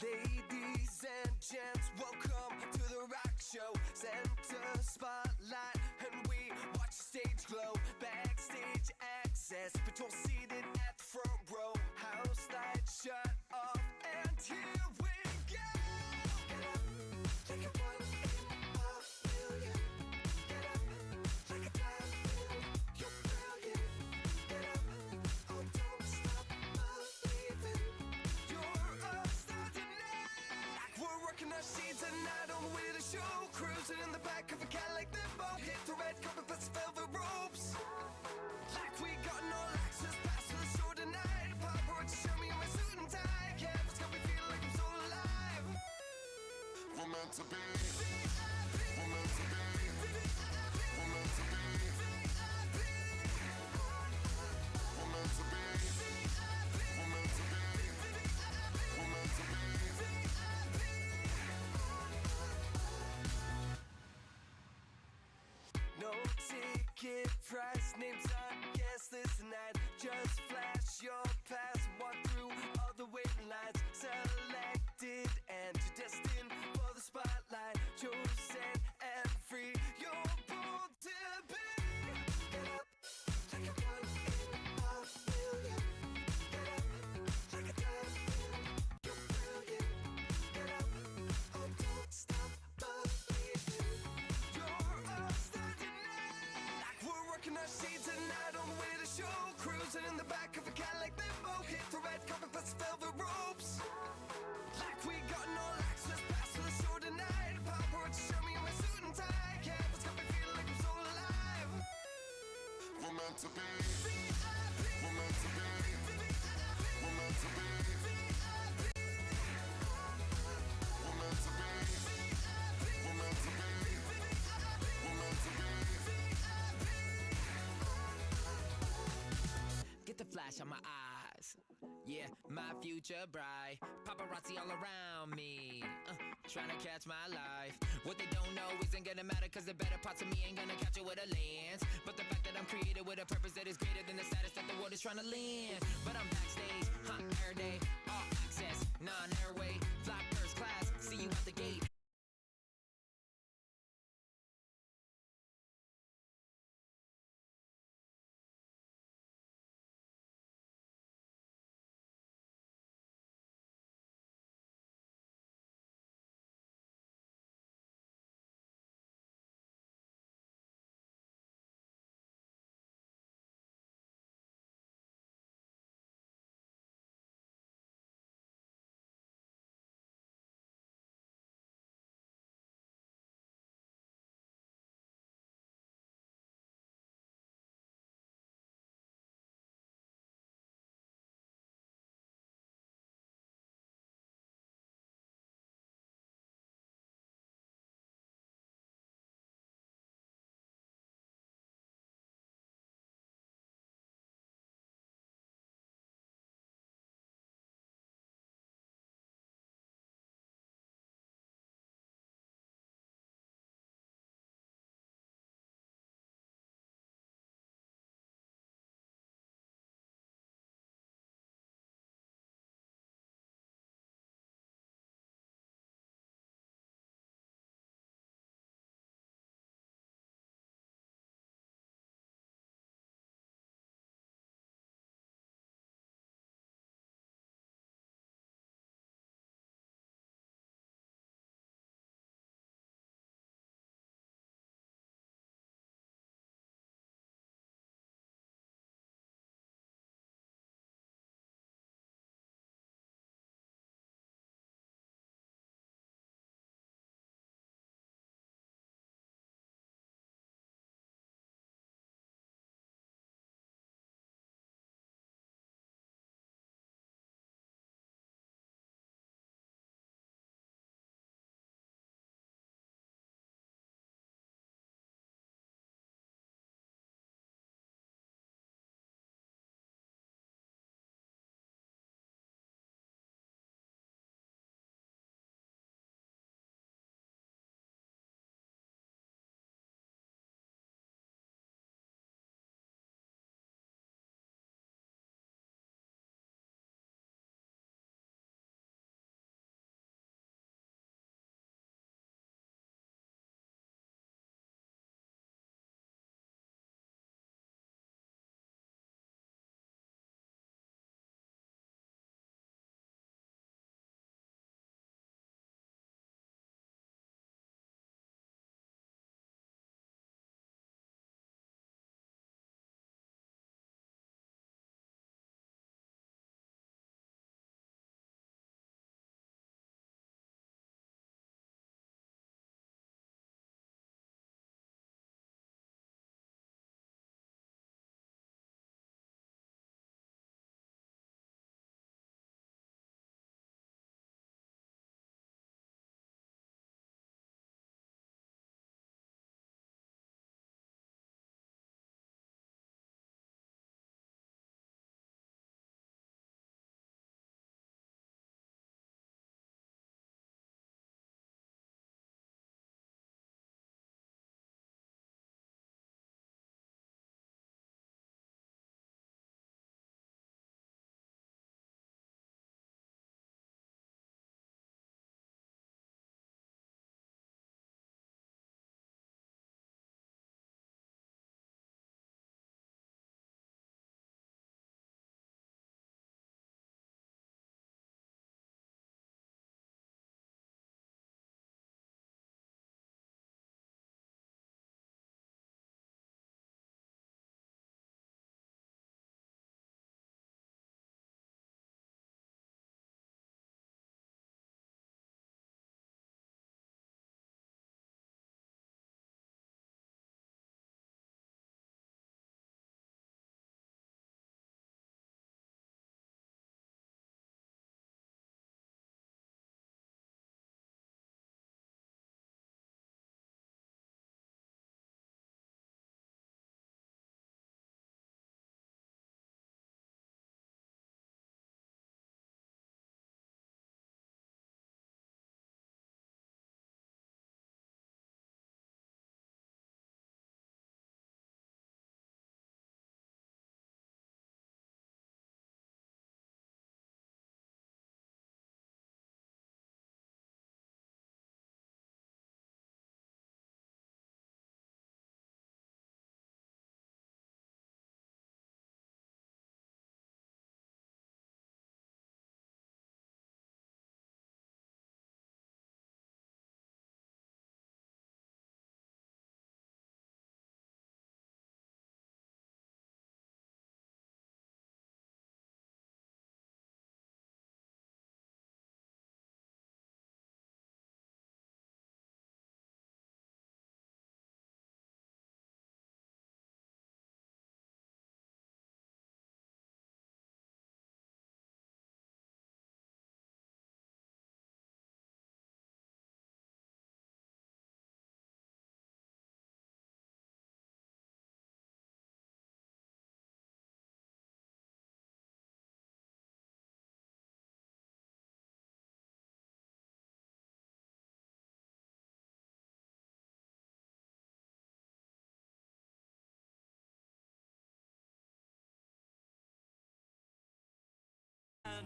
Ladies and gents, welcome to the rock show. Center spotlight, and we watch the stage glow. Backstage access, patrol seated at the front row. House lights shut off, and here we go. Get up, like a once in a million. Get up, like a diamond, you're brilliant. Get up, oh don't stop believing. You're a star tonight. Like we're working our sheets tonight on the way to the show. Cruising in the back of a Cadillac limo. Hit the red carpet plus velvet ropes. Like we got no access pass to the show tonight. Paparazzi show me in my suit and tie. Canvas got me feeling like I'm so alive. We're meant to be. We're meant to be. We're meant to be. We're meant to be. We're meant to be. We're meant to be. No ticket price, names on guest list tonight. Just flash your pass, walk through all the waiting lines. Selected and you're destined for the spotlight. Chosen and free, you're born to be. Get up, like a once in a million. Get up, like a diamond, you're brilliant. Get up, oh don't stop believing. You're a star tonight. Like we're working our sheets tonight on the way to the show. Cruising in the back of a Cadillac limo. Hit the red carpet plus velvet ropes. Like we got no access pass to the show tonight. Paparazzi show me in my suit and tie. Canvas got me feeling like I'm so alive. We're meant to be. We're meant to be. We're meant to be. We're meant to be. We're meant to be. We're meant to be. Get the flash on my eyes. Yeah, my future bright. Paparazzi all around me. Trying to catch my life. What they don't know isn't gonna matter, cause the better parts of me ain't gonna catch it with a lens. But the fact that I'm created with a purpose that is greater than the status that the world is trying to land. But I'm backstage, air day, all access, non-airway, fly first class, see you at the gate.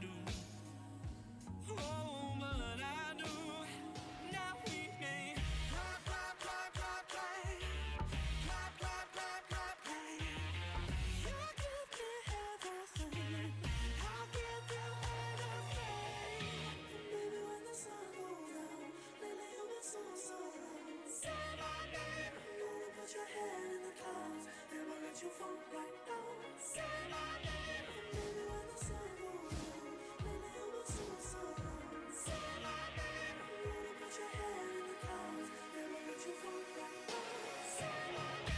do. Oh, but I do. Now we may clap, clap, clap, clap, play. Clap, clap, clap, clap, play. You give me everything. I'll give you anything. And baby, when the sun goes down, lately you've been so, so low. Say my name. Gonna put your head in the clouds. Never let you fall right down. Say my name. And baby, when the sun goes down, lately you've been so, so low. Say my name. Gonna put your head in the clouds. Never let you fall right down. Say my name.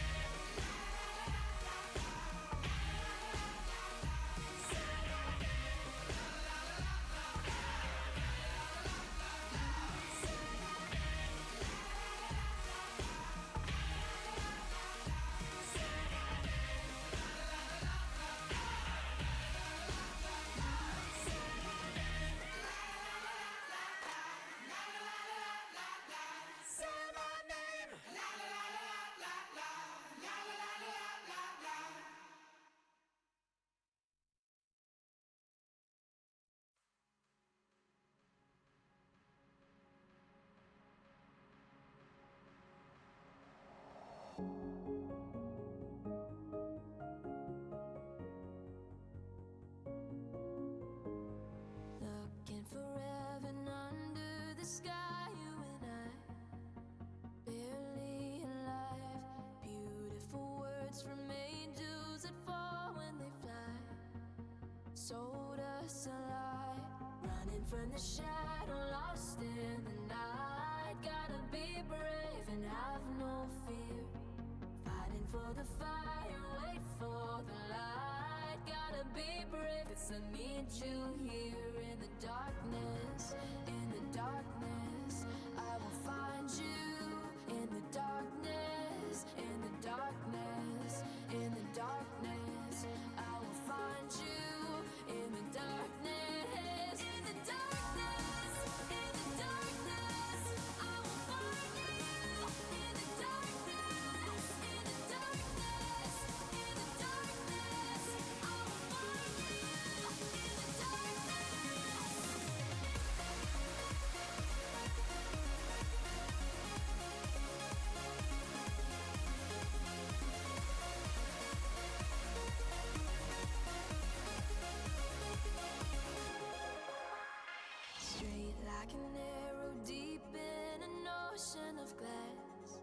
Looking for heaven under the sky, you and I, barely alive. Beautiful words from angels that fall when they fly, sold us a lie. Running from the shadow, lost in the night. Gotta be brave and have no fear. Fighting for the fire, wait for the light. Gotta be brave, 'cause I need you here in the darkness. In the darkness, I will find you. In the darkness, in the darkness, in the darkness, I will find you. In the darkness, in the darkness, in the darkness, I will find you. In the darkness, in the darkness, in the darkness, I will find you. In the darkness. Straight like an arrow deep in an ocean of glass,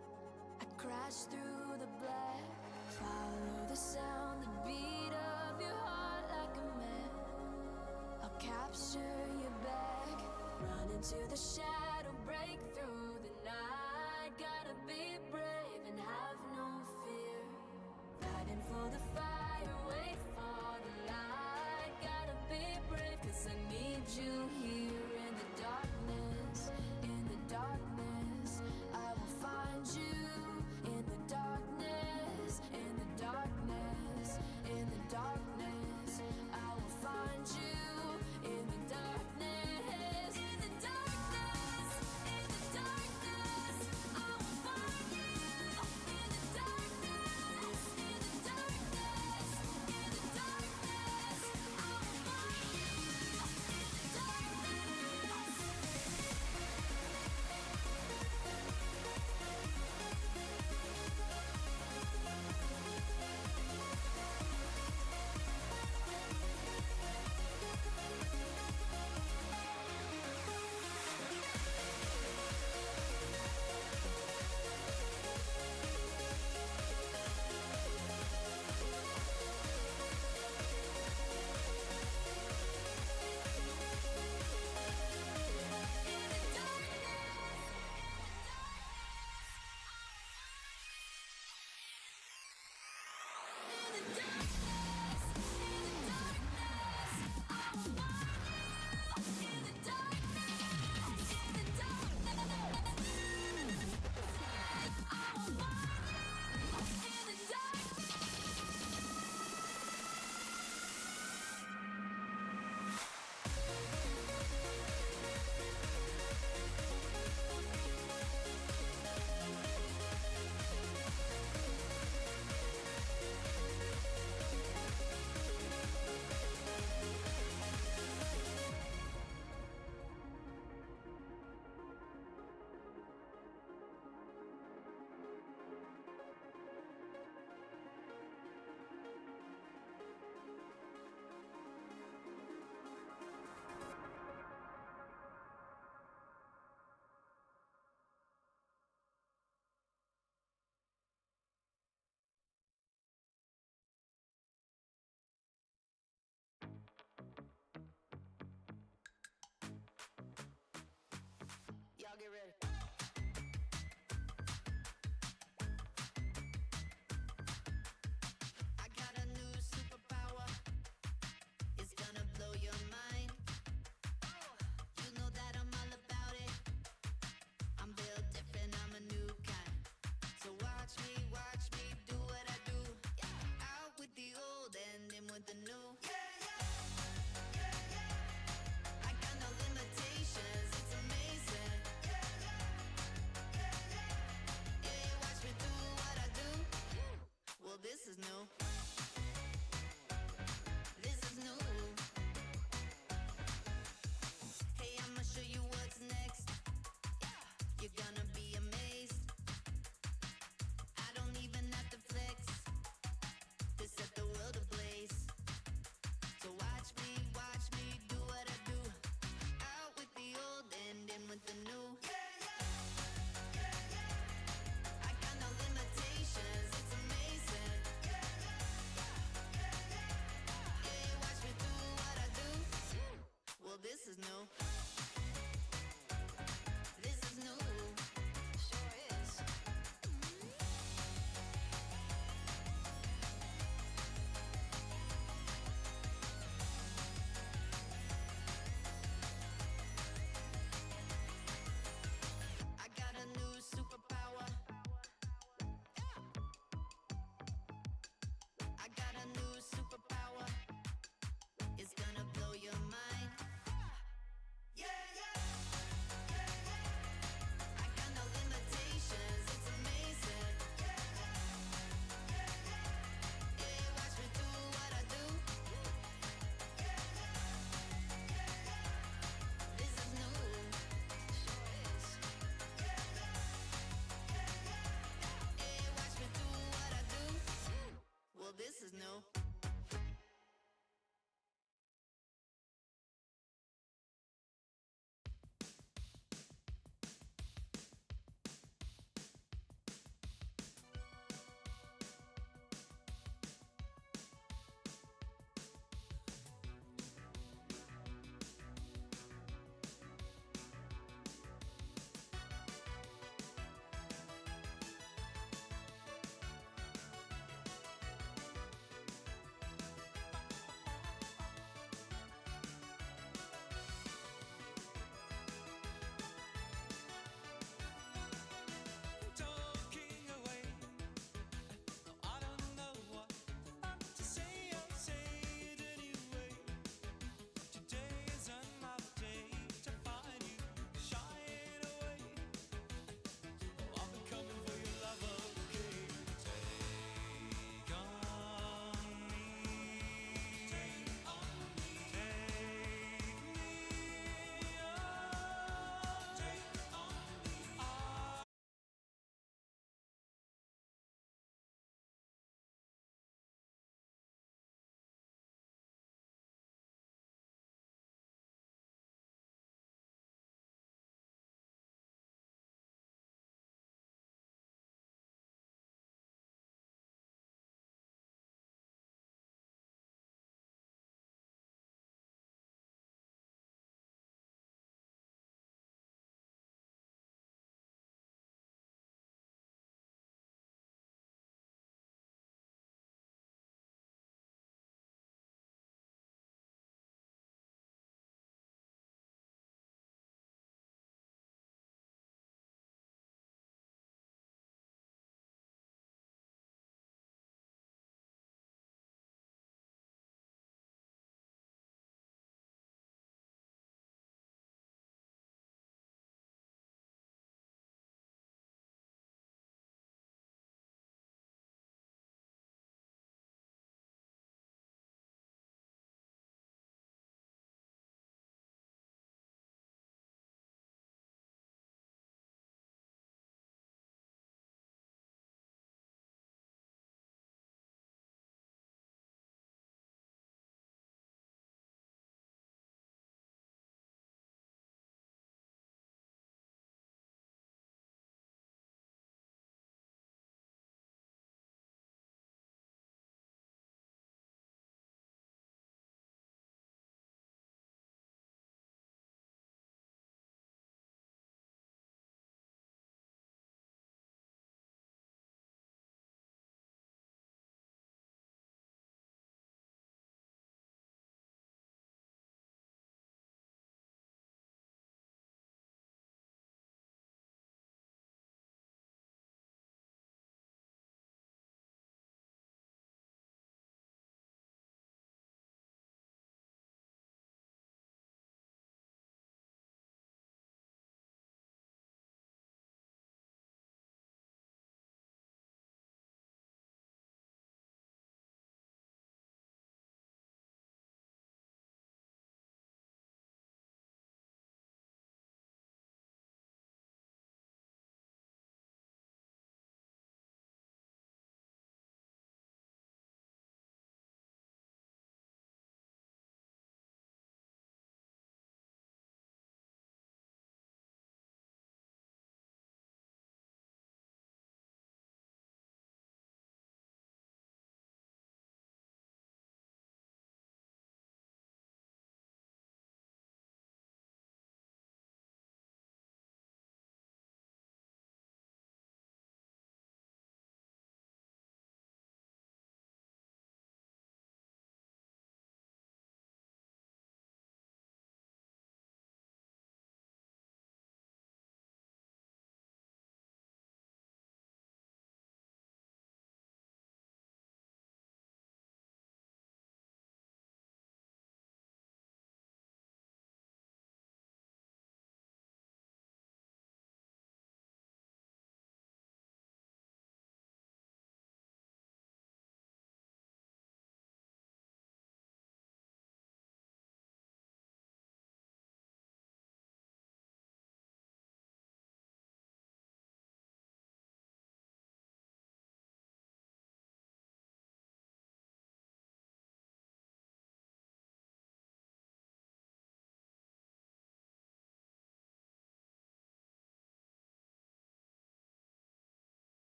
I crash through the black. Follow the sound, the beat of your heart like a map. I'll capture you back. Run into the shadow, break through the night. Gotta be brave and have no fear. Fighting for the fire, wait for the light. Gotta be brave, 'cause I need you here in the darkness. In the darkness, I will find you. In the darkness, in the darkness, in the darkness, I will find you. In the darkness, in the darkness, in the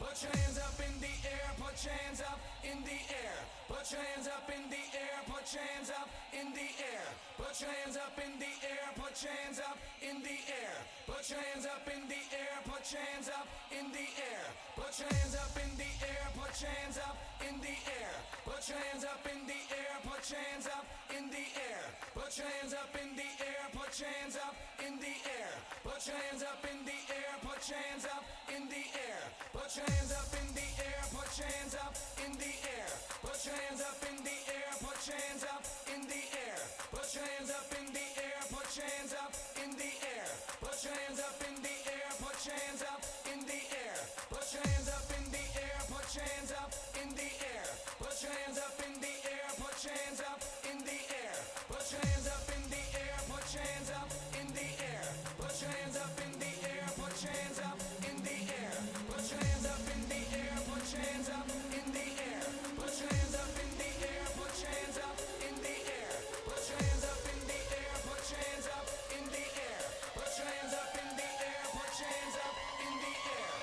Put your hands up in the air, put your hands up in the air. Put your hands up in the air, put your hands up in the air. Put your hands up in the air, put your hands up in the air. Put your hands up in the air, put your hands up in the air. Put your hands up in the air, put your hands up in the air. Put your hands up in the air, put your hands up in the air. Put your hands up in the air, put your hands up in the air. Put your hands up in the air, put your hands up in the air. Put your hands up in the air, put your hands up in the air. Put your hands up in the air, put your hands up in the air. Put your hands up in the air, put your hands up in the air. Put your hands up in the air, put your hands up in the air. Put your hands up in the air, put your hands up in the air. Put your hands up in the air, put your hands up in the air. Put your hands up in the air, put your hands up in the air. Put your hands up in the air, put your hands up in the air. Put your hands up in the air, put your hands up in the air. Put your hands up in the air, put your hands up in the air. Put your hands up in the air, put your hands up in the air. Put your hands up in the air, put your hands up in the air. Put your hands up in the air, put your hands up in the air. Put your hands up in the air, put your hands up in the air. Put your hands up in the air, put your hands up in the air. Put your hands up in the air, put your hands up in the air.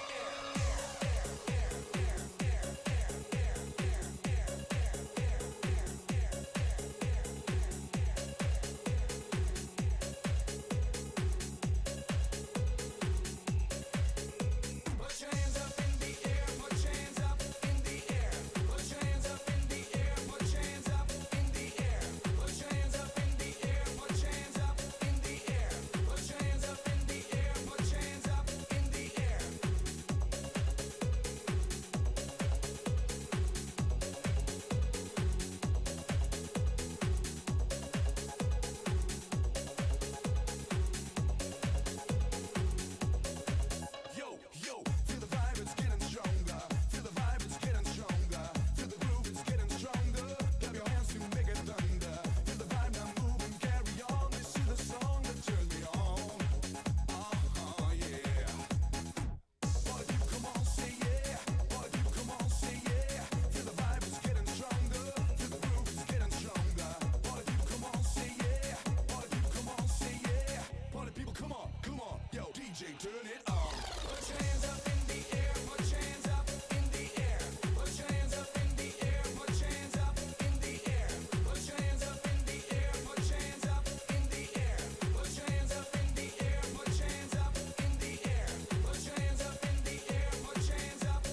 Yo, yo, feel the vibe, it's getting stronger. Feel the vibe, it's getting stronger. Feel the groove, it's getting stronger. Clap your hands to make it thunder. Feel the vibe, now move and carry on. This is the song that turns me on. Yeah. Boy, you come on, say yeah. Boy, you come on, say yeah. Feel the vibe, it's getting stronger. Feel the groove, it's getting stronger. Boy, you come on, say yeah. Boy, you come on, say yeah. Party people, come on, come on. Yo, DJ, turn it on. Put your hands up in the air, put your hands up in the air. Put your hands up in the air, put your hands up in the air. Put your hands up in the air, put your hands up in the air. Put your hands up in the air, put your hands up in the air. Put your hands up in the air, put your hands up.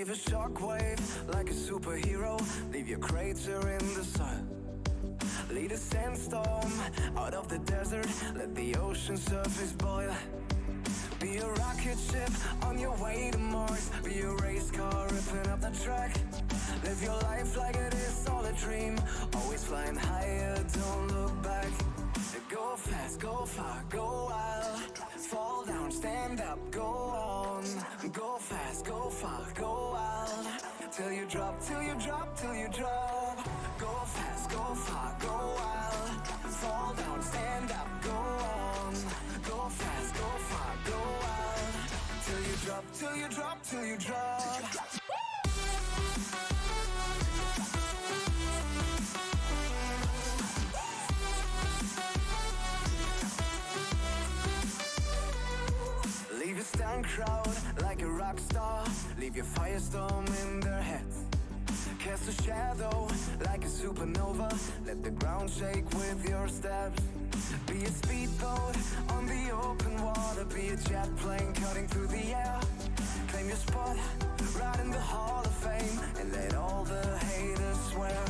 Leave a shockwave like a superhero. Leave your crater in the soil. Lead a sandstorm out of the desert. Let the ocean surface boil. Be a rocket ship on your way to Mars. Be a race car ripping up the track. Live your life like it is all a dream. Always flying higher, don't look back. Go fast, go far, go wild. Fall down, stand up, go on. Go fast, go far, go wild. Till you drop, till you drop, till you drop. Go fast, go far, go wild. Fall down, stand up, go on. Go fast, go far, go wild. Till you drop, till you drop, till you drop. Leave a stunned crowd like a rock star. Leave your firestorm in their heads. Cast a shadow like a supernova. Let the ground shake with your steps. Be a speedboat on the open water. Be a jet plane cutting through the air. Claim your spot right in the Hall of Fame. And let all the haters swear.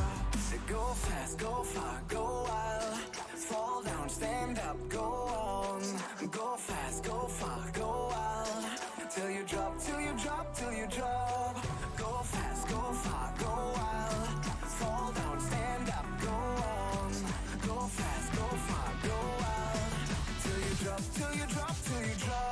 Go fast, go far, go wild. Fall down, stand up, go on. Go fast, go far, go wild. Till you drop, till you drop, till you drop. Go fast, go far, go wild. Fall down, stand up, go on. Go fast, go far, go wild. Till you drop, till you drop, till you drop.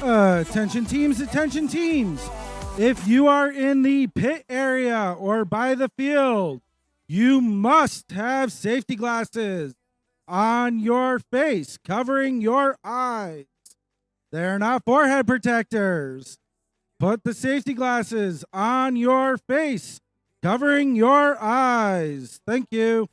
Attention teams. If you are in the pit area or by the field, you must have safety glasses on your face, covering your eyes. They're not forehead protectors. Put the safety glasses on your face, covering your eyes. Thank you.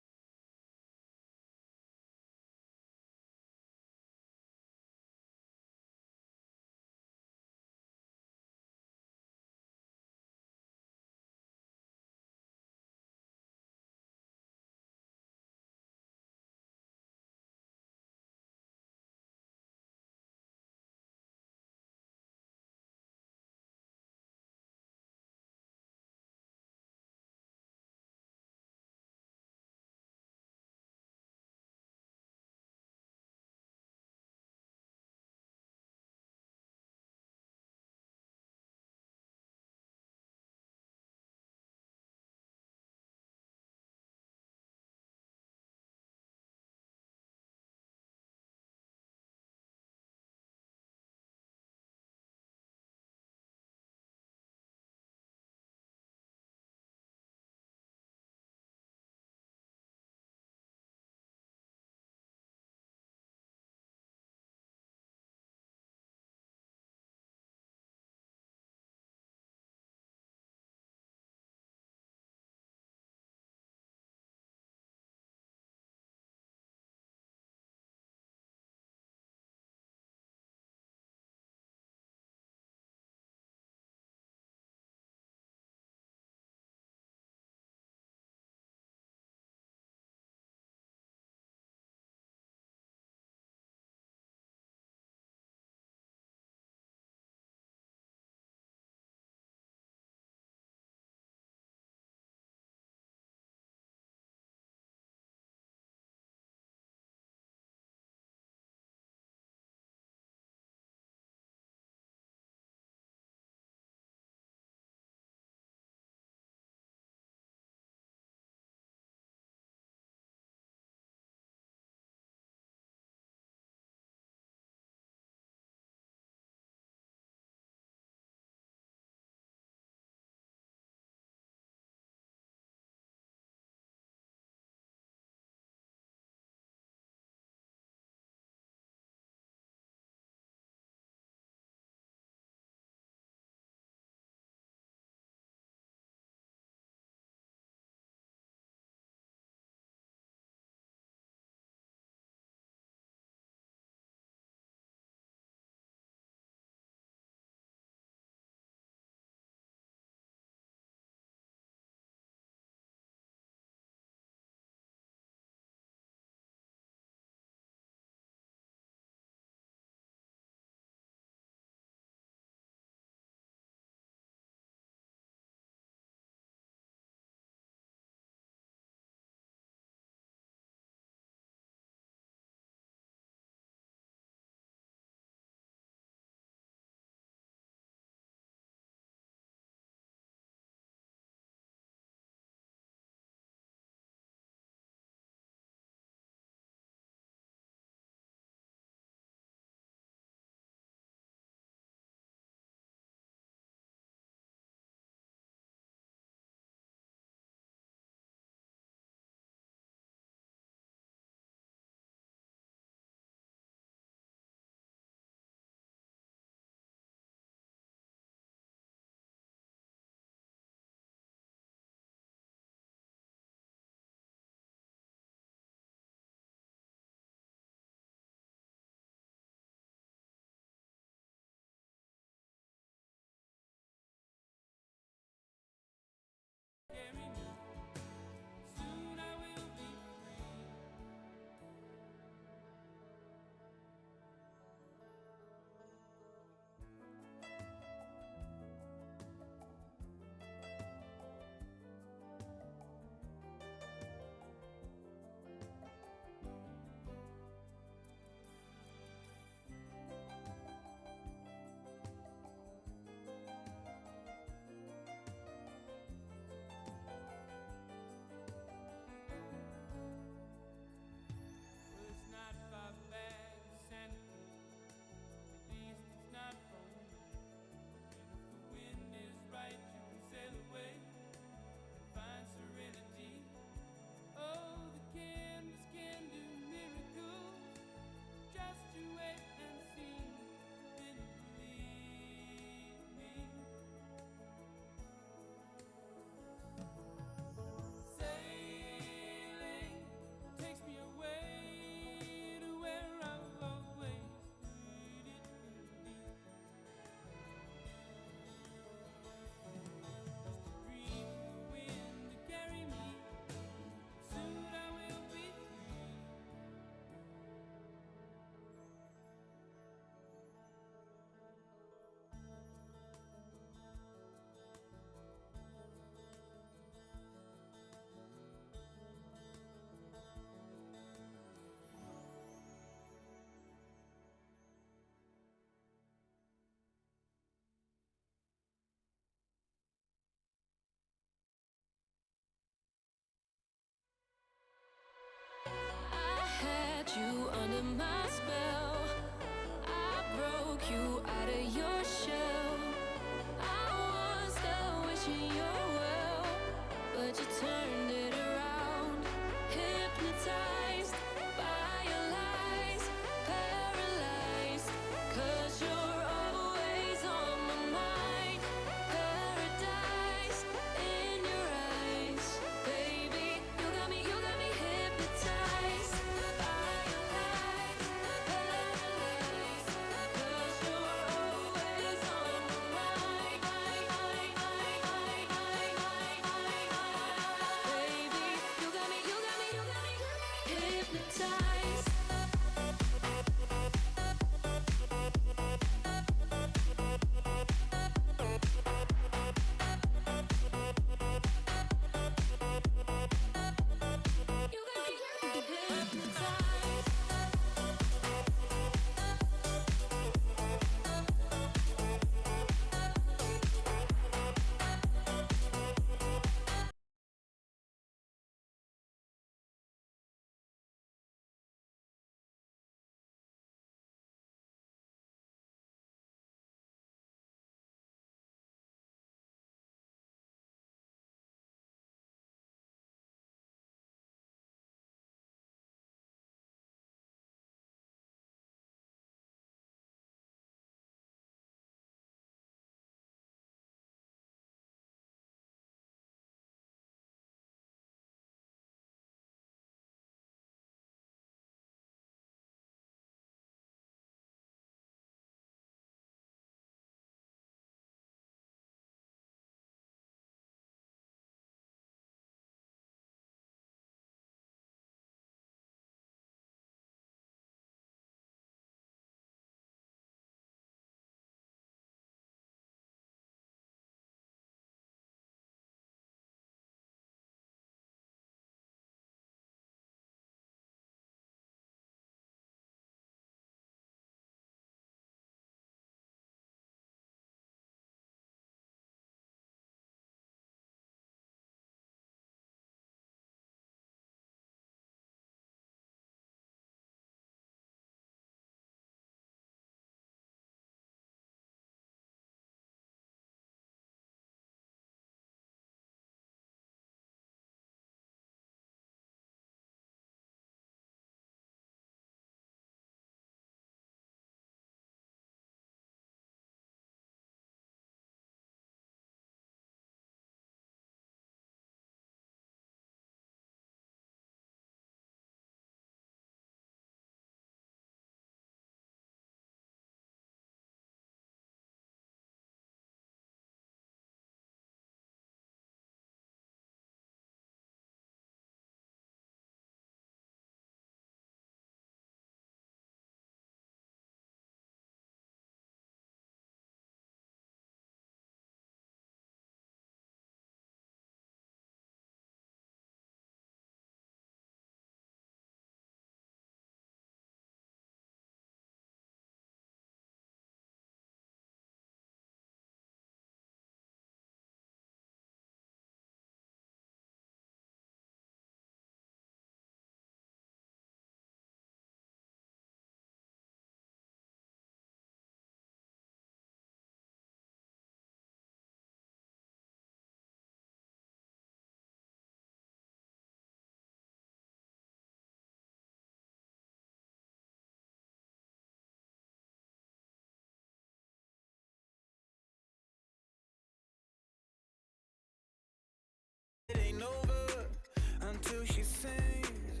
she sings.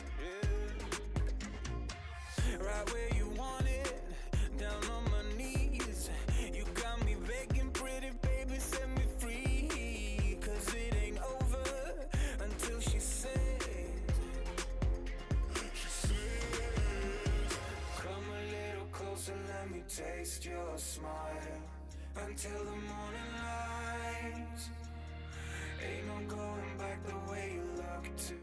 Yeah. Right where you want it, down on my knees. You got me begging, pretty baby, set me free. 'Cause it ain't over until she sings. Come a little closer, let me taste your smile. Until the morning light, ain't no going back the way you look to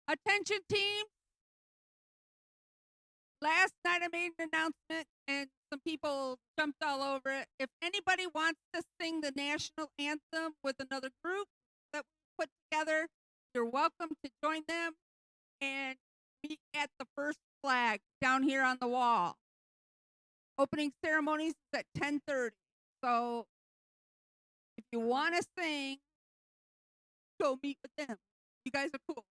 Attention team, last night I made an announcement and some people jumped all over it. If anybody wants to sing the national anthem with another group that we put together, you're welcome to join them and meet at the first flag down here on the wall. Opening ceremonies is at 10:30. So if you want to sing, go meet with them. You guys are cool.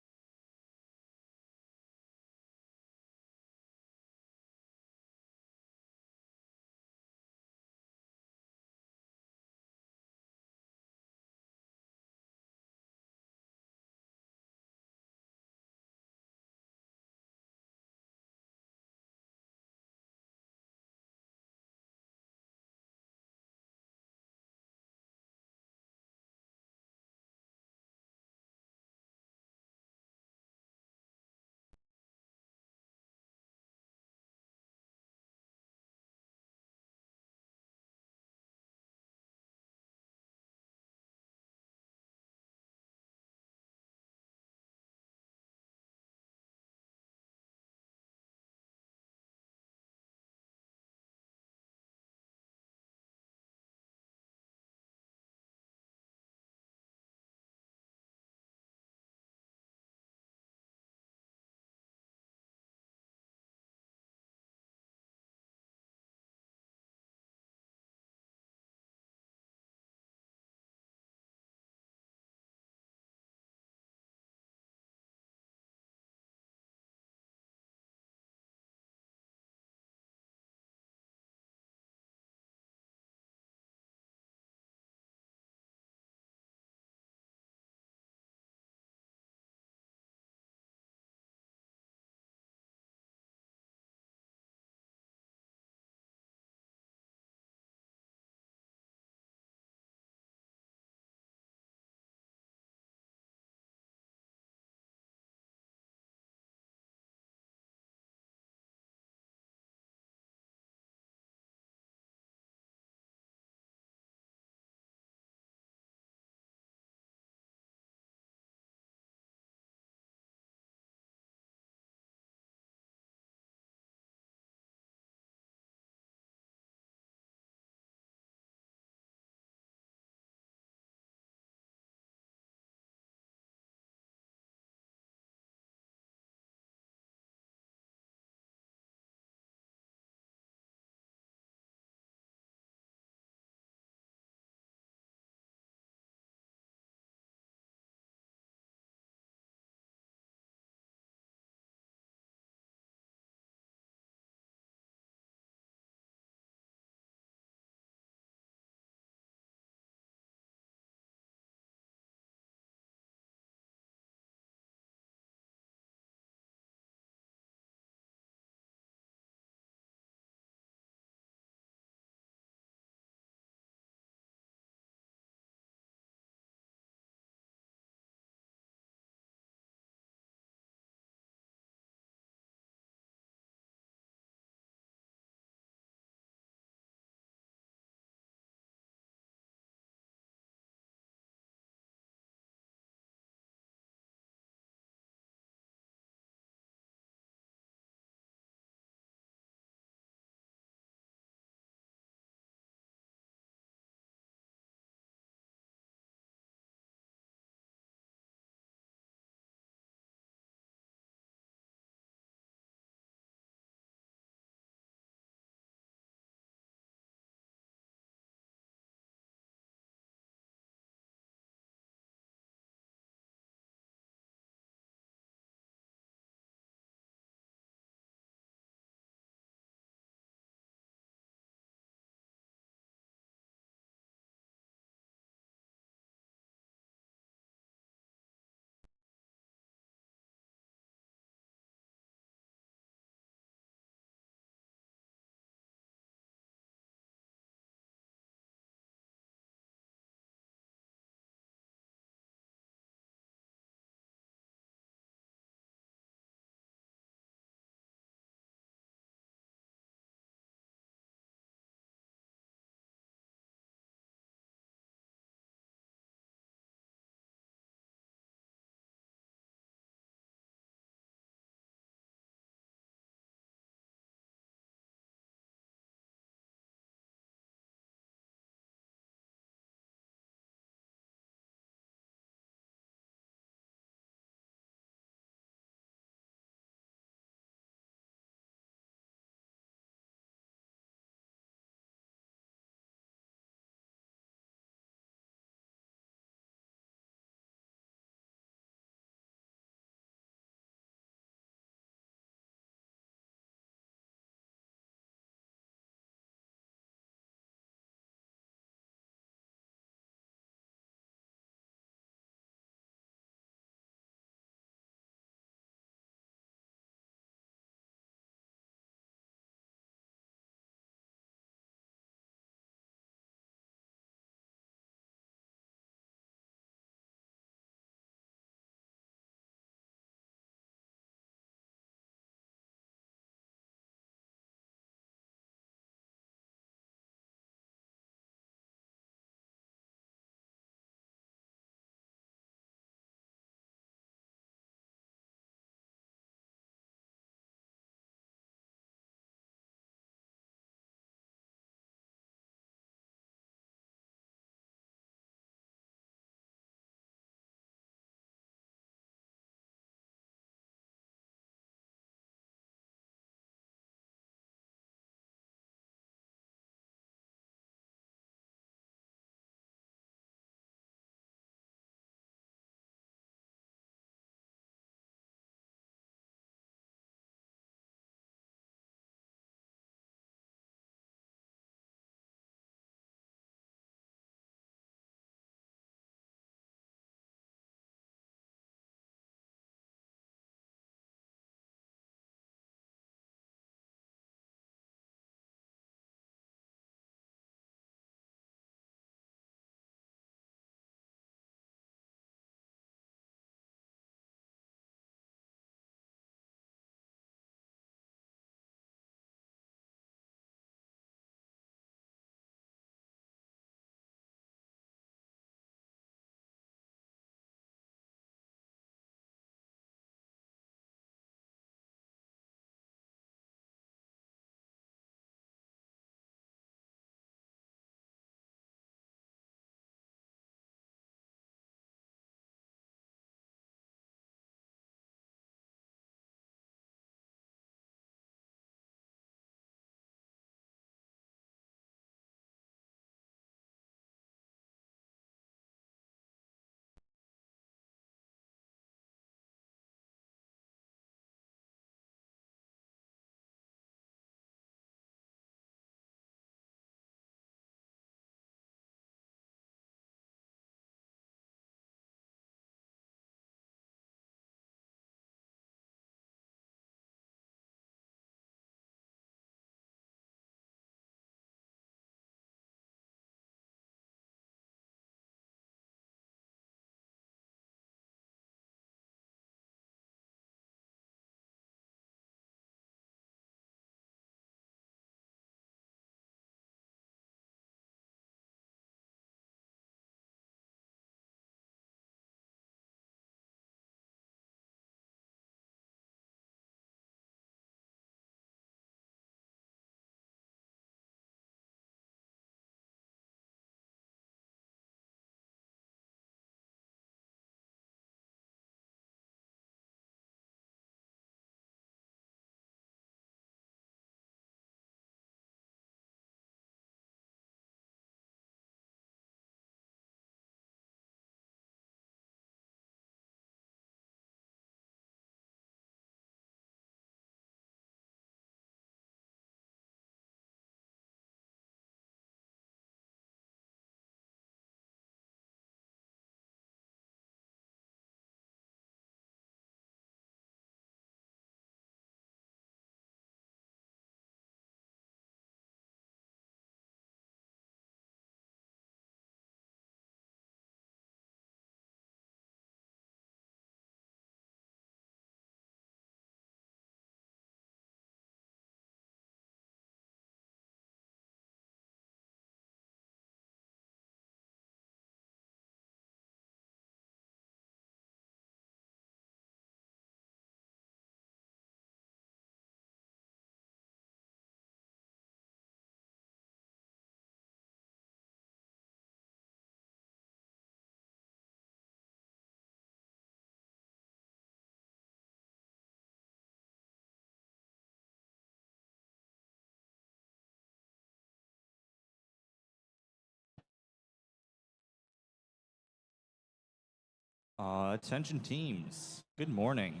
Attention teams, good morning.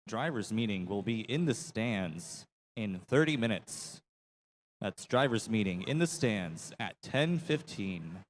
Drivers meeting will be in the stands in 30 minutes. That's drivers meeting in the stands at 10:15.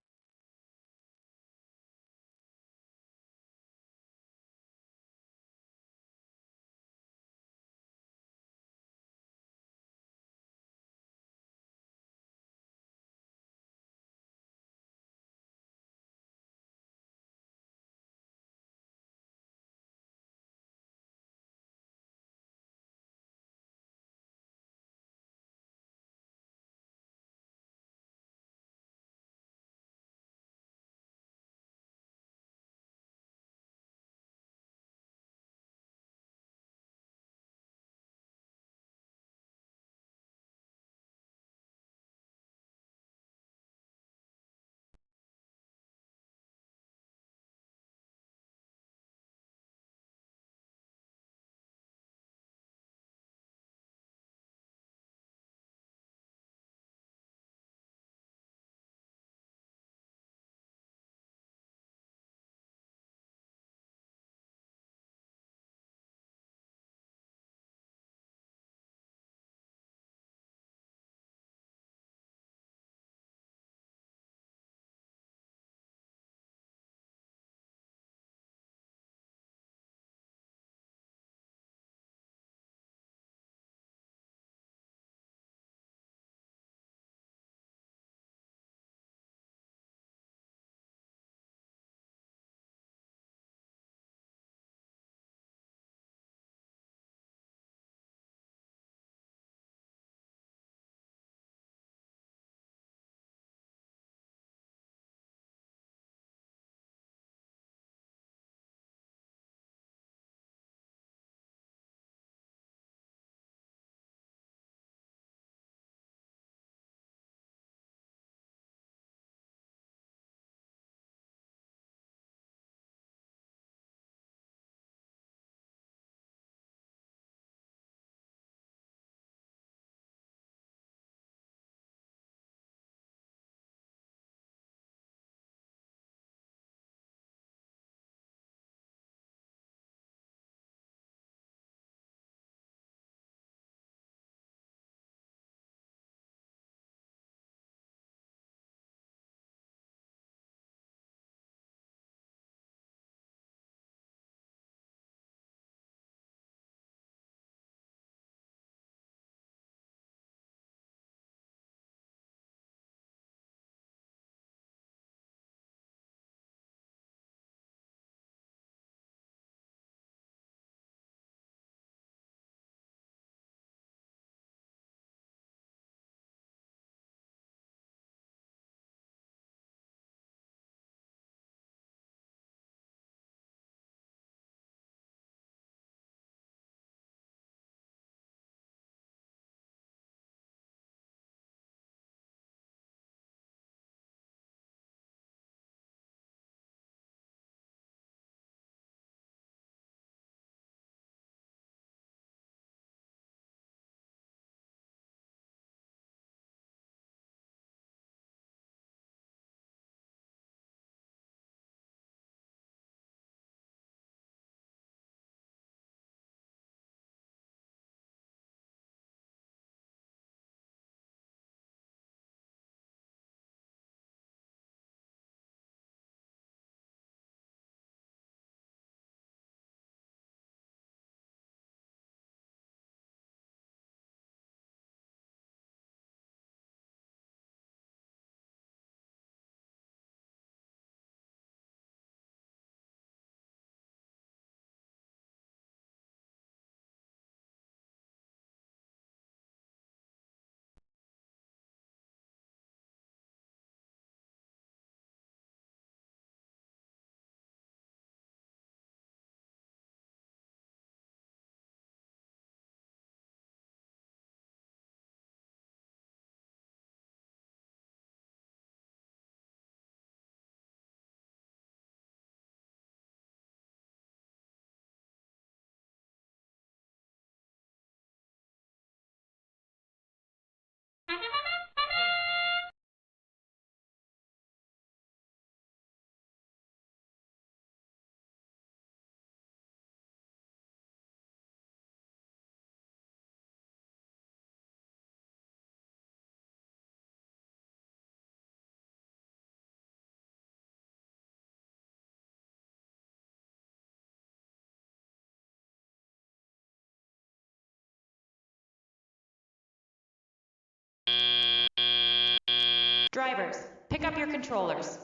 Drivers, pick up your controllers.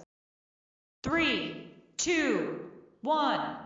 3, 2, 1.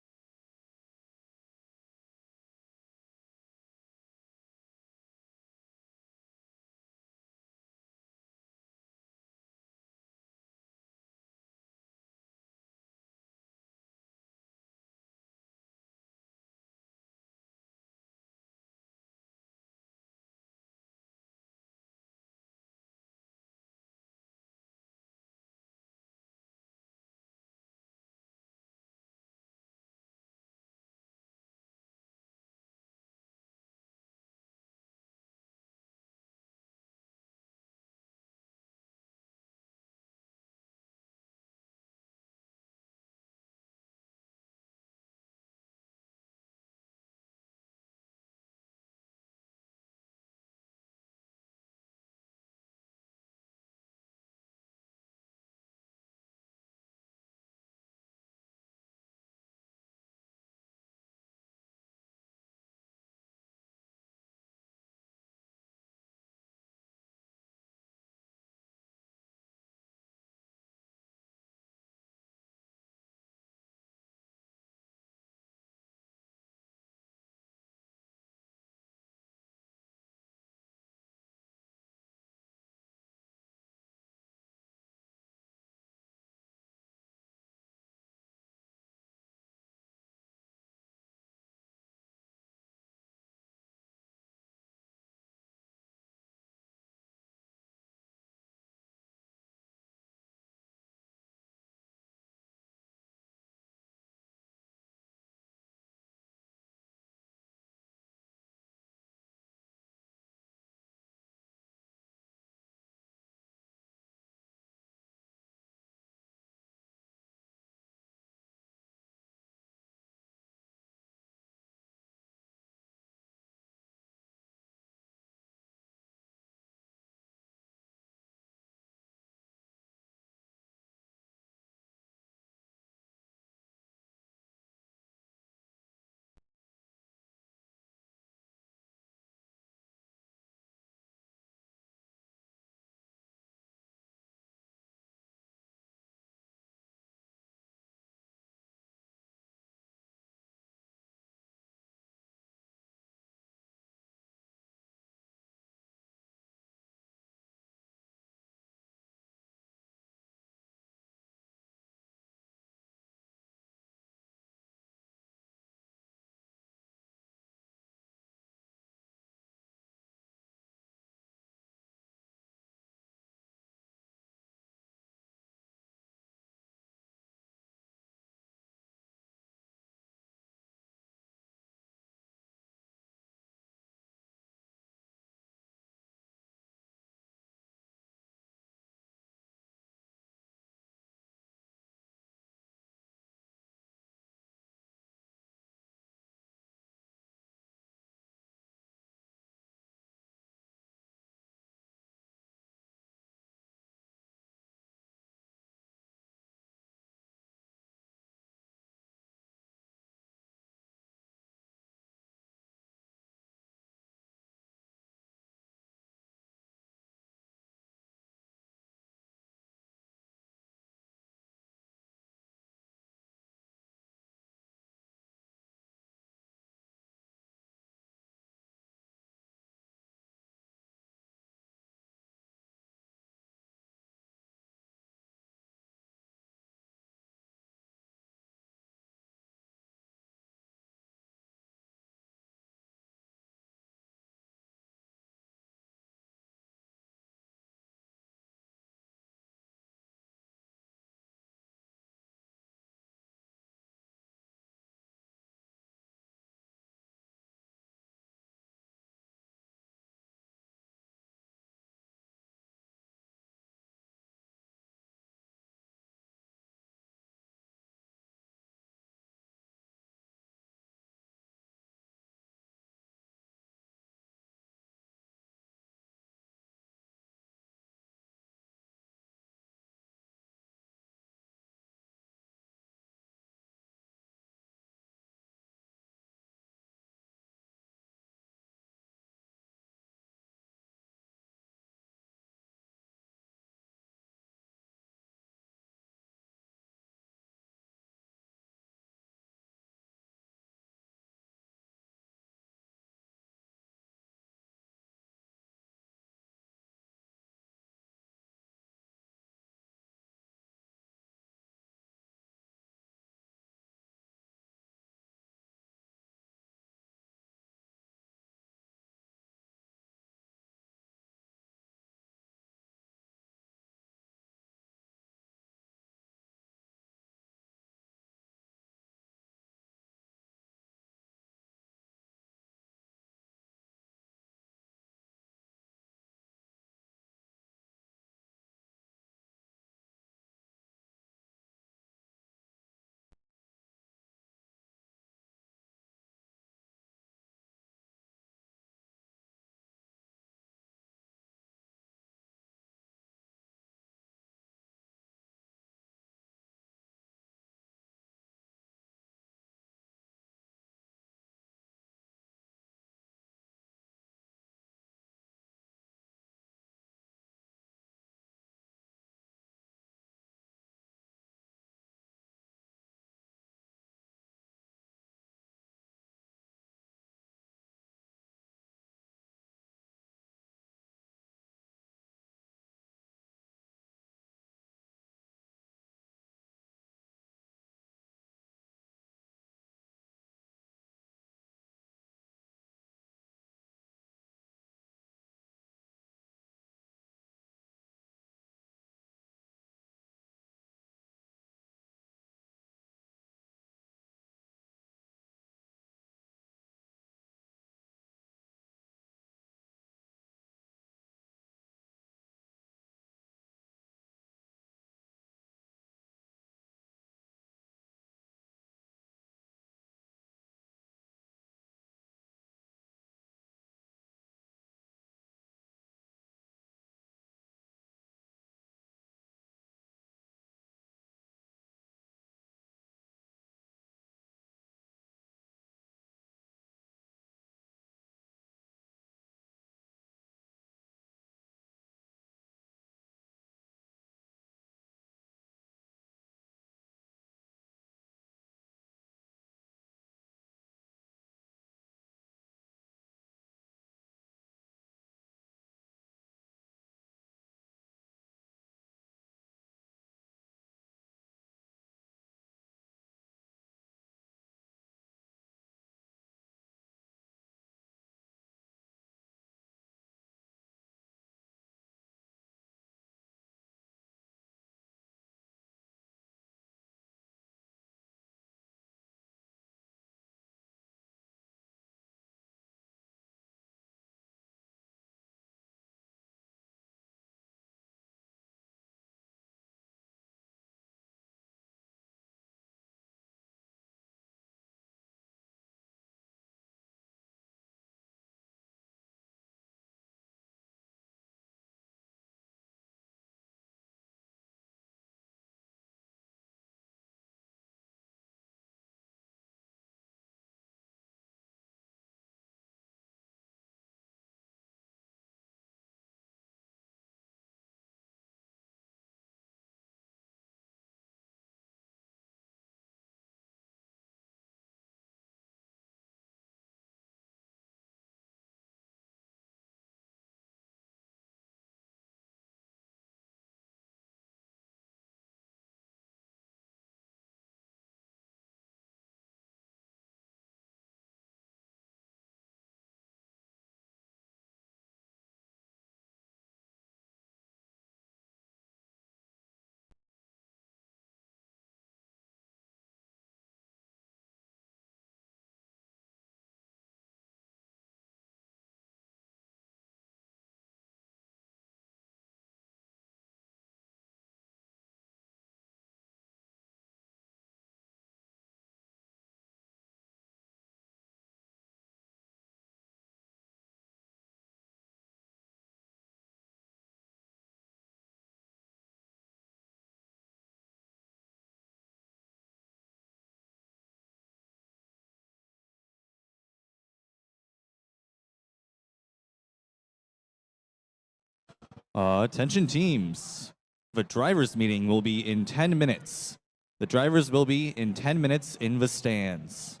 Attention teams. The drivers' meeting will be in 10 minutes. The drivers will be in 10 minutes in the stands.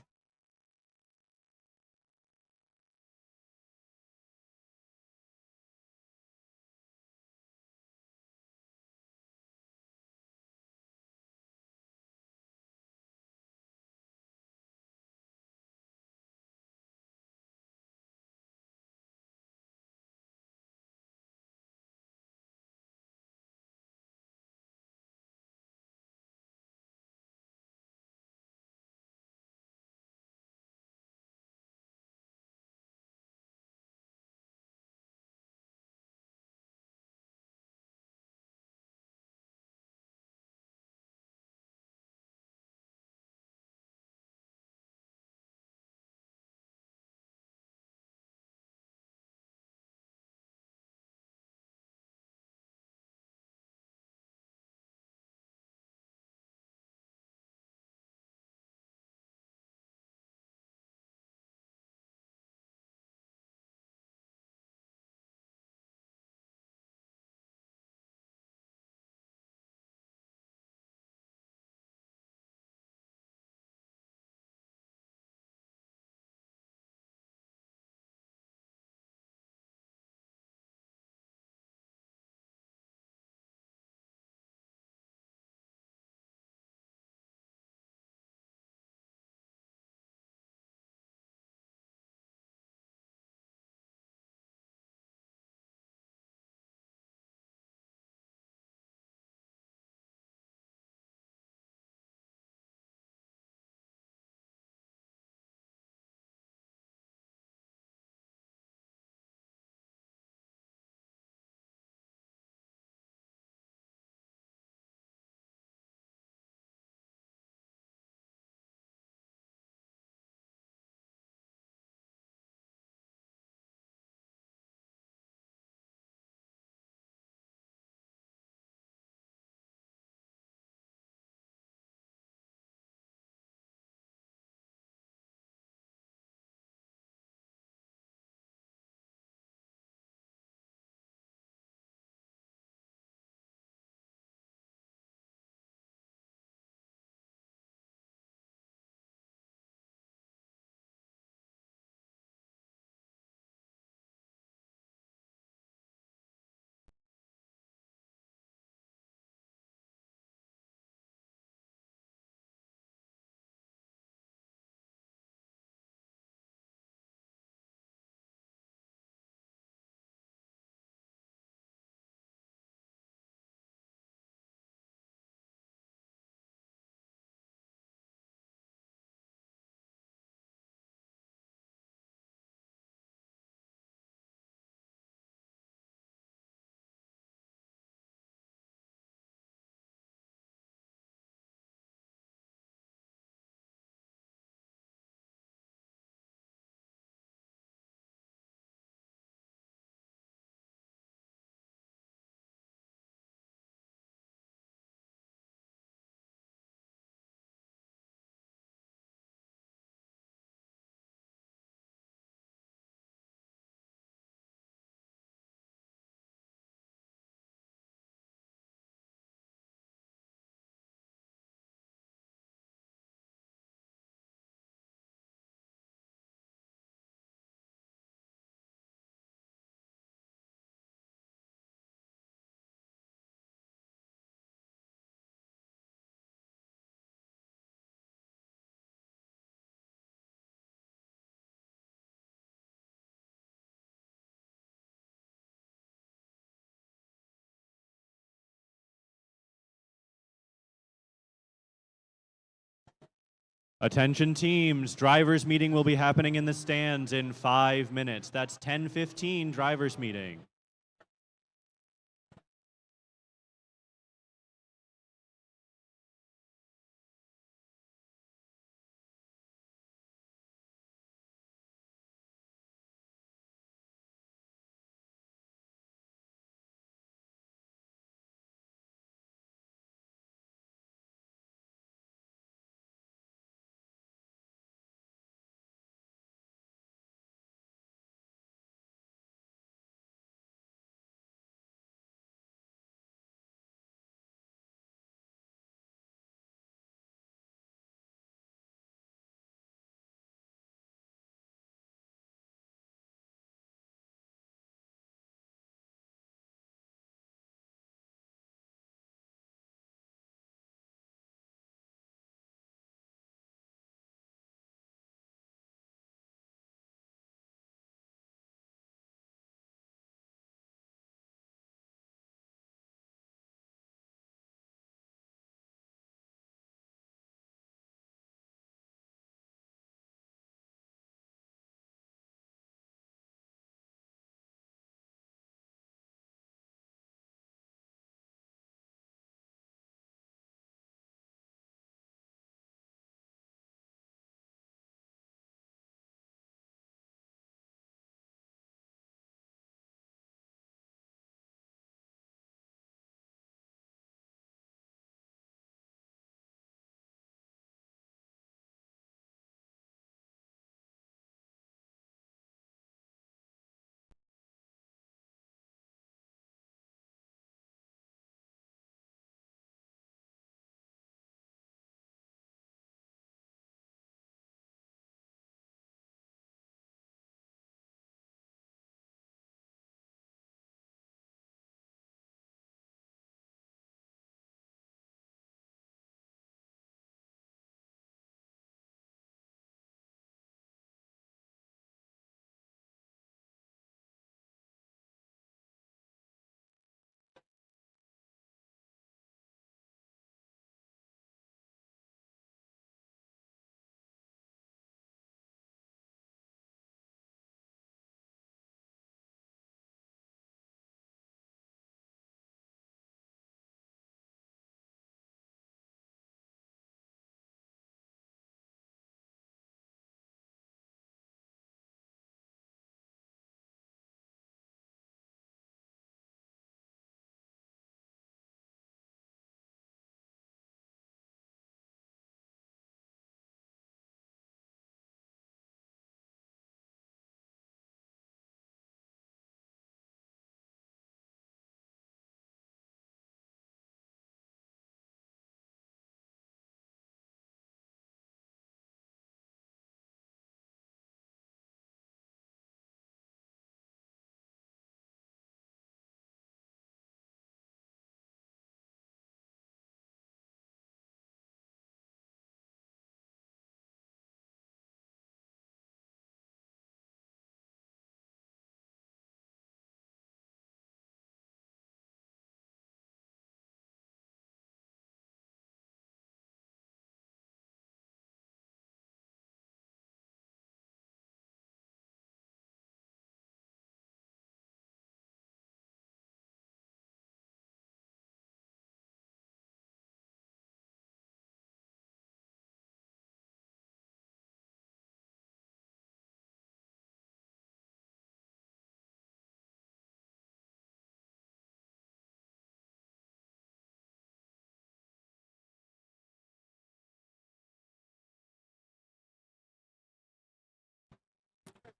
Attention teams, drivers meeting will be happening in the stands in 5 minutes. That's 10:15 drivers meeting.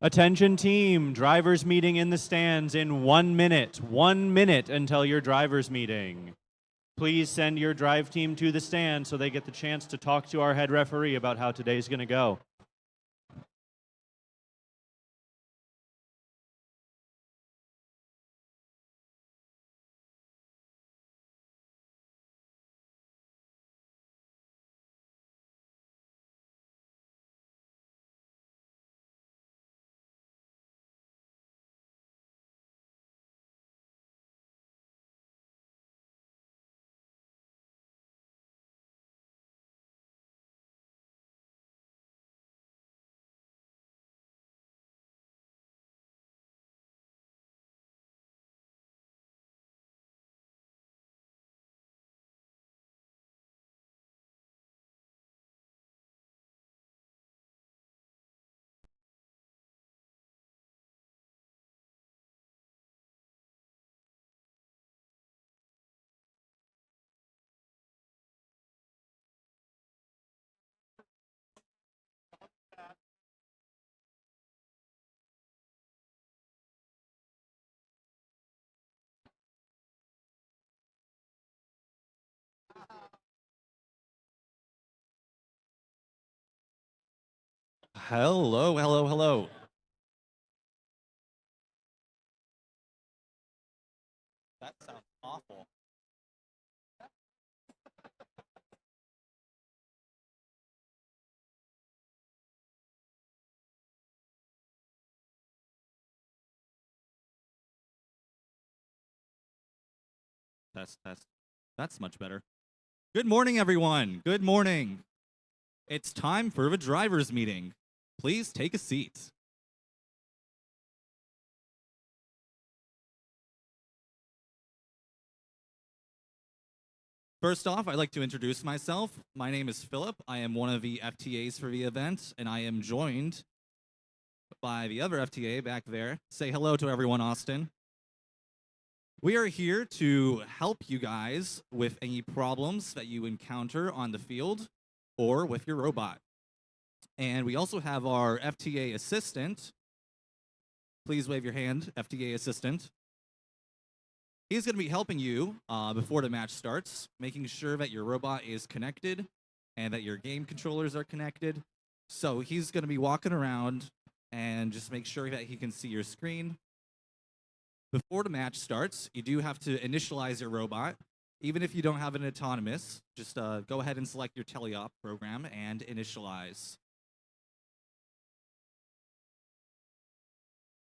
Attention team, drivers meeting in the stands in 1 minute. 1 minute until your drivers meeting. Please send your drive team to the stand so they get the chance to talk to our head referee about how today's going to go. Hello, hello, hello. That sounds awful. That's much better. Good morning, everyone. Good morning. It's time for the drivers' meeting. Please take a seat. First off, I'd like to introduce myself. My name is Philip. I am one of the FTAs for the event, and I am joined by the other FTA back there. Say hello to everyone, Austin. We are here to help you guys with any problems that you encounter on the field or with your robot. And we also have our FTA assistant. Please wave your hand, FTA assistant. He's going to be helping you before the match starts, making sure that your robot is connected and that your game controllers are connected. So he's going to be walking around and just make sure that he can see your screen. Before the match starts, you do have to initialize your robot. Even if you don't have an autonomous, just go ahead and select your teleop program and initialize.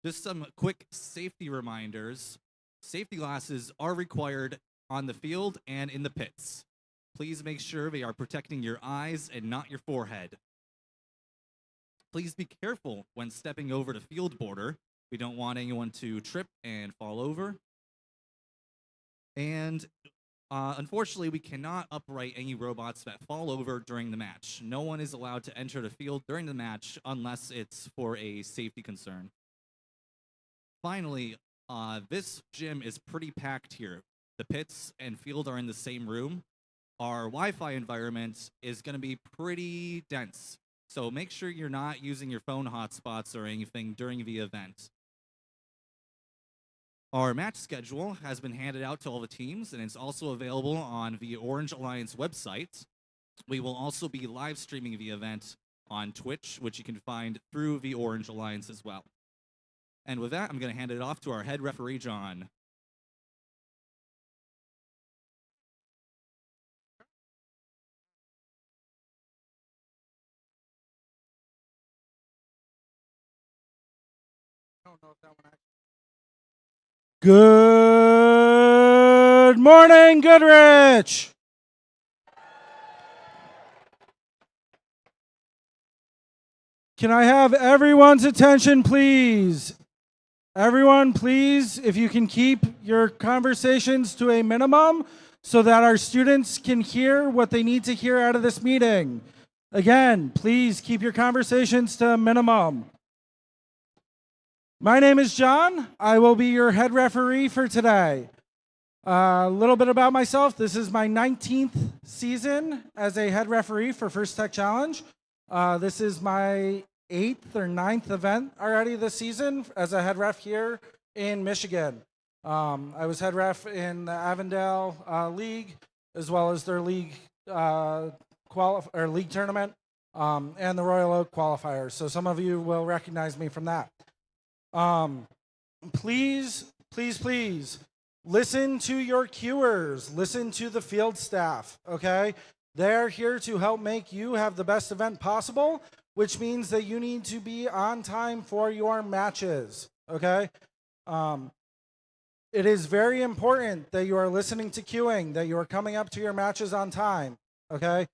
Just some quick safety reminders. Safety glasses are required on the field and in the pits. Please make sure they are protecting your eyes and not your forehead. Please be careful when stepping over the field border. We don't want anyone to trip and fall over. And unfortunately, we cannot upright any robots that fall over during the match. No one is allowed to enter the field during the match unless it's for a safety concern. Finally, this gym is pretty packed here. The pits and field are in the same room. Our Wi-Fi environment is going to be pretty dense. So make sure you're not using your phone hotspots or anything during the event. Our match schedule has been handed out to all the teams, and it's also available on the Orange Alliance website. We will also be live streaming the event on Twitch, which you can find through the Orange Alliance as well. And with that, I'm going to hand it off to our head referee, John. Good morning, Goodrich. Can I have everyone's attention, please? Everyone, please, if you can keep your conversations to a minimum so that our students can hear what they need to hear out of this meeting. Again, please keep your conversations to a minimum. My name is John. I will be your head referee for today. A little bit about myself. This is my 19th season as a head referee for First Tech Challenge. This is my 8th or 9th event already this season as a head ref here in Michigan. I was head ref in the Avondale League, as well as their league league tournament, and the Royal Oak Qualifier. So some of you will recognize me from that. Please, please, please listen to your cuers. Listen to the field staff, okay? They're here to help make you have the best event possible, which means that you need to be on time for your matches, okay? It is very important that you are listening to queuing, that you are coming up to your matches on time, okay?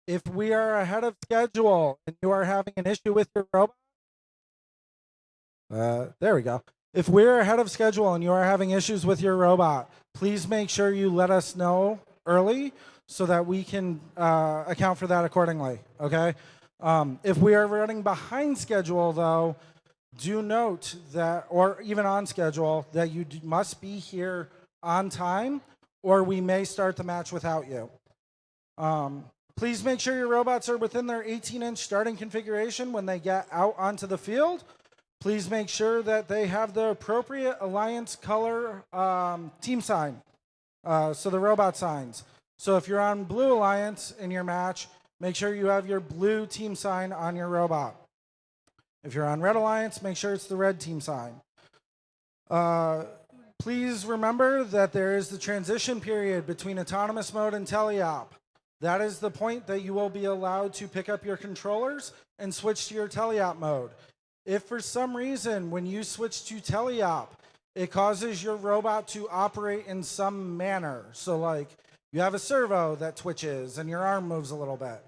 If we are ahead of schedule and you are having an issue with your robot, there we go. If we're ahead of schedule and you are having issues with your robot, please make sure you let us know early so that we can account for that accordingly, okay? If we are running behind schedule, though, do note that, or even on schedule, that you must be here on time or we may start the match without you. Please make sure your robots are within their 18-inch starting configuration when they get out onto the field. Please make sure that they have the appropriate Alliance color team sign, so the robot signs. So if you're on Blue Alliance in your match, make sure you have your blue team sign on your robot. If you're on Red Alliance, make sure it's the red team sign. Please remember that there is the transition period between autonomous mode and teleop. That is the point that you will be allowed to pick up your controllers and switch to your teleop mode. If for some reason when you switch to teleop, it causes your robot to operate in some manner, so like you have a servo that twitches and your arm moves a little bit,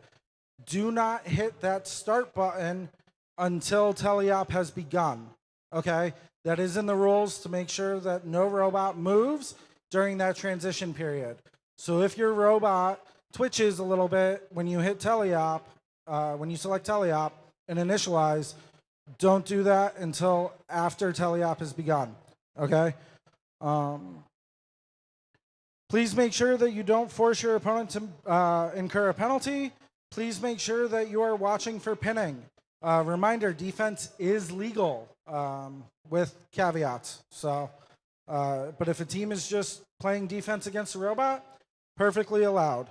do not hit that start button until teleop has begun, okay? That is in the rules to make sure that no robot moves during that transition period. So if your robot twitches a little bit when you hit teleop, when you select teleop and initialize, don't do that until after teleop has begun, okay? Please make sure that you don't force your opponent to incur a penalty. Please make sure that you are watching for pinning. Reminder, defense is legal with caveats. So, but if a team is just playing defense against a robot, perfectly allowed.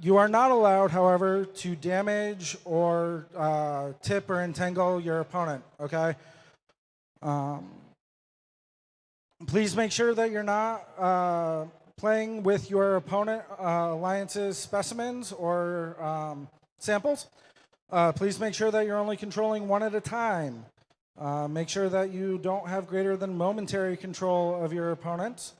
You are not allowed, however, to damage or tip or entangle your opponent, okay? Please make sure that you're not playing with your opponent alliance's specimens or samples. Please make sure that you're only controlling one at a time. Make sure that you don't have greater than momentary control of your opponents.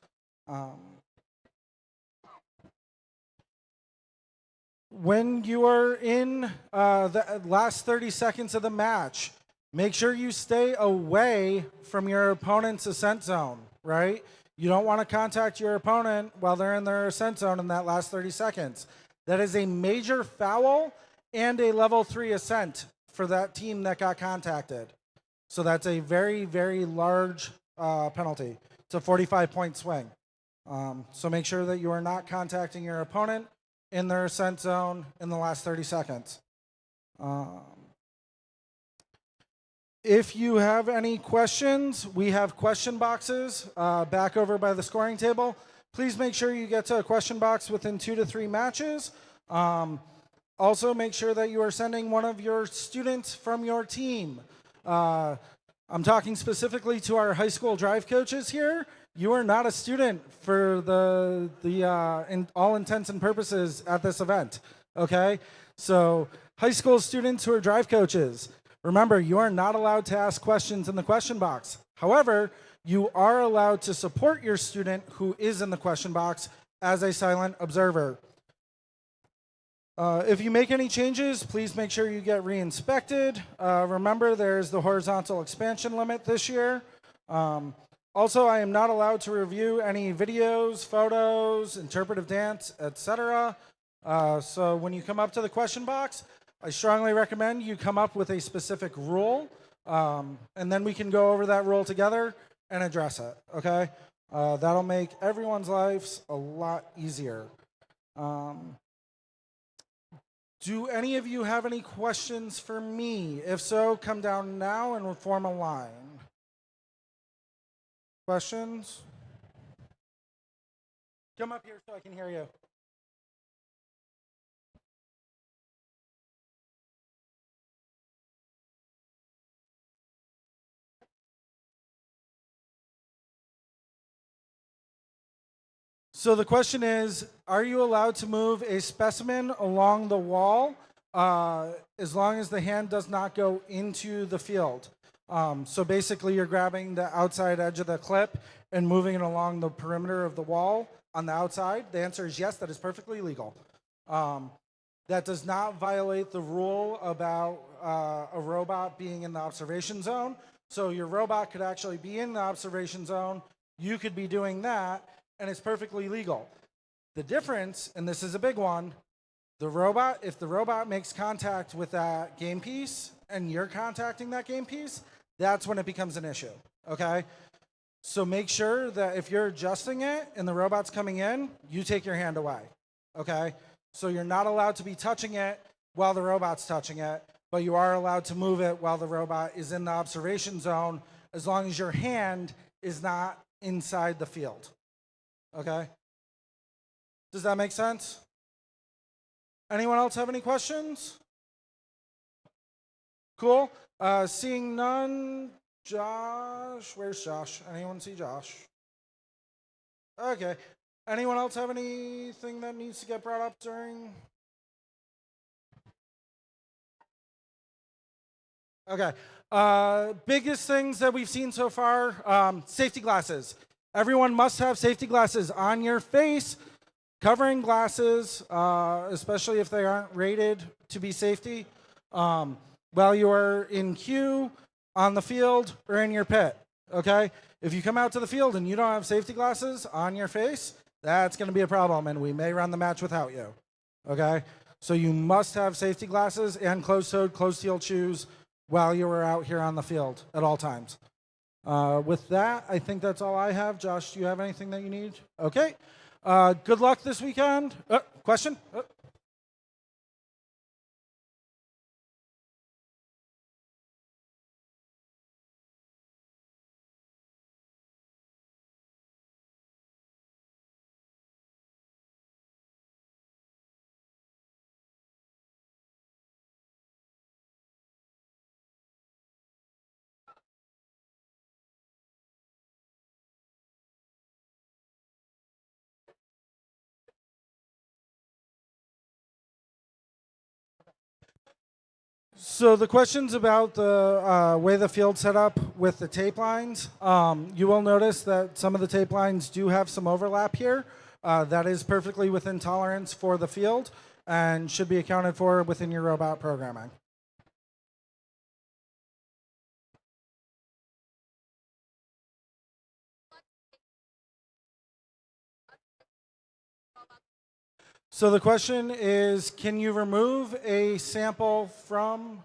When you are in the last 30 seconds of the match, make sure you stay away from your opponent's ascent zone, right? You don't want to contact your opponent while they're in their ascent zone in that last 30 seconds. That is a major foul and a level 3 ascent for that team that got contacted. So that's a very, very large penalty. It's a 45-point swing. So make sure that you are not contacting your opponent in their ascent zone in the last 30 seconds. If you have any questions, we have question boxes back over by the scoring table. Please make sure you get to a question box within 2 to 3 matches. Also, make sure that you are sending one of your students from your team. I'm talking specifically to our high school drive coaches here. You are not a student for in all intents and purposes at this event, okay? So high school students who are drive coaches, remember, you are not allowed to ask questions in the question box. However, you are allowed to support your student who is in the question box as a silent observer. If you make any changes, please make sure you get re-inspected. Remember, there's the horizontal expansion limit this year. Also, I am not allowed to review any videos, photos, interpretive dance, etc. So when you come up to the question box, I strongly recommend you come up with a specific rule, and then we can go over that rule together and address it, okay? That'll make everyone's lives a lot easier. Do any of you have any questions for me? If so, come down now and we'll form a line. Questions? Come up here so I can hear you. So the question is, are you allowed to move a specimen along the wall as long as the hand does not go into the field? So basically you're grabbing the outside edge of the clip and moving it along the perimeter of the wall on the outside. The answer is yes, that is perfectly legal. That does not violate the rule about a robot being in the observation zone. So your robot could actually be in the observation zone. You could be doing that, and it's perfectly legal. The difference, and this is a big one, if the robot makes contact with that game piece and you're contacting that game piece, that's when it becomes an issue, okay? So make sure that if you're adjusting it and the robot's coming in, you take your hand away, okay? So you're not allowed to be touching it while the robot's touching it, but you are allowed to move it while the robot is in the observation zone as long as your hand is not inside the field, okay? Does that make sense? Anyone else have any questions? Cool. Seeing none, Josh, where's Josh? Anyone see Josh? Okay. Anyone else have anything that needs to get brought up during? Okay. Biggest things that we've seen so far, safety glasses. Everyone must have safety glasses on your face, covering glasses, especially if they aren't rated to be safety, while you are in queue, on the field, or in your pit, okay? If you come out to the field and you don't have safety glasses on your face, that's going to be a problem, and we may run the match without you, okay? So you must have safety glasses and closed-toed, closed-heeled shoes while you are out here on the field at all times. With that, I think that's all I have. Josh, do you have anything that you need? Okay. Good luck this weekend. Question? So the question's about the way the field's set up with the tape lines. You will notice that some of the tape lines do have some overlap here. That is perfectly within tolerance for the field and should be accounted for within your robot programming. So the question is, can you remove a sample from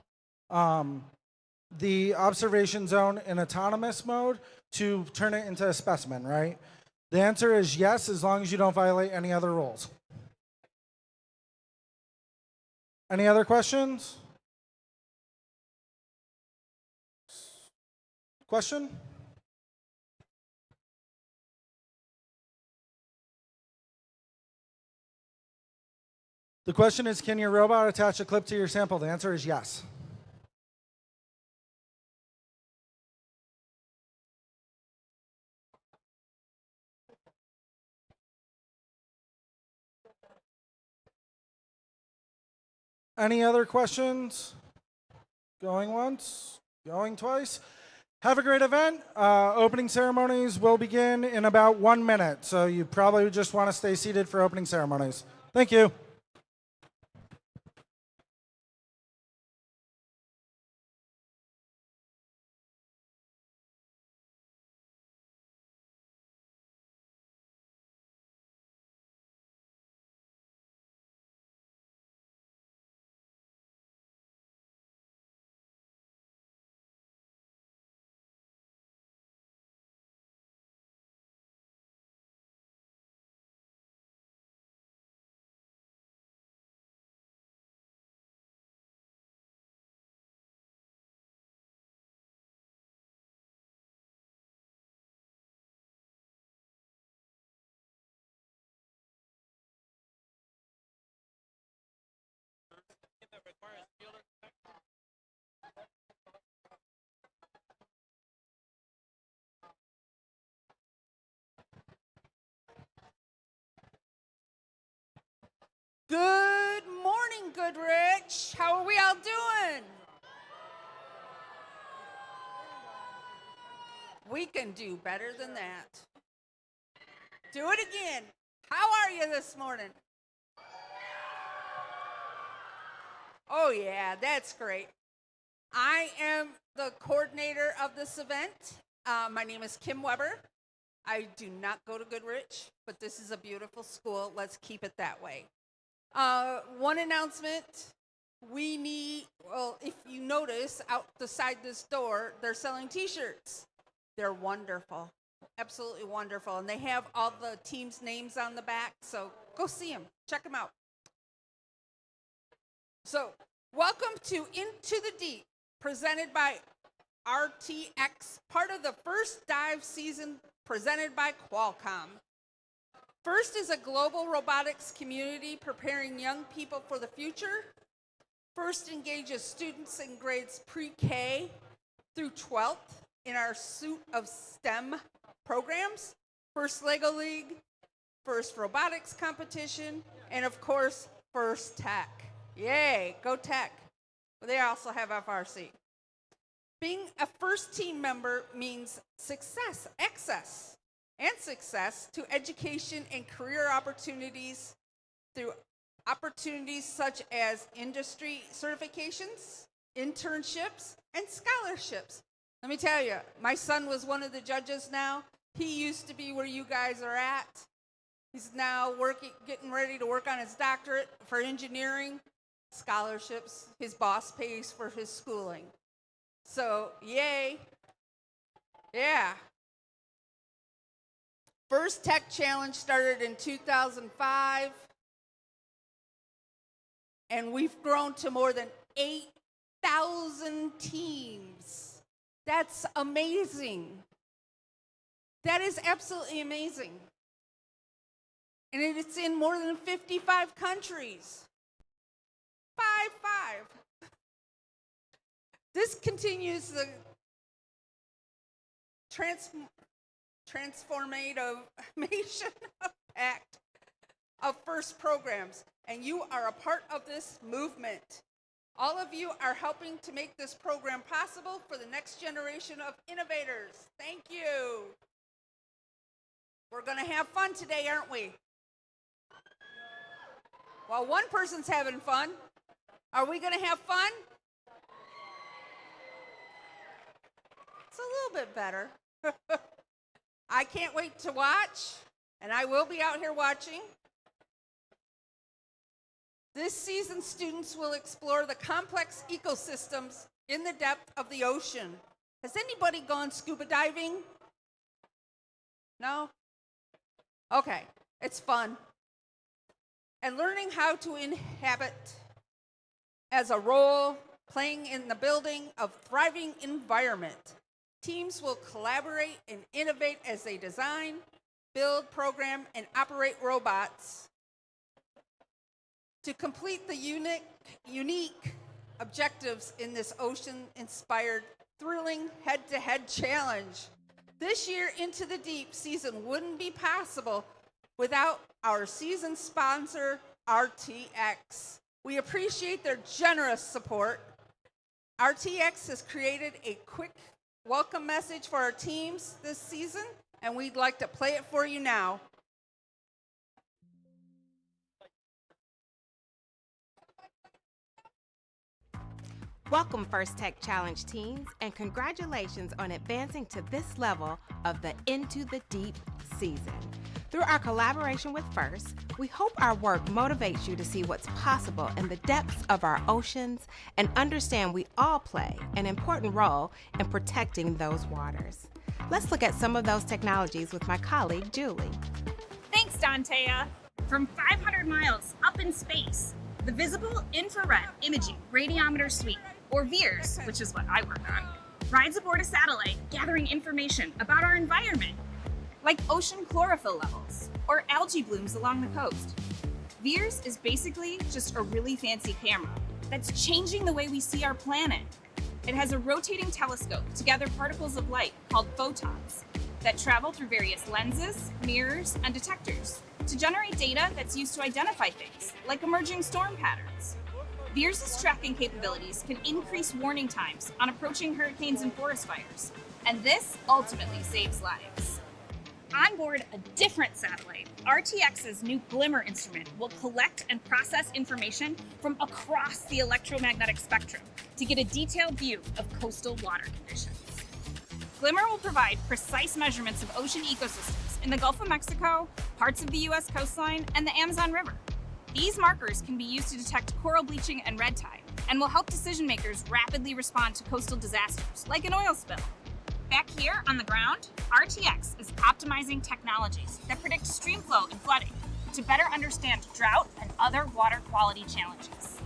the observation zone in autonomous mode to turn it into a specimen, right? The answer is yes, as long as you don't violate any other rules. Any other questions? Question? The question is, can your robot attach a clip to your sample? The answer is yes. Any other questions? Going once, going twice. Have a great event. Opening ceremonies will begin in about 1 minute, so you probably just want to stay seated for opening ceremonies. Thank you. Goodrich. How are we all doing? We can do better than that. Do it again. How are you this morning? Oh yeah, that's great. I am the coordinator of this event. My name is Kim Weber. I do not go to Goodrich, but this is a beautiful school. Let's keep it that way. One announcement. If you notice out the side this door, they're selling t-shirts. They're wonderful, absolutely wonderful. And they have all the teams' names on the back, so go see them, check them out. So, welcome to Into the Deep, presented by RTX, part of the first dive season presented by Qualcomm. First is a global robotics community preparing young people for the future. First engages students in grades pre-K through 12th in our suite of STEM programs. First Lego League, first robotics competition, and of course, first tech. Yay, go tech. But they also have FRC. Being a first team member means access to education and career opportunities through opportunities such as industry certifications, internships, and scholarships. Let me tell you, my son was one of the judges now. He used to be where you guys are at. He's now getting ready to work on his doctorate for engineering. Scholarships, his boss pays for his schooling. So, yay. Yeah. First Tech Challenge started in 2005, and we've grown to more than 8,000 teams. That's amazing. That is absolutely amazing. And it's in more than 55 countries. Five. This continues the transformative impact of FIRST programs, and you are a part of this movement. All of you are helping to make this program possible for the next generation of innovators. Thank you. We're going to have fun today, aren't we? Well, one person's having fun. Are we going to have fun? It's a little bit better. I can't wait to watch, and I will be out here watching. This season, students will explore the complex ecosystems in the depth of the ocean. Has anybody gone scuba diving? No? Okay, it's fun. And learning how to inhabit as a role, playing in the building of thriving environment. Teams will collaborate and innovate as they design, build, program, and operate robots to complete the unique objectives in this ocean-inspired, thrilling head-to-head challenge. This year, Into the Deep season wouldn't be possible without our season sponsor, RTX. We appreciate their generous support. RTX has created a quick welcome message for our teams this season, and we'd like to play it for you now. Welcome, First Tech Challenge teams, and congratulations on advancing to this level of the Into the Deep season. Through our collaboration with FIRST, we hope our work motivates you to see what's possible in the depths of our oceans and understand we all play an important role in protecting those waters. Let's look at some of those technologies with my colleague, Julie. Thanks, Dantea. From 500 miles up in space, the Visible Infrared Imaging Radiometer Suite, or VIIRS, which is what I work on, rides aboard a satellite gathering information about our environment, like ocean chlorophyll levels or algae blooms along the coast. VIIRS is basically just a really fancy camera that's changing the way we see our planet. It has a rotating telescope to gather particles of light called photons that travel through various lenses, mirrors, and detectors to generate data that's used to identify things like emerging storm patterns. Veers' tracking capabilities can increase warning times on approaching hurricanes and forest fires, and this ultimately saves lives. On board a different satellite, RTX's new Glimmer instrument will collect and process information from across the electromagnetic spectrum to get a detailed view of coastal water conditions. Glimmer will provide precise measurements of ocean ecosystems in the Gulf of Mexico, parts of the U.S. coastline, and the Amazon River. These markers can be used to detect coral bleaching and red tide, and will help decision makers rapidly respond to coastal disasters, like an oil spill. Back here on the ground, RTX is optimizing technologies that predict stream flow and flooding to better understand drought and other water quality challenges.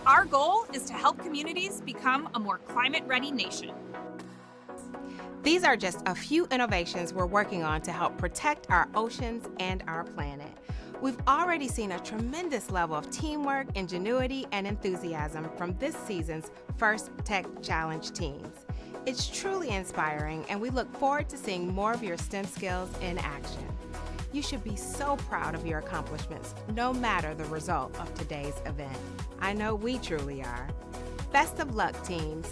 Our goal is to help communities become a more climate-ready nation. These are just a few innovations we're working on to help protect our oceans and our planet. We've already seen a tremendous level of teamwork, ingenuity, and enthusiasm from this season's First Tech Challenge teams. It's truly inspiring, and we look forward to seeing more of your STEM skills in action. You should be so proud of your accomplishments, no matter the result of today's event. I know we truly are. Best of luck, teams.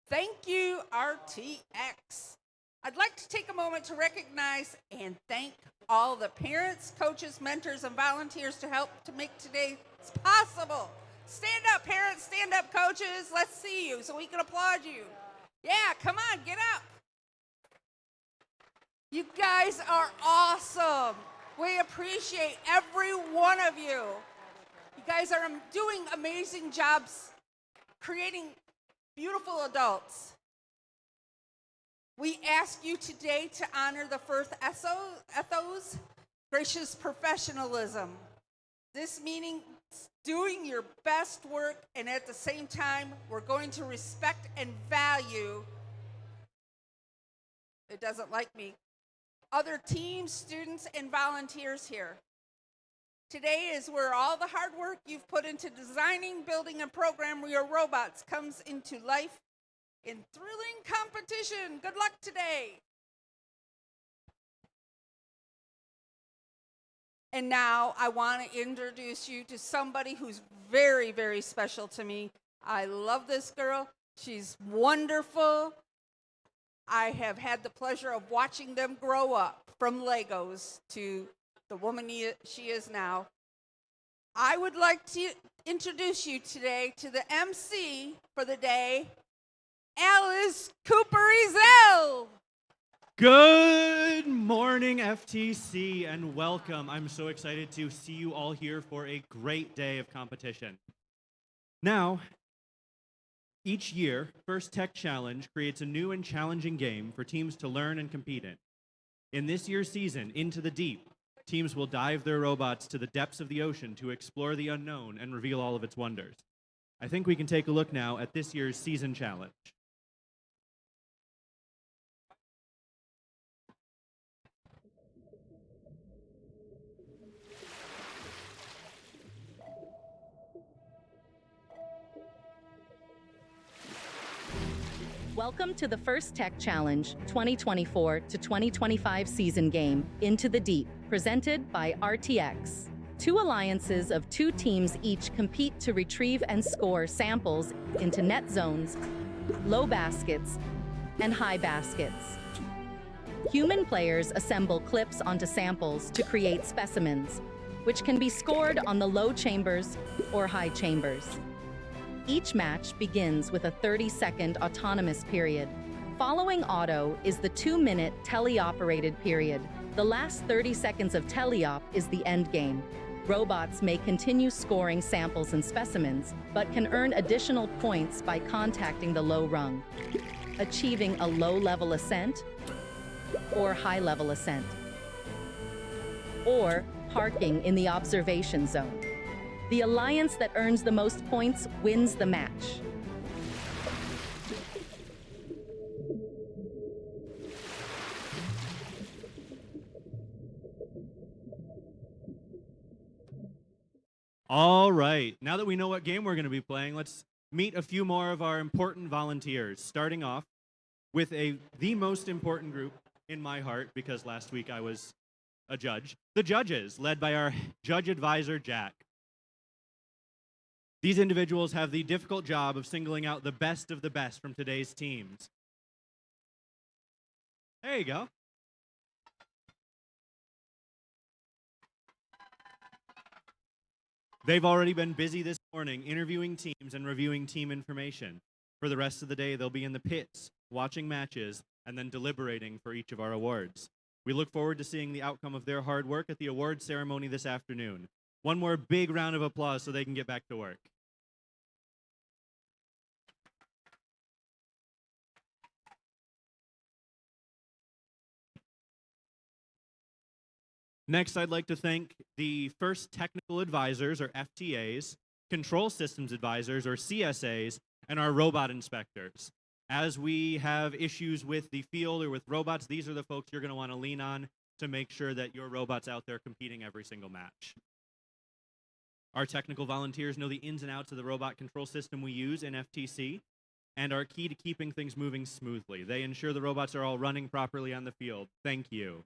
Thank you, RTX. I'd like to take a moment to recognize and thank all the parents, coaches, mentors, and volunteers to help to make today possible. Stand up, parents, stand up, coaches. Let's see you so we can applaud you. Yeah, come on, get up. You guys are awesome. We appreciate every one of you. You guys are doing amazing jobs creating beautiful adults. We ask you today to honor the first ethos, gracious professionalism. This meaning doing your best work, and at the same time, we're going to respect and value, it doesn't like me, other teams, students, and volunteers here. Today is where all the hard work you've put into designing, building, and programming your robots comes into life in thrilling competition. Good luck today. And now I want to introduce you to somebody who's very, very special to me. I love this girl. She's wonderful. I have had the pleasure of watching them grow up from Legos to the woman she is now. I would like to introduce you today to the MC for the day, Alice Cooper-Ezel. Good morning, FTC, and welcome. I'm so excited to see you all here for a great day of competition. Now, each year, First Tech Challenge creates a new and challenging game for teams to learn and compete in. In this year's season, Into the Deep, teams will dive their robots to the depths of the ocean to explore the unknown and reveal all of its wonders. I think we can take a look now at this year's season challenge. Welcome to the First Tech Challenge 2024 to 2025 season game, Into the Deep, presented by RTX. Two alliances of two teams each compete to retrieve and score samples into net zones, low baskets, and high baskets. Human players assemble clips onto samples to create specimens, which can be scored on the low chambers or high chambers. Each match begins with a 30-second autonomous period. Following auto is the 2-minute teleoperated period. The last 30 seconds of teleop is the end game. Robots may continue scoring samples and specimens, but can earn additional points by contacting the low rung, achieving a low-level ascent or high-level ascent, or parking in the observation zone. The alliance that earns the most points wins the match. All right, now that we know what game we're going to be playing, let's meet a few more of our important volunteers. Starting off, with the most important group in my heart, because last week I was a judge, the judges, led by our judge advisor, Jack. These individuals have the difficult job of singling out the best of the best from today's teams. There you go. They've already been busy this morning interviewing teams and reviewing team information. For the rest of the day, they'll be in the pits, watching matches, and then deliberating for each of our awards. We look forward to seeing the outcome of their hard work at the awards ceremony this afternoon. One more big round of applause so they can get back to work. Next, I'd like to thank the First Technical Advisors, or FTAs, Control Systems Advisors, or CSAs, and our robot inspectors. As we have issues with the field or with robots, these are the folks you're going to want to lean on to make sure that your robot's out there competing every single match. Our technical volunteers know the ins and outs of the robot control system we use in FTC and are key to keeping things moving smoothly. They ensure the robots are all running properly on the field. Thank you.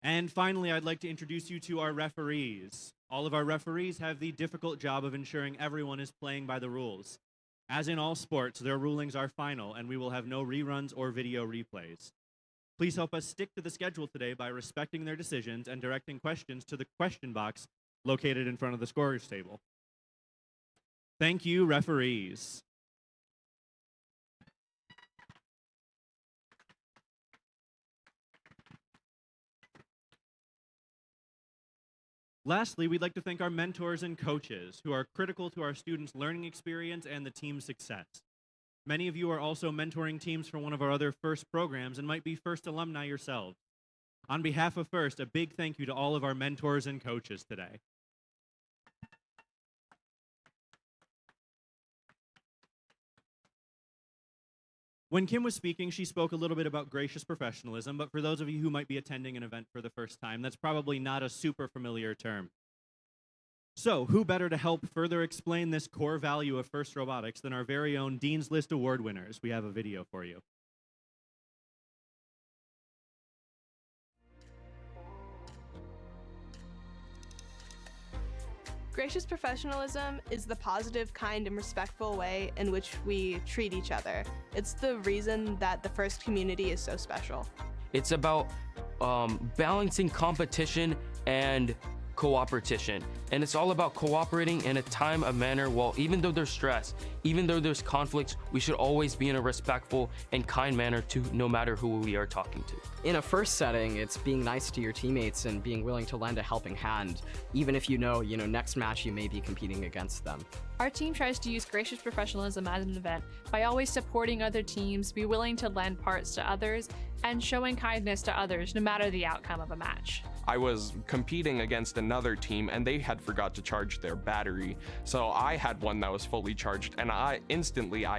And finally, I'd like to introduce you to our referees. All of our referees have the difficult job of ensuring everyone is playing by the rules. As in all sports, their rulings are final, and we will have no reruns or video replays. Please help us stick to the schedule today by respecting their decisions and directing questions to the question box located in front of the scorer's table. Thank you, referees. Lastly, we'd like to thank our mentors and coaches who are critical to our students' learning experience and the team's success. Many of you are also mentoring teams for one of our other FIRST programs and might be FIRST alumni yourselves. On behalf of FIRST, a big thank you to all of our mentors and coaches today. When Kim was speaking, she spoke a little bit about gracious professionalism, but for those of you who might be attending an event for the first time, that's probably not a super familiar term. So, who better to help further explain this core value of FIRST Robotics than our very own Dean's List Award winners? We have a video for you. Gracious professionalism is the positive, kind, and respectful way in which we treat each other. It's the reason that the FIRST community is so special. It's about balancing competition and cooperation. And it's all about cooperating in a time of manner. Well, even though there's stress, even though there's conflicts, we should always be in a respectful and kind manner to no matter who we are talking to. In a FIRST setting, it's being nice to your teammates and being willing to lend a helping hand, even if you know, next match you may be competing against them. Our team tries to use gracious professionalism as an event by always supporting other teams, be willing to lend parts to others, and showing kindness to others no matter the outcome of a match. I was competing against another team and they had forgot to charge their battery. So I had one that was fully charged and I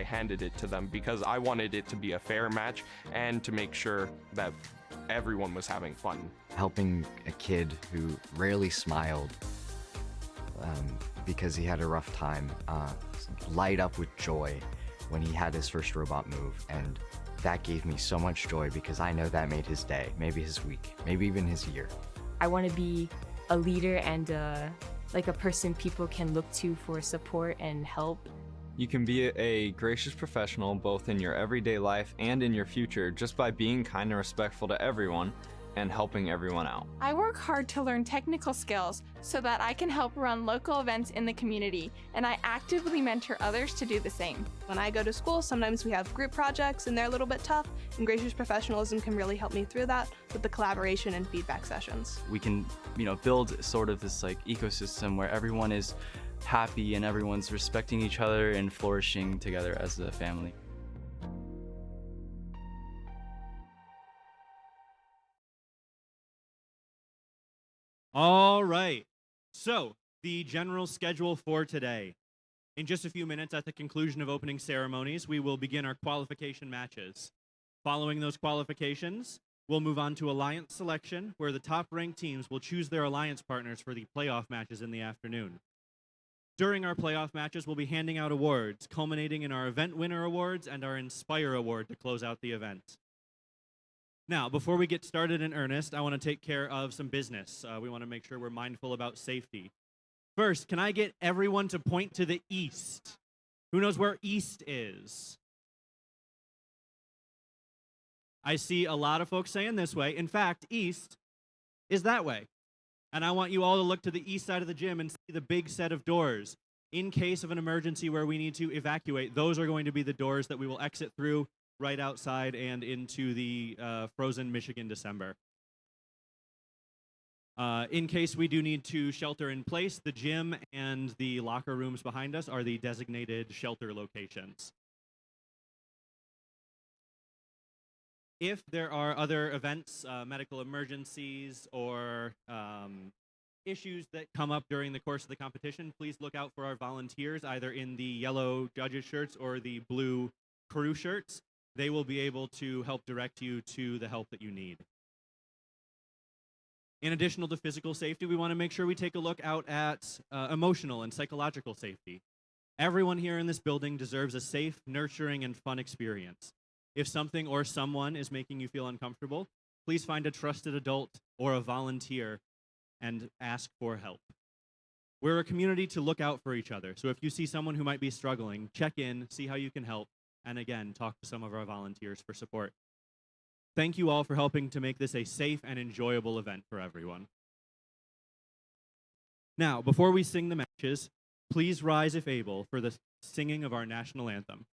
handed it to them because I wanted it to be a fair match and to make sure that everyone was having fun. Helping a kid who rarely smiled because he had a rough time light up with joy when he had his first robot move, and that gave me so much joy because I know that made his day, maybe his week, maybe even his year. I want to be a leader and like a person people can look to for support and help. You can be a gracious professional both in your everyday life and in your future just by being kind and respectful to everyone and helping everyone out. I work hard to learn technical skills so that I can help run local events in the community, and I actively mentor others to do the same. When I go to school, sometimes we have group projects and they're a little bit tough, and gracious professionalism can really help me through that with the collaboration and feedback sessions. We can, build sort of this ecosystem where everyone is happy and everyone's respecting each other and flourishing together as a family. All right, so the general schedule for today. In just a few minutes at the conclusion of opening ceremonies, we will begin our qualification matches. Following those qualifications, we'll move on to alliance selection, where the top-ranked teams will choose their alliance partners for the playoff matches in the afternoon. During our playoff matches, we'll be handing out awards, culminating in our Event Winner Awards and our Inspire Award to close out the event. Now, before we get started in earnest, I want to take care of some business. We want to make sure we're mindful about safety. First, can I get everyone to point to the east? Who knows where east is? I see a lot of folks saying this way. In fact, east is that way. And I want you all to look to the east side of the gym and see the big set of doors. In case of an emergency where we need to evacuate, those are going to be the doors that we will exit through right outside and into the frozen Michigan December. In case we do need to shelter in place, the gym and the locker rooms behind us are the designated shelter locations. If there are other events, medical emergencies, or issues that come up during the course of the competition, please look out for our volunteers, either in the yellow judges shirts or the blue crew shirts. They will be able to help direct you to the help that you need. In addition to physical safety, we want to make sure we take a look out at emotional and psychological safety. Everyone here in this building deserves a safe, nurturing, and fun experience. If something or someone is making you feel uncomfortable, please find a trusted adult or a volunteer and ask for help. We're a community to look out for each other, so if you see someone who might be struggling, check in, see how you can help, and again, talk to some of our volunteers for support. Thank you all for helping to make this a safe and enjoyable event for everyone. Now, before we sing the matches, please rise if able for the singing of our national anthem.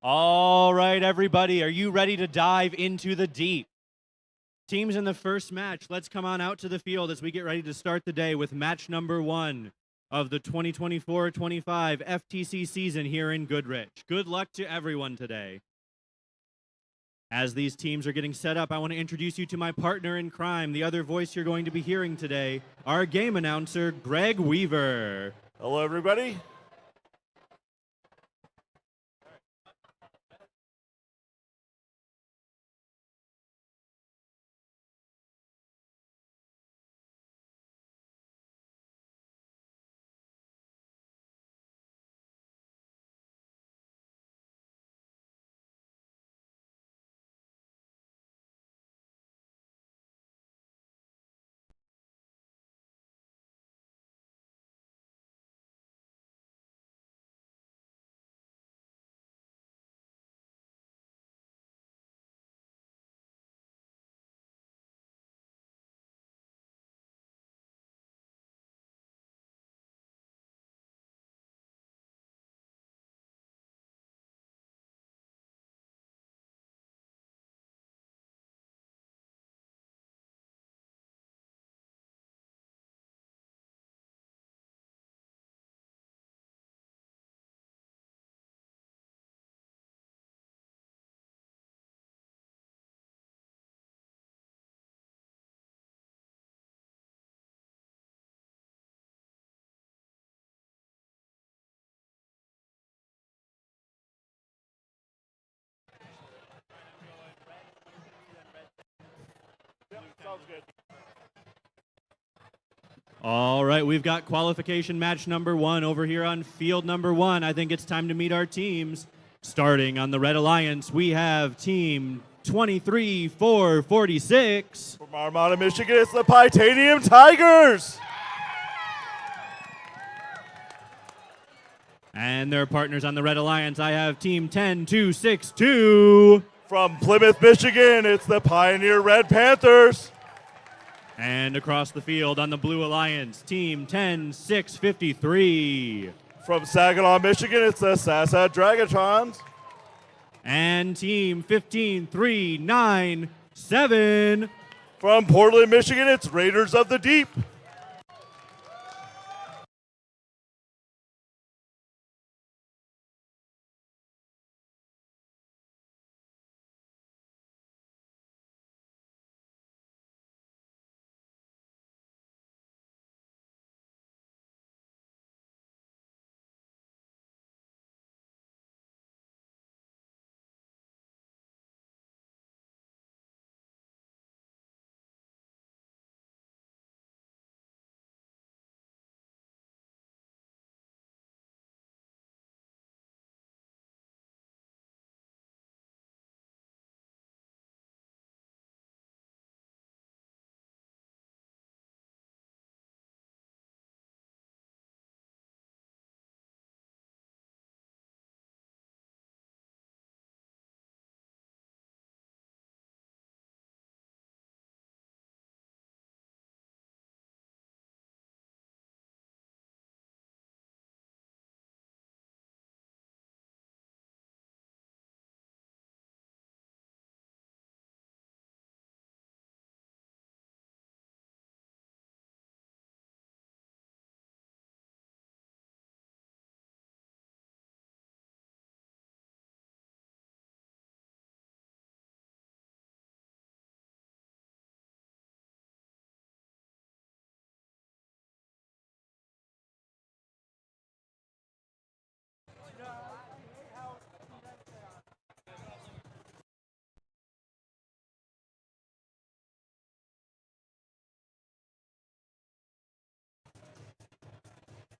All right, everybody, are you ready to dive into the deep? Teams in the first match, let's come on out to the field as we get ready to start the day with match number 1 of the 2024-25 FTC season here in Goodrich. Good luck to everyone today. As these teams are getting set up, I want to introduce you to my partner in crime, the other voice you're going to be hearing today, our game announcer, Greg Weaver. Hello, everybody. All right, we've got qualification match number 1 over here on field number 1. I think it's time to meet our teams. Starting on the Red Alliance, we have team 23-4-46. From Armada, Michigan, it's the Titanium Tigers. And their partners on the Red Alliance, I have team 10-2-6-2. From Plymouth, Michigan, it's the Pioneer Red Panthers. And across the field on the Blue Alliance, team 10-6-53. From Saginaw, Michigan, it's the Sassa Dragatrons. And team 15-3-9-7. From Portland, Michigan, it's Raiders of the Deep.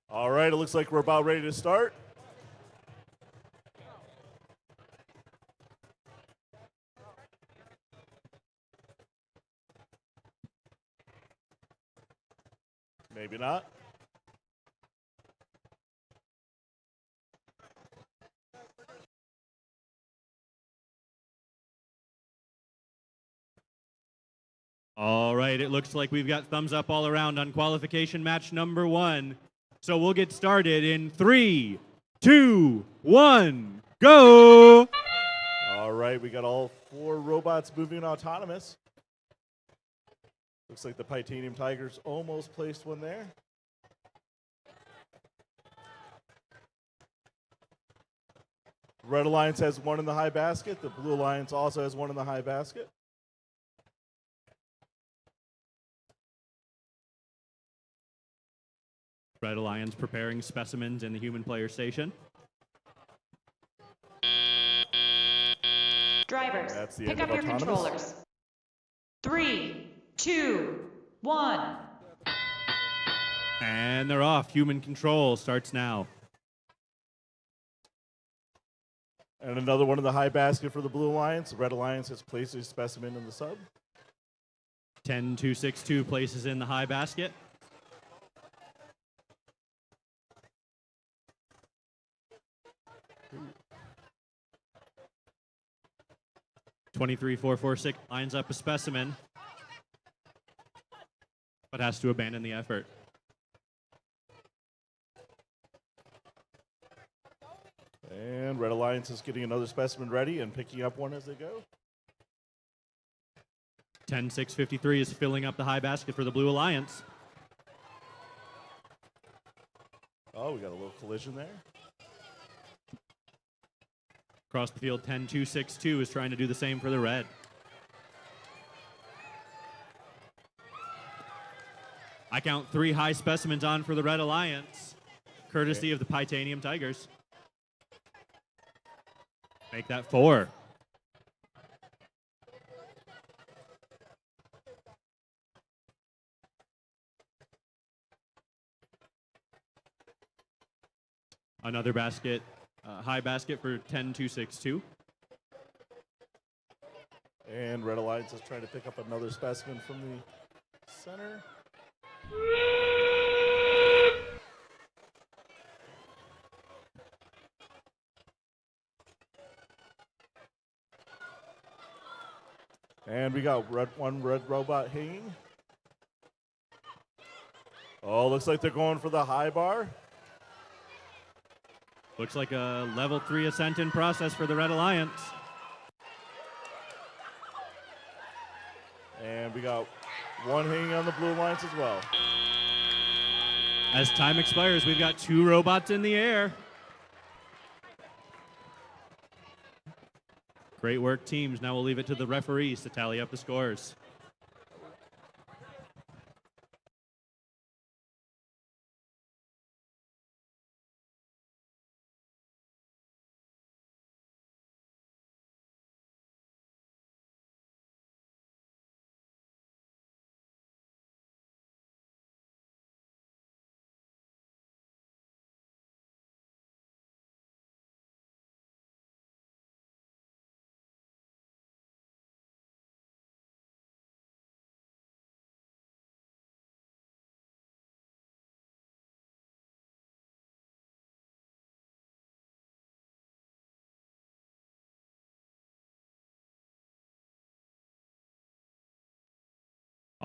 All right, it looks like we're about ready to start. Maybe not. All right, it looks like we've got thumbs up all around on qualification match number 1. So we'll get started in 3, 2, 1, go! All right, we got all 4 robots moving autonomous. Looks like the Titanium Tigers almost placed one there. Red Alliance has one in the high basket. The Blue Alliance also has one in the high basket. Red Alliance preparing specimens in the human player station. Drivers, That's the pick end up of your autonomous. controllers. 3, 2, 1. And they're off. Human control starts now. And another one in the high basket for the Blue Alliance. The Red Alliance has placed a specimen in the sub. 10-2-6-2 places in the high basket. – 23-4-4-6 lines up a specimen, but has to abandon the effort. And Red Alliance is getting another specimen ready and picking up one as they go. 10-6-53 is filling up the high basket for the Blue Alliance. Oh, we got a little collision there. Across the field, 10-2-6-2 is trying to do the same for the Red. I count 3 high specimens on for the Red Alliance, courtesy of the Titanium Tigers. Make that 4. Another basket, high basket for 10-2-6-2. And Red Alliance is trying to pick up another specimen from the center. And we got one red robot hanging. Oh, looks like they're going for the high bar. Looks like a level 3 ascent in process for the Red Alliance. And we got one hanging on the Blue Alliance as well. As time expires, we've got 2 robots in the air. Great work, teams. Now we'll leave it to the referees to tally up the scores.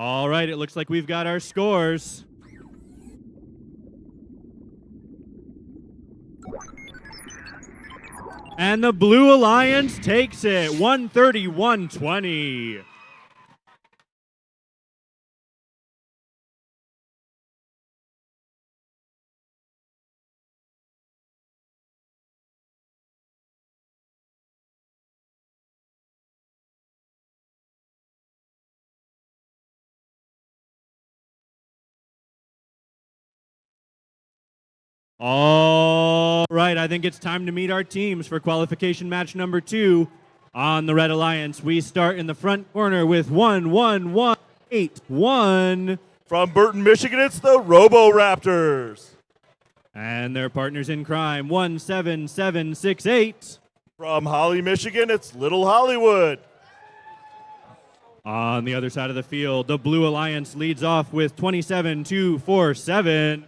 All right, it looks like we've got our scores. And the Blue Alliance takes it, 131-20. All right, I think it's time to meet our teams for qualification match number 2 on the Red Alliance. We start in the front corner with 1-1-1-8-1. From Burton, Michigan, it's the Robo Raptors. And their partners in crime, 1-7-7-6-8. From Holly, Michigan, it's Little Hollywood. On the other side of the field, the Blue Alliance leads off with 27-2-4-7.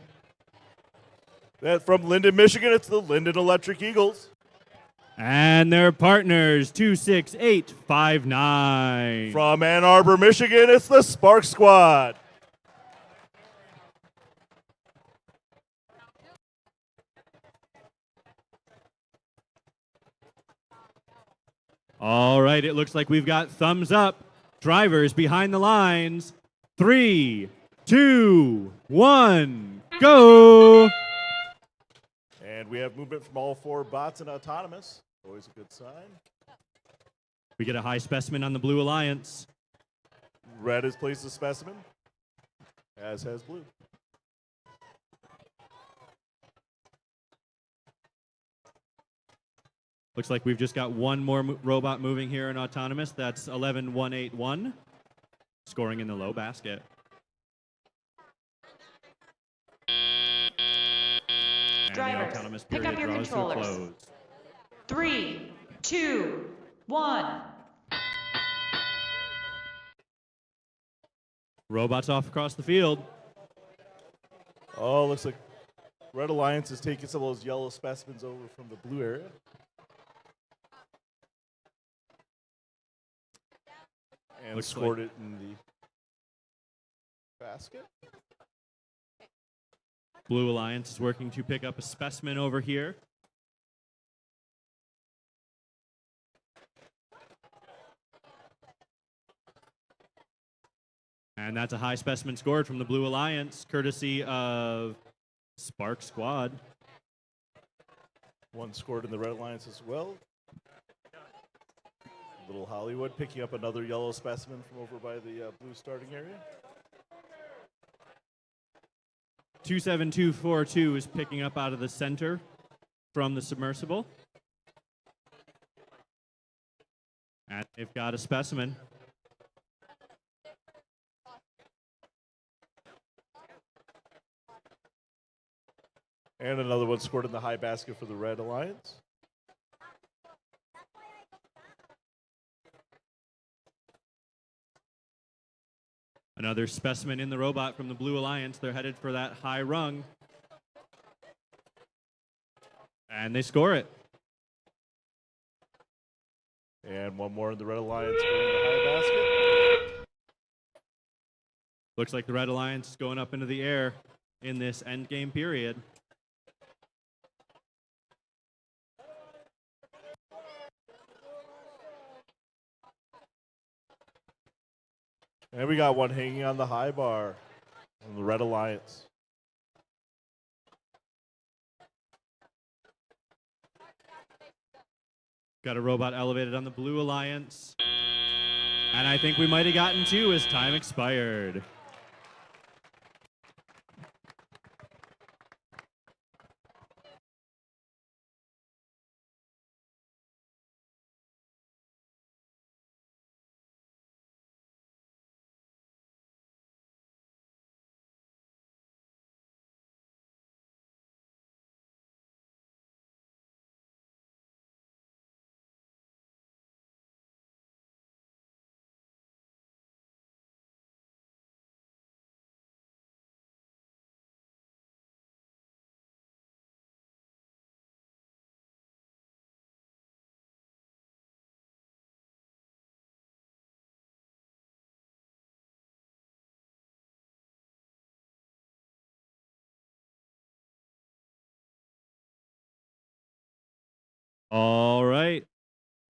That from Linden, Michigan, it's the Linden Electric Eagles. And their partners, 2-6-8-5-9. From Ann Arbor, Michigan, it's the Spark Squad. All right, it looks like we've got thumbs up. Drivers behind the lines. 3, 2, 1, go! And we have movement from all 4 bots and autonomous. Always a good sign. We get a high specimen on the Blue Alliance. Red has placed a specimen, as has Blue. Looks like we've just got one more robot moving here in autonomous. That's 11-1-8-1, scoring in the low basket. And Drivers, the autonomous pick period up your draws to a controllers. close. 3, 2, 1. Robots off across the field. Oh, looks like Red Alliance is taking some of those yellow specimens over from the blue area. And Looks scored like it in the basket. Blue Alliance is working to pick up a specimen over here. And that's a high specimen scored from the Blue Alliance, courtesy of Spark Squad. One scored in the Red Alliance as well. Little Hollywood picking up another yellow specimen from over by the blue starting area. 27242 is picking up out of the center from the submersible. And they've got a specimen. And another one scored in the high basket for the Red Alliance. Another specimen in the robot from the Blue Alliance. They're headed for that high rung. And they score it. And one more in the Red Alliance going in the high basket. Looks like the Red Alliance is going up into the air in this end game period. And we got one hanging on the high bar from the Red Alliance. Got a robot elevated on the Blue Alliance. And I think we might have gotten two as time expired. All right.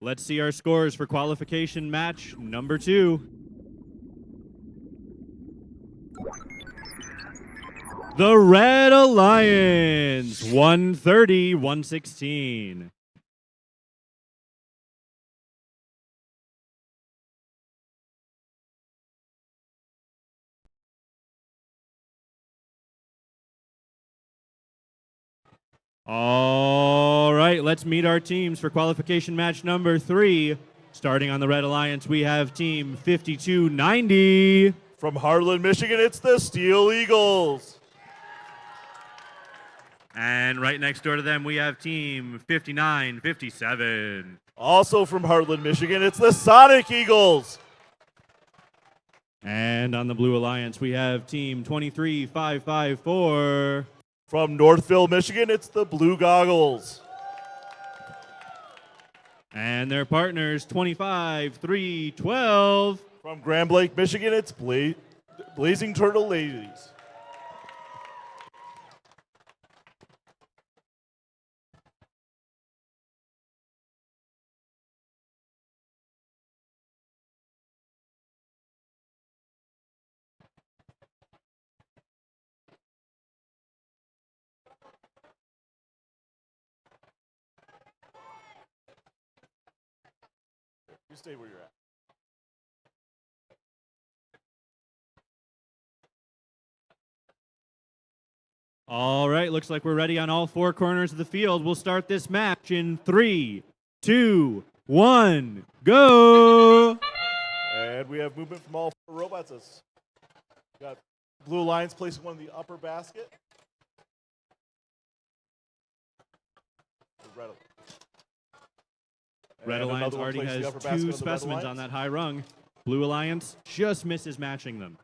Let's see our scores for qualification match number 2. The Red Alliance, 130-116. All right, let's meet our teams for qualification match number 3. Starting on the Red Alliance, we have team 5290. From Harlan, Michigan, it's the Steel Eagles. And right next door to them, we have team 5957. Also from Harlan, Michigan, it's the Sonic Eagles. And on the Blue Alliance, we have team 23554. From Northville, Michigan, it's the Blue Goggles. And their partners, 25312. From Grand Lake, Michigan, it's Blazing Turtle Ladies. You stay where you're at. All right, looks like we're ready on all 4 corners of the field. We'll start this match in 3, 2, 1, go! And we have movement from all 4 robots. We got Blue Alliance placing one in the upper basket. Red Alliance already has 2 specimens on that high rung. Blue Alliance just misses matching them.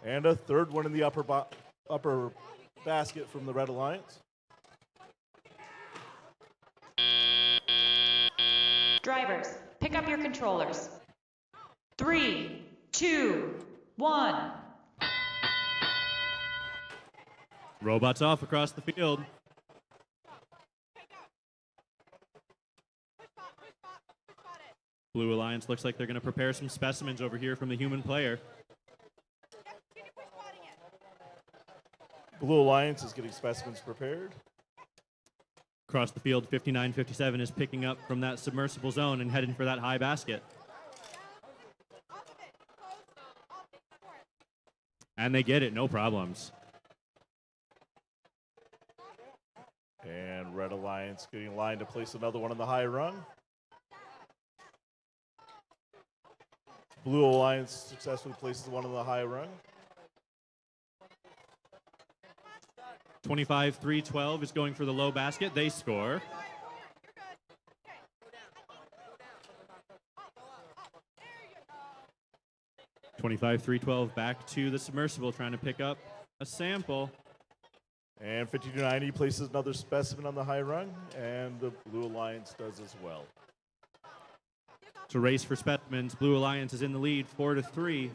And a third one in the upper basket from the Red Alliance. Drivers, pick up your controllers. 3, 2, 1. Robots off across the field. Blue Alliance looks like they're going to prepare some specimens over here from the human player. Blue Alliance is getting specimens prepared. Across the field, 5957 is picking up from that submersible zone and heading for that high basket. And they get it, no problems. And Red Alliance getting in line to place another one on the high rung. Blue Alliance successfully places one on the high rung. 25-3-12 is going for the low basket. They score. $25-3-12 back to the submersible, trying to pick up a sample. And 5290 places another specimen on the high rung, and the Blue Alliance does as well. It's a race for specimens. Blue Alliance is in the lead, 4-3.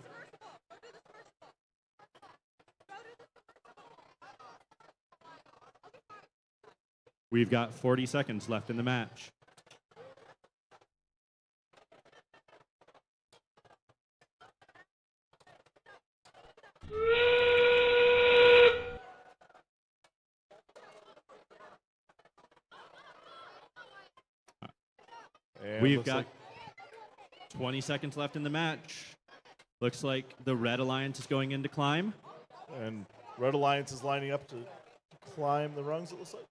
We've got 40 seconds left in the match. And We've got 20 seconds left in the match. Looks like the Red Alliance is going in to climb. And Red Alliance is lining up to climb the rungs, it looks like.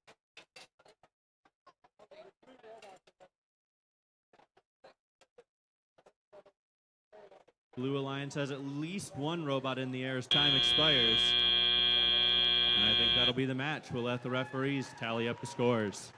Blue Alliance has at least one robot in the air as time expires. And I think that'll be the match. We'll let the referees tally up the scores.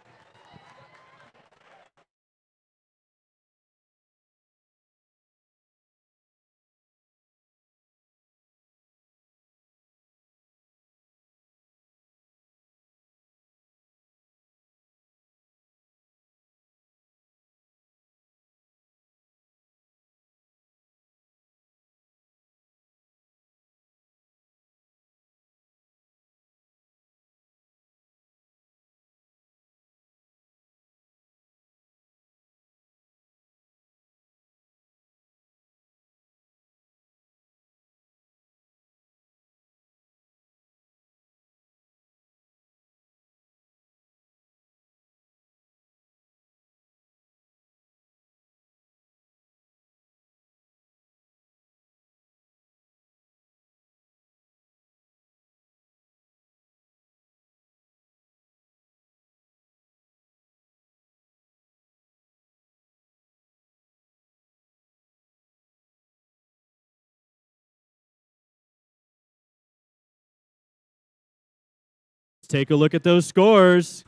Let's take a look at those scores.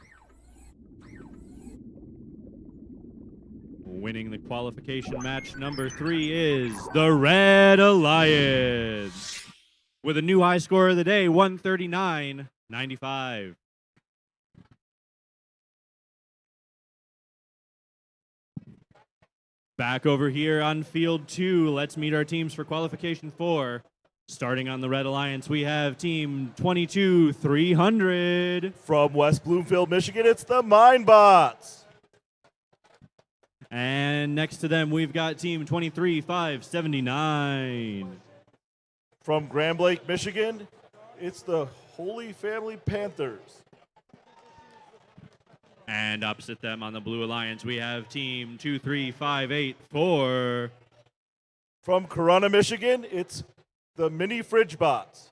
Winning the qualification match number 3 is the Red Alliance with a new high score of the day, 139-95. Back over here on field 2, let's meet our teams for qualification 4. Starting on the Red Alliance, we have team 22-300. From West Bloomfield, Michigan, it's the Mindbots. And next to them, we've got team 23-579. From Grand Lake, Michigan, it's the Holy Family Panthers. And opposite them on the Blue Alliance, we have team 23584. From Corona, Michigan, it's the Mini Fridge Bots.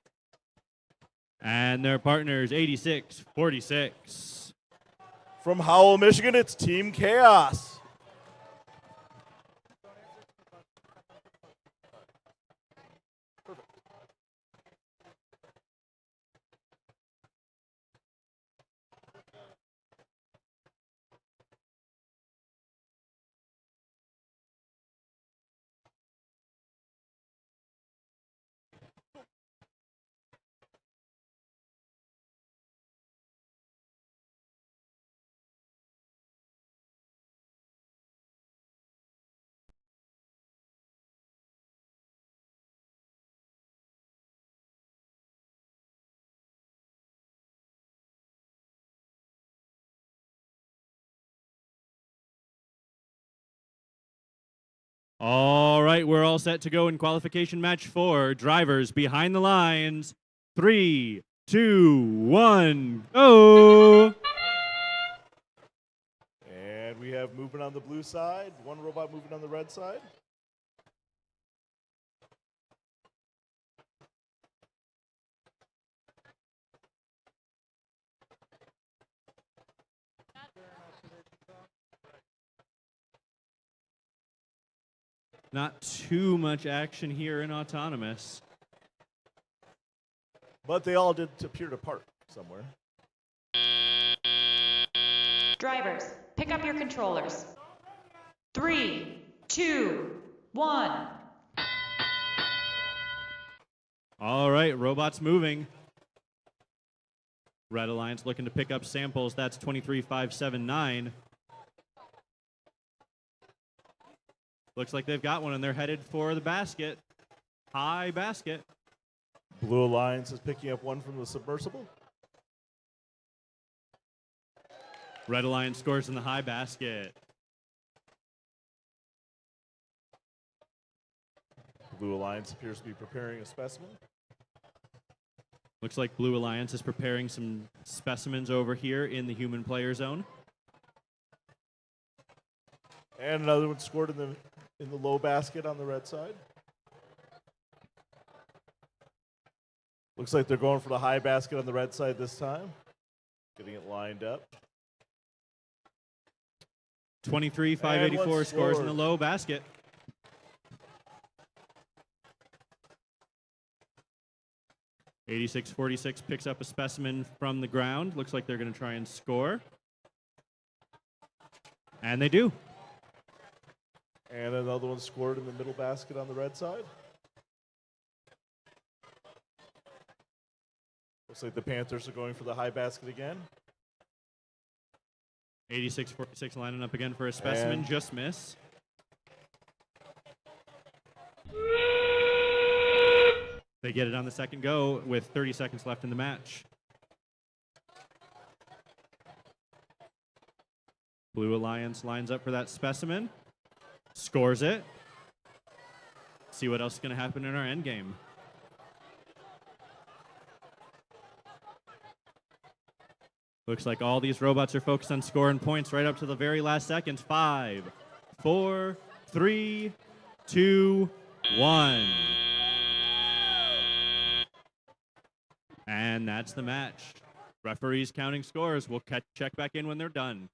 And their partners, 8646. From Howell, Michigan, it's Team Chaos. All right, we're all set to go in qualification match 4. Drivers behind the lines. 3, 2, 1, go! And we have movement on the blue side, one robot moving on the red side. Not too much action here in autonomous. But they all did appear to park somewhere. Drivers, pick up your controllers. 3, 2, 1. All right, robots moving. Red Alliance looking to pick up samples. That's 23579. Looks like they've got one, and they're headed for the basket. High basket. Blue Alliance is picking up one from the submersible. Red Alliance scores in the high basket. Blue Alliance appears to be preparing a specimen. Looks like Blue Alliance is preparing some specimens over here in the human player zone. And another one scored in the low basket on the red side. Looks like they're going for the high basket on the red side this time. Getting it lined up. 23-584 scores in the low basket. (86-46) picks up a specimen from the ground. Looks like they're going to try and score. And they do. And another one scored in the middle basket on the red side. Looks like the Panthers are going for the high basket again. 86-46 lining up again for a specimen. And just miss. They get it on the second go with 30 seconds left in the match. Blue Alliance lines up for that specimen. Scores it. See what else is going to happen in our end game. Looks like all these robots are focused on scoring points right up to the very last seconds. 5, 4, 3, 2, 1. And that's the match. Referees counting scores. We'll check back in when they're done.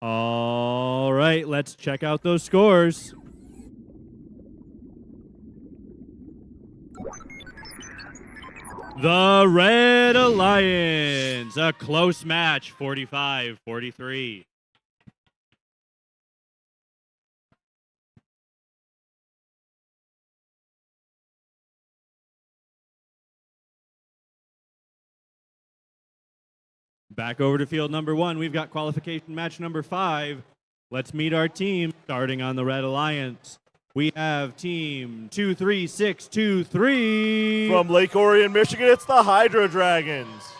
All right, let's check out those scores. The Red Alliance, a close match, 45-43. Back over to field number 1. We've got qualification match number 5. Let's meet our team. Starting on the Red Alliance, we have team 23623. From Lake Orion, Michigan, it's the Hydra Dragons.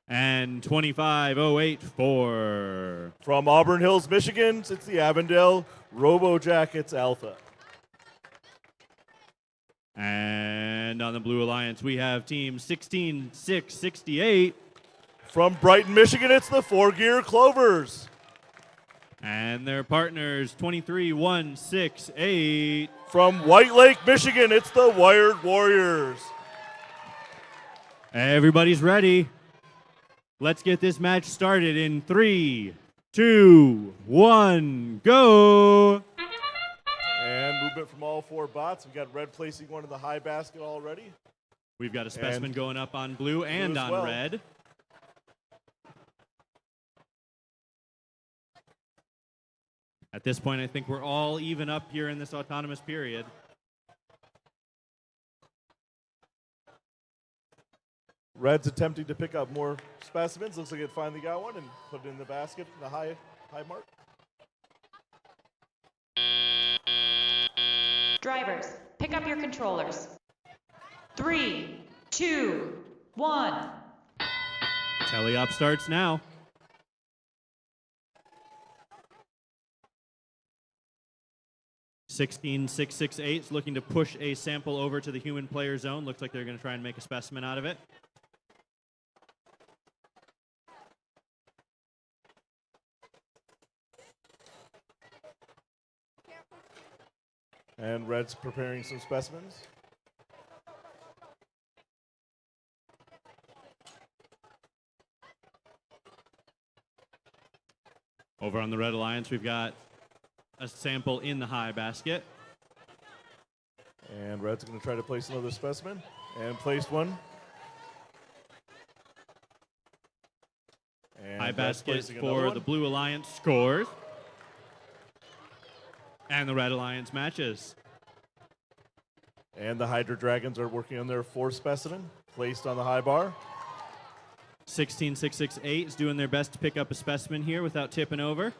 And 25084. From Auburn Hills, Michigan, it's the Avondale Robo Jackets Alpha. And on the Blue Alliance, we have team 16668. From Brighton, Michigan, it's the 4-Gear Clovers. And their partners, 23168. From White Lake, Michigan, it's the Wired Warriors. Everybody's ready. Let's get this match started in 3, 2, 1, go. And movement from all 4 bots. We've got red placing one in the high basket already. We've got a specimen going up on blue and on well. red. At this point, I think we're all even up here in this autonomous period. Red's attempting to pick up more specimens. Looks like it finally got one and put it in the basket, the high mark. Drivers, pick up your controllers. 3, 2, 1. Teleop starts now. (16,668) is looking to push a sample over to the human player zone. Looks like they're going to try and make a specimen out of it. And Red's preparing some specimens. Over on the Red Alliance, we've got a sample in the high basket. And Red's going to try to place another specimen. And placed one. And High Red's basket placing another for one. the Blue Alliance scores. And the Red Alliance matches. And the Hydra Dragons are working on their fourth specimen, placed on the high bar. 16,668 is doing their best to pick up a specimen here without tipping over.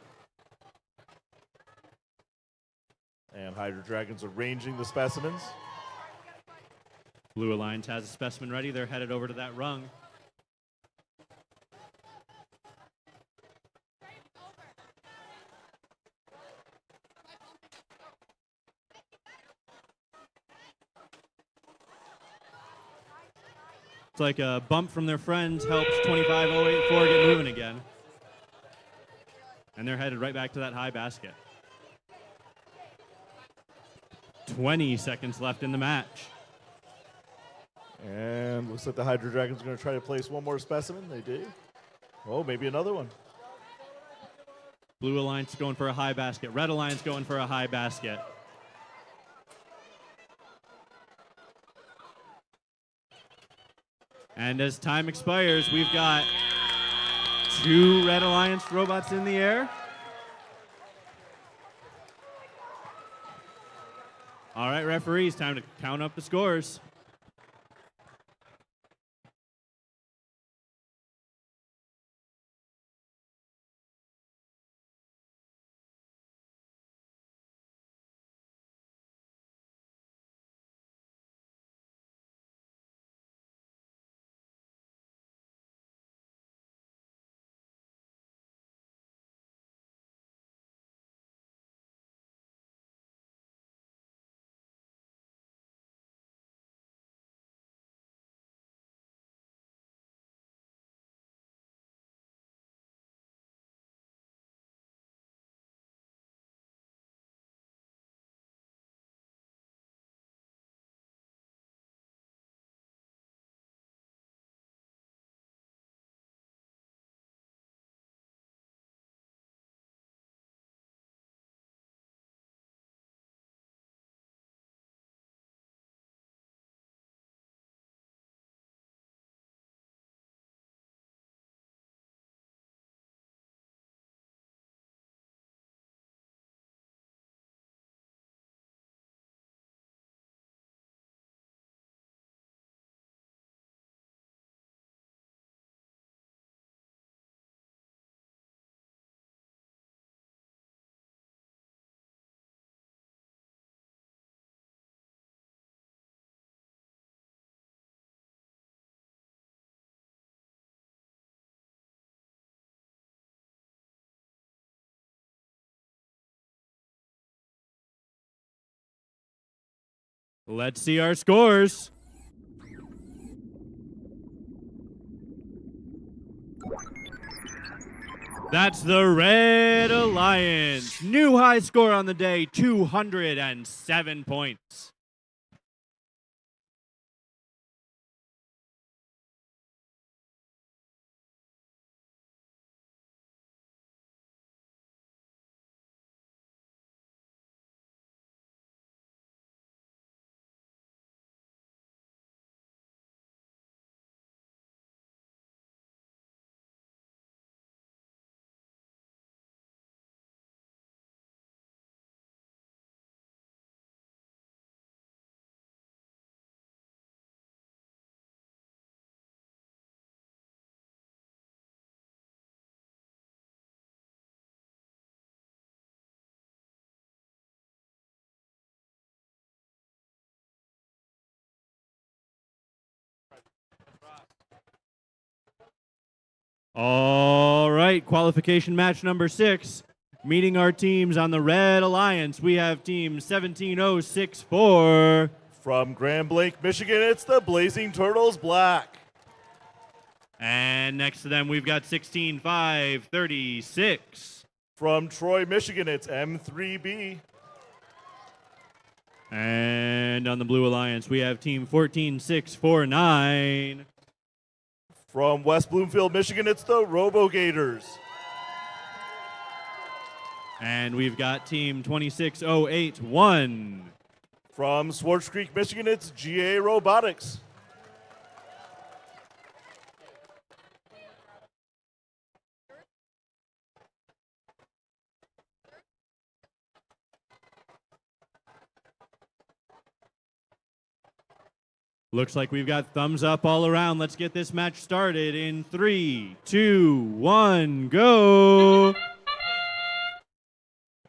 And Hydra Dragons arranging the specimens. Blue Alliance has a specimen ready. They're headed over to that rung. It's like a bump from their friends helps 25084 get moving again. And they're headed right back to that high basket. 20 seconds left in the match. And looks like the Hydra Dragons are going to try to place one more specimen. They do. Oh, maybe another one. Blue Alliance going for a high basket. Red Alliance going for a high basket. And as time expires, we've got 2 Red Alliance robots in the air. All right, referees, time to count up the scores. Let's see our scores. That's the Red Alliance. New high score on the day, 207 points. All right, qualification match number 6. Meeting our teams on the Red Alliance, we have team 17064. From Grand Blanc, Michigan, it's the Blazing Turtles Black. And next to them, we've got 16536. From Troy, Michigan, it's M3B. And on the Blue Alliance, we have team 14649. From West Bloomfield, Michigan, it's the RoboGators. And we've got team 26081. From Swartz Creek, Michigan, it's GA Robotics. Looks like we've got thumbs up all around. Let's get this match started in 3, 2, 1, go.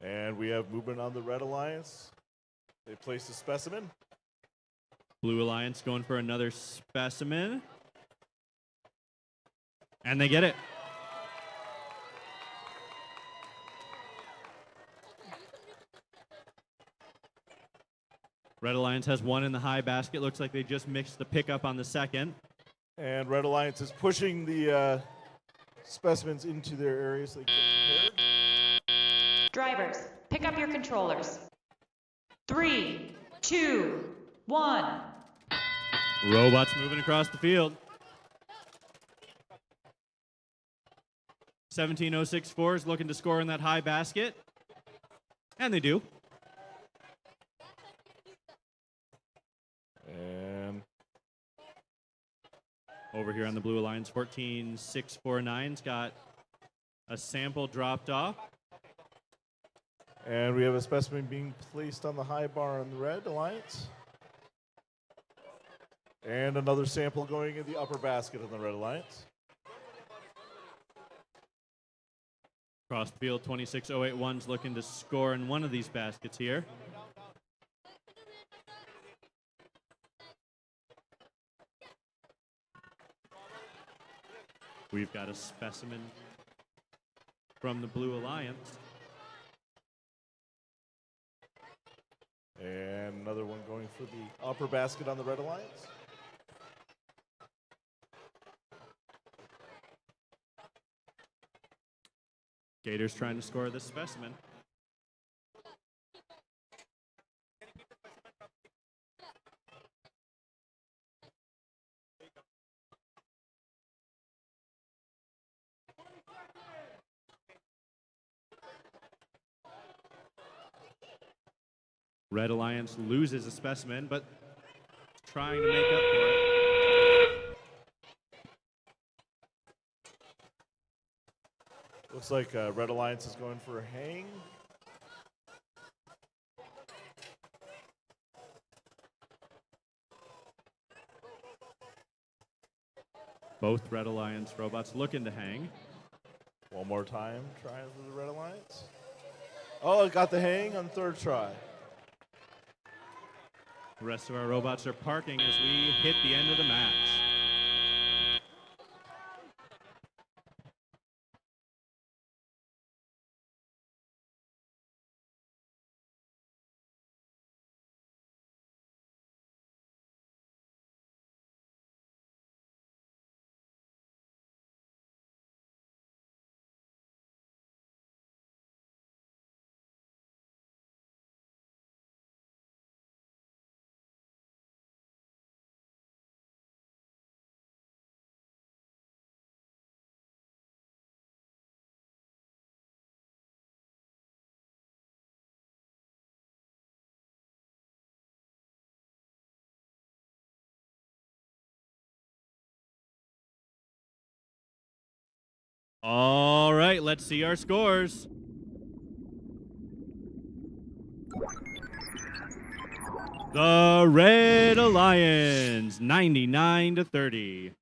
And we have movement on the Red Alliance. They place a specimen. Blue Alliance going for another specimen. And they get it. Red Alliance has one in the high basket. Looks like they just mixed the pickup on the second. And Red Alliance is pushing the specimens into their areas. So they get prepared. Drivers, pick up your controllers. 3, 2, 1. Robots moving across the field. 17064 is looking to score in that high basket. And they do. And over here on the Blue Alliance, 14649's got a sample dropped off. And we have a specimen being placed on the high bar on the Red Alliance. And another sample going in the upper basket on the Red Alliance. Cross the field, 26081's looking to score in one of these baskets here. We've got a specimen from the Blue Alliance. And another one going for the upper basket on the Red Alliance. Gators trying to score this specimen. Red Alliance loses a specimen, but trying to make up for it. Looks like Red Alliance is going for a hang. Both Red Alliance robots looking to hang. One more time, trying for the Red Alliance. Oh, it got the hang on third try. The rest of our robots are parking as we hit the end of the match. All right, let's see our scores. The Red Alliance, 99-30.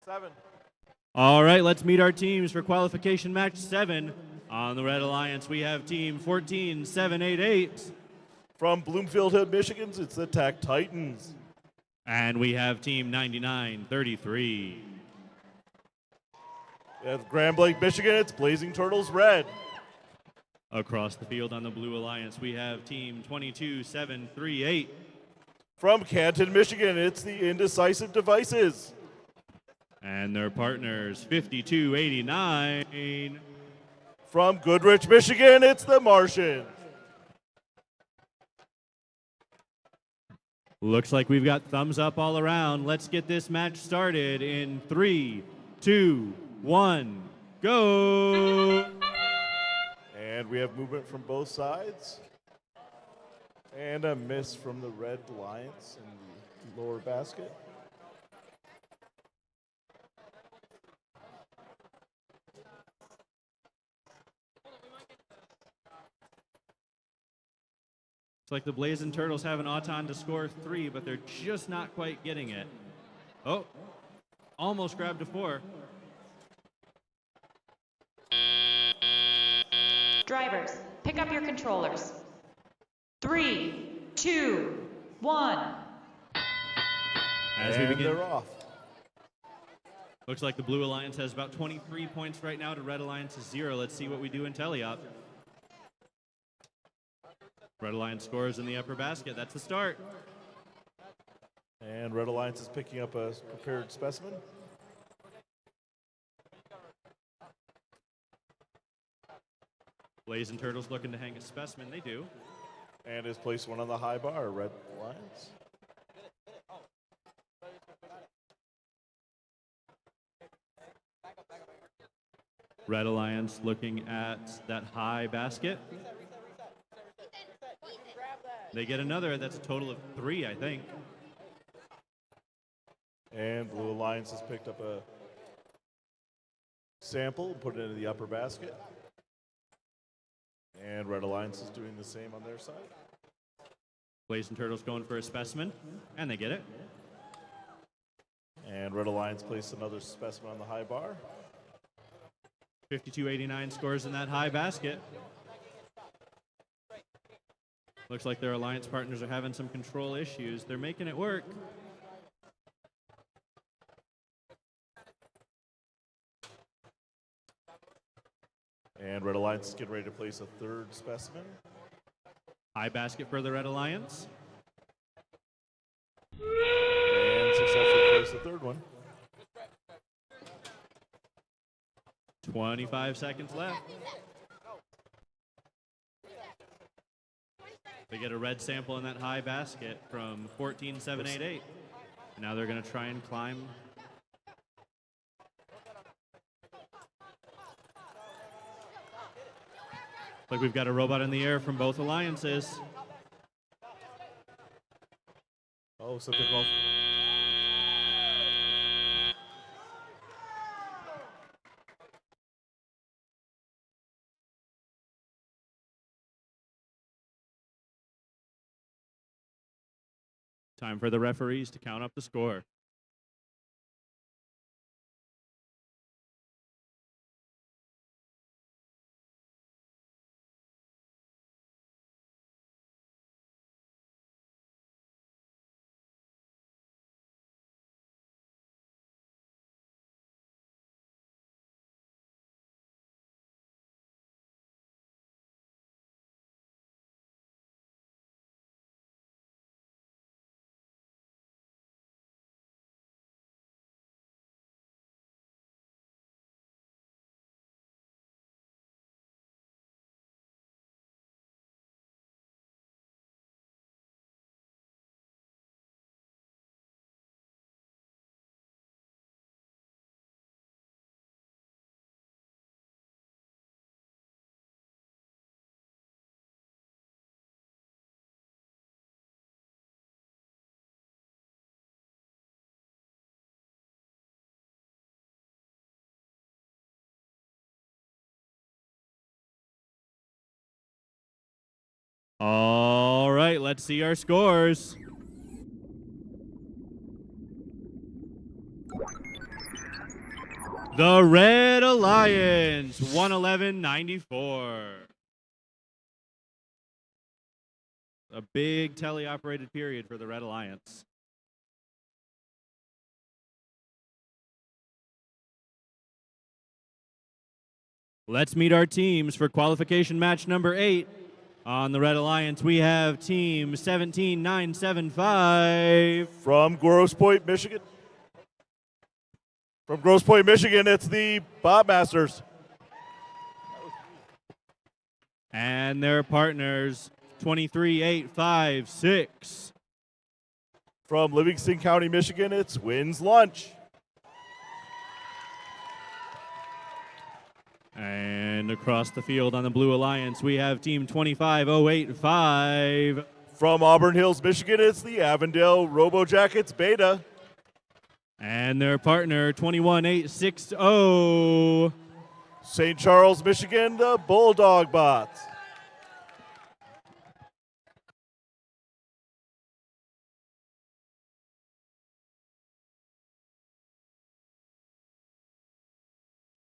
7. All right, let's meet our teams for qualification match 7. On the Red Alliance, we have team 14788. From Bloomfield, Michigan, it's the Tech Titans. And we have team 9933. At Grand Lake, Michigan, it's Blazing Turtles Red. Across the field on the Blue Alliance, we have team 22738. From Canton, Michigan, it's the Indecisive Devices. And their partners, 5289. From Goodrich, Michigan, it's the Martians. Looks like we've got thumbs up all around. Let's get this match started in 3, 2, 1, go! And we have movement from both sides. And a miss from the Red Alliance in the lower basket. It's like the Blazing Turtles have an Auton to score 3, but they're just not quite getting it. Oh, almost grabbed a 4. Drivers, pick up your controllers. 3, 2, 1. As we And begin, they're off. looks like the Blue Alliance has about 23 points right now to Red Alliance's 0. Let's see what we do in Teleop. Red Alliance scores in the upper basket. That's the start. And Red Alliance is picking up a prepared specimen. Blazing Turtles looking to hang a specimen. They do. And has placed one on the high bar, Red Alliance. Red Alliance looking at that high basket. They get another. That's a total of 3, I think. And Blue Alliance has picked up a sample and put it into the upper basket. And Red Alliance is doing the same on their side. Blazing Turtles going for a specimen, and they get it. And Red Alliance placed another specimen on the high bar. 5289 scores in that high basket. Looks like their alliance partners are having some control issues. They're making it work. And Red Alliance is getting ready to place a third specimen. High basket for the Red Alliance. And successfully placed the third one. 25 seconds left. They get a red sample in that high basket from 14788. Now they're going to try and climb. Like we've got a robot in the air from both alliances. Oh, so they're going. Time for the referees to count up the score. All right, let's see our scores. The Red Alliance, 111.94. A big teleoperated period for the Red Alliance. Let's meet our teams for qualification match number 8. On the Red Alliance, we have team 17975. From Grosse Pointe, Michigan. From Grosse Pointe, Michigan, it's the Bob Masters. And their partners, 23856. From Livingston County, Michigan, it's Wins Lunch. And across the field on the Blue Alliance, we have team 25085. From Auburn Hills, Michigan, it's the Avondale Robo Jackets Beta. And their partner, 21860. St. Charles, Michigan, the Bulldog Bots.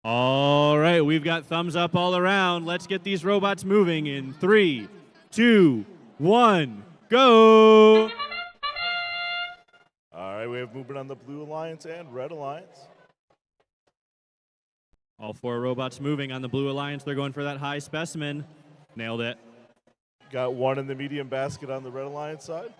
All right, we've got thumbs up all around. Let's get these robots moving in 3, 2, 1, go! All right, we have movement on the Blue Alliance and Red Alliance. All 4 robots moving on the Blue Alliance. They're going for that high specimen. Nailed it. Got one in the medium basket on the Red Alliance side.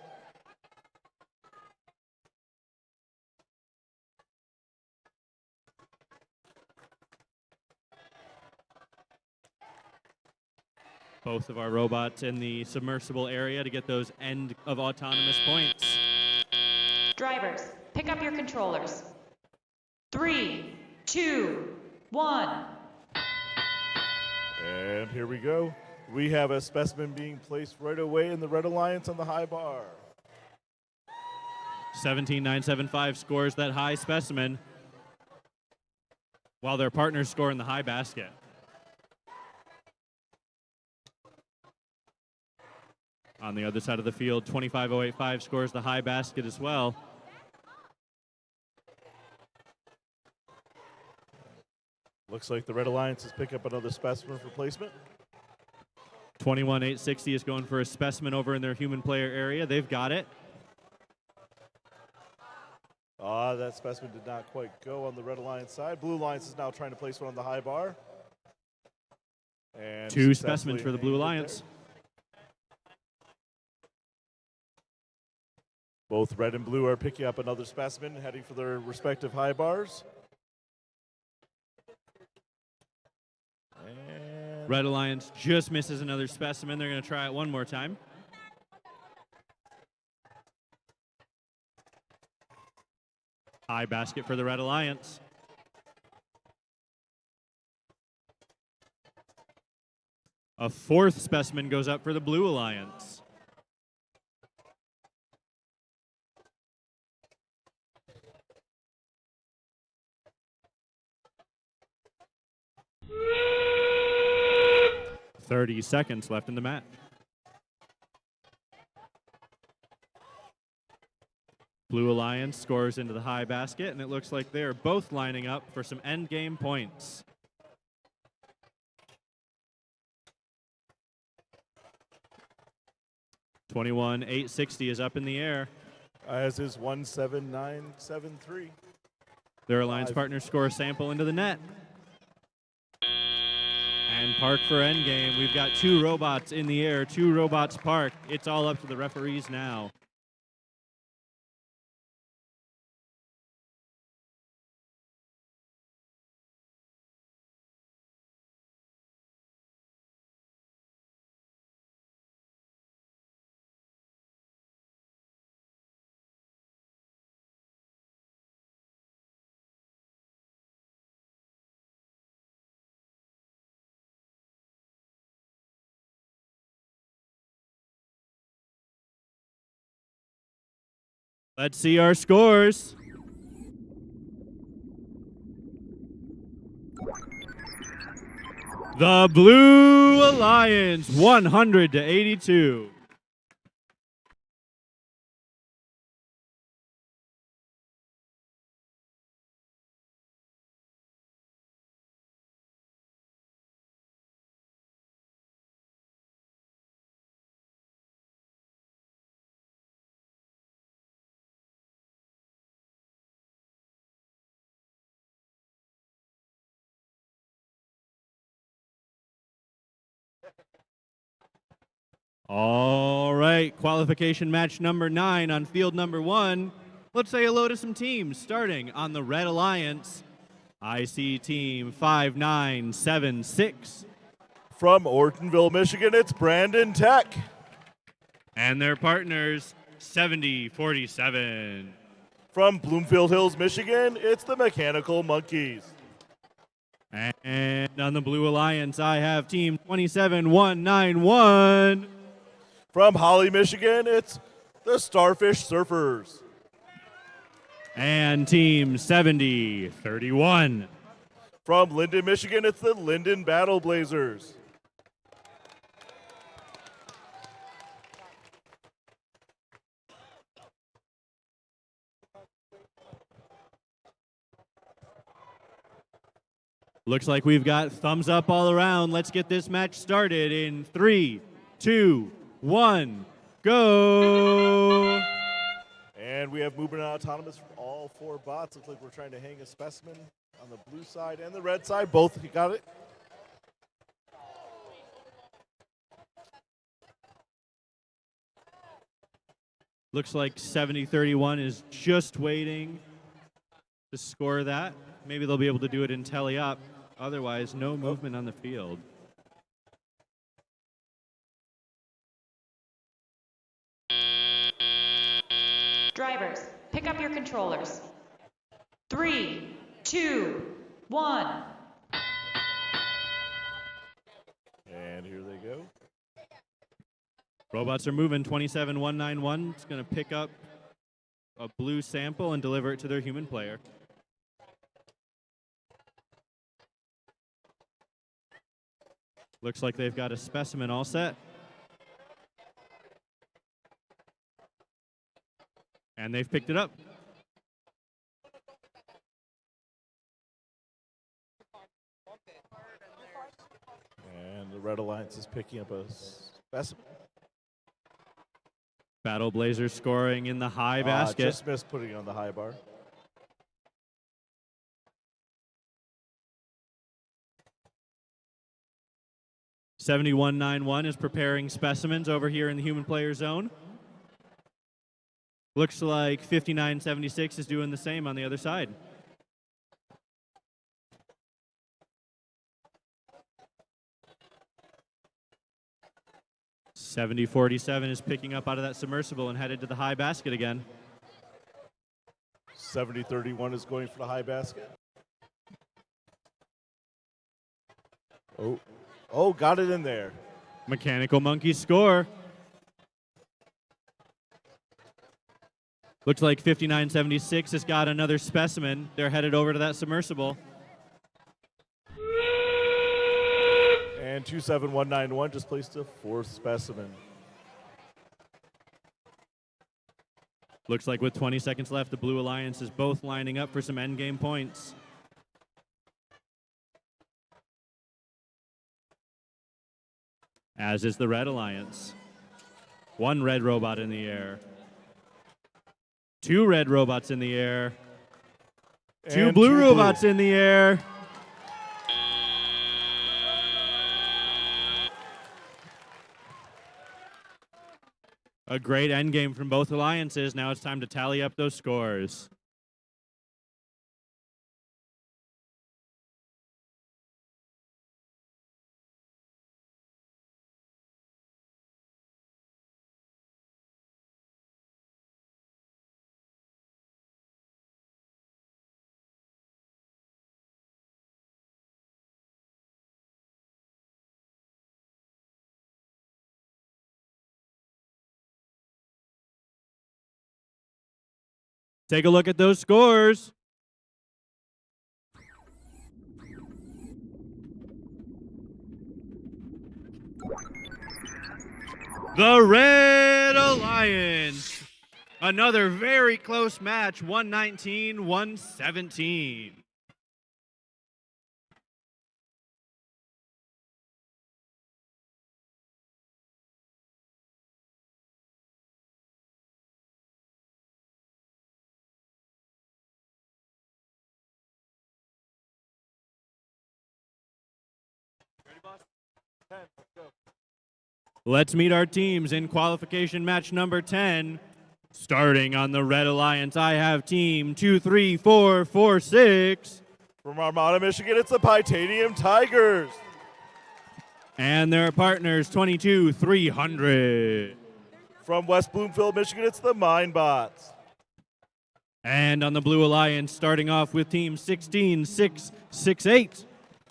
Both of our robots in the submersible area to get those end of autonomous points. Drivers, pick up your controllers. 3, 2, 1. And here we go. We have a specimen being placed right away in the Red Alliance on the high bar. 17975 scores that high specimen, while their partners score in the high basket. On the other side of the field, 25085 scores the high basket as well. Looks like the Red Alliance is picking up another specimen for placement. 21860 is going for a specimen over in their human player area. They've got it. That specimen did not quite go on the Red Alliance side. Blue Alliance is now trying to place one on the high bar. And 2 specimens for the Blue there. Alliance. Both red and blue are picking up another specimen, heading for their respective high bars. And Red Alliance just misses another specimen. They're going to try it one more time. High basket for the Red Alliance. A 4th specimen goes up for the Blue Alliance. "30 seconds left in the match. Blue Alliance scores into the high basket, and it looks like they are both lining up for some end game points. $21,860 is up in the air. as is 17973. Their alliance partners score a sample into the net. And park for endgame. We've got 2 robots in the air, 2 robots park. It's all up to the referees now. Let's see our scores. The Blue Alliance, 100-82. All right, qualification match number 9 on field number 1. Let's say hello to some teams. Starting on the Red Alliance, I see team 5976. From Ortonville, Michigan, it's Brandon Tech. And their partners, 7047. From Bloomfield Hills, Michigan, it's the Mechanical Monkeys. And on the Blue Alliance, I have team 27191. From Holly, Michigan, it's the Starfish Surfers. And team 7031. From Linden, Michigan, it's the Linden Battle Blazers. Looks like we've got thumbs up all around. Let's get this match started in 3, 2, 1, go! And we have movement and autonomous from all 4 bots. Looks like we're trying to hang a specimen on the blue side and the red side. Both, you got it? Looks like 7031 is just waiting to score that. Maybe they'll be able to do it in tele-up. Otherwise, no movement on the field. Drivers, pick up your controllers. 3, 2, 1. And here they go. Robots are moving. 27191 is going to pick up a blue sample and deliver it to their human player. Looks like they've got a specimen all set. And they've picked it up. And the Red Alliance is picking up a specimen. Battle Blazers scoring in the high basket. Just missed putting it on the high bar. $71.91 is preparing specimens over here in the human player zone. Looks like $59.76 is doing the same on the other side. $70.47 is picking up out of that submersible and headed to the high basket again. $70.31 is going for the high basket. Oh, got it in there. Mechanical Monkeys score. Looks like 59.76 has got another specimen. They're headed over to that submersible. And 27191 just placed a 4th specimen. Looks like with 20 seconds left, the Blue Alliance is both lining up for some endgame points. As is the Red Alliance. 1 red robot in the air. 2 red robots in the air. 2 And blue 2 robots in the air. A great endgame from both alliances. Now it's time to tally up those scores. Take a look at those scores. The Red Alliance. Another very close match, 119-117. Let's meet our teams in qualification match number 10. Starting on the Red Alliance, I have team 23446. From Armada, Michigan, it's the Titanium Tigers. And their partners 22300. From West Bloomfield, Michigan, it's the Mindbots. And on the Blue Alliance, starting off with team 16668.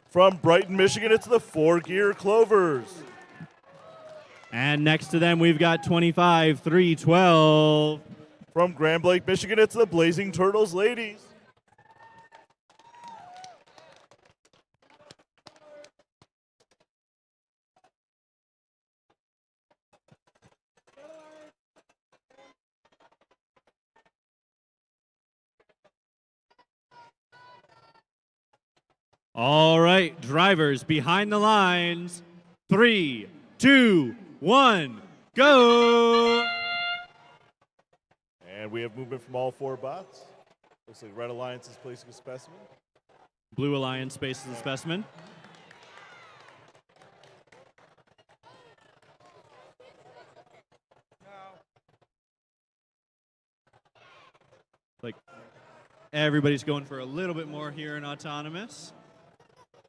From Brighton, Michigan, it's the 4-Gear Clovers. And next to them, we've got 25312. From Grand Lake, Michigan, it's the Blazing Turtles Ladies. All right, drivers behind the lines. 3, 2, 1, go! And we have movement from all 4 bots. Looks like Red Alliance is placing a specimen. Blue Alliance spaces the specimen. Like, everybody's going for a little bit more here in Autonomous.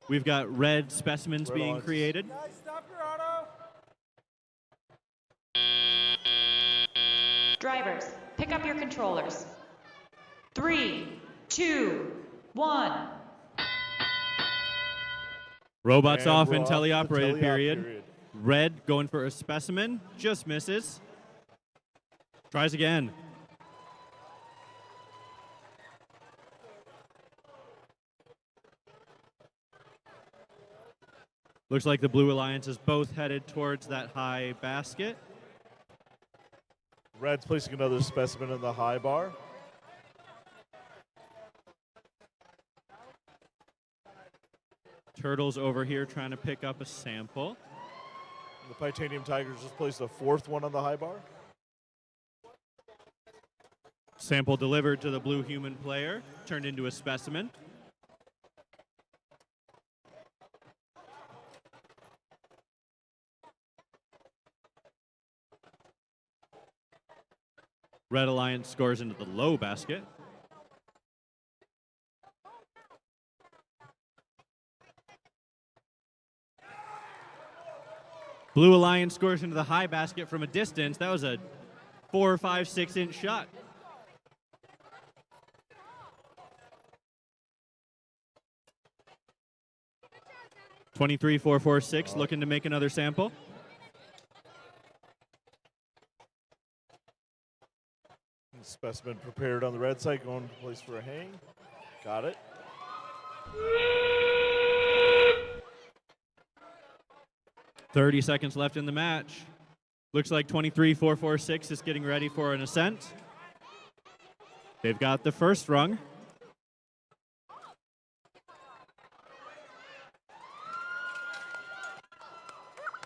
We've got red specimens Red being Alliance. created. Drivers, pick up your controllers. 3, 2, 1. Robots And off we're in off the teleoperated teleop period. period. Red going for a specimen, just misses. Tries again. Looks like the Blue Alliance is both headed towards that high basket. Red's placing another specimen in the high bar. Turtles over here trying to pick up a sample. The Titanium Tigers just placed a 4th one on the high bar. Sample delivered to the blue human player, turned into a specimen. Red Alliance scores into the low basket. Blue Alliance scores into the high basket from a distance. That was a 4, 5, 6-inch shot. (23-4-4-6) looking to make another sample. Specimen prepared on the red side, going to place for a hang. Got it. .30 seconds left in the match. Looks like 23-4-4-6 is getting ready for an ascent. They've got the first rung.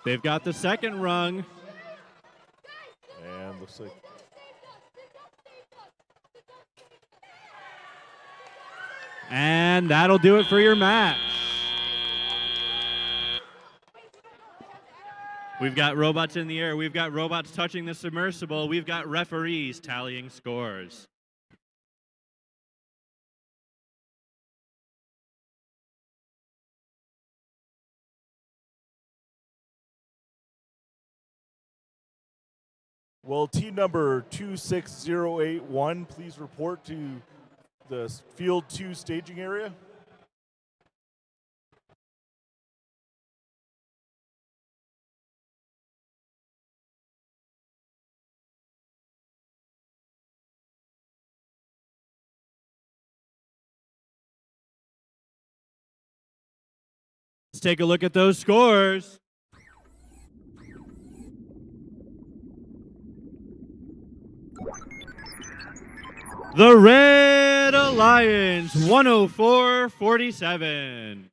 They've got the second rung. And looks like And that'll do it for your match. We've got robots in the air. We've got robots touching the submersible. We've got referees tallying scores. Will team number 26081 please report to the field 2 staging area? Let's take a look at those scores. The Red Alliance, 104-47.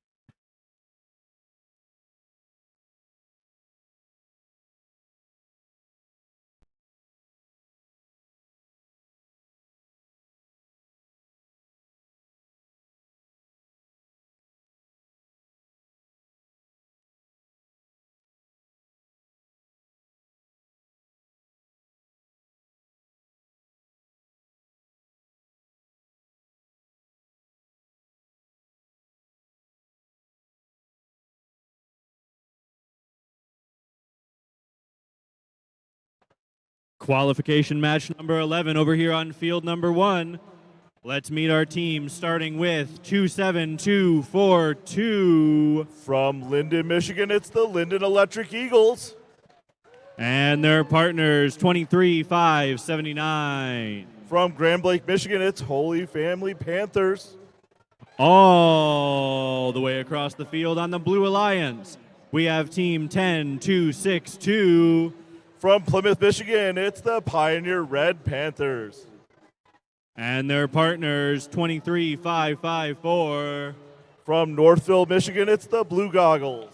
Qualification match number 11 over here on field number 1. Let's meet our team, starting with 27242. From Linden, Michigan, it's the Linden Electric Eagles. And their partners, 23579. From Grand Lake, Michigan, it's Holy Family Panthers. All the way across the field on the Blue Alliance, we have team 10262. From Plymouth, Michigan, it's the Pioneer Red Panthers. And their partners, 23554. From Northville, Michigan, it's the Blue Goggles.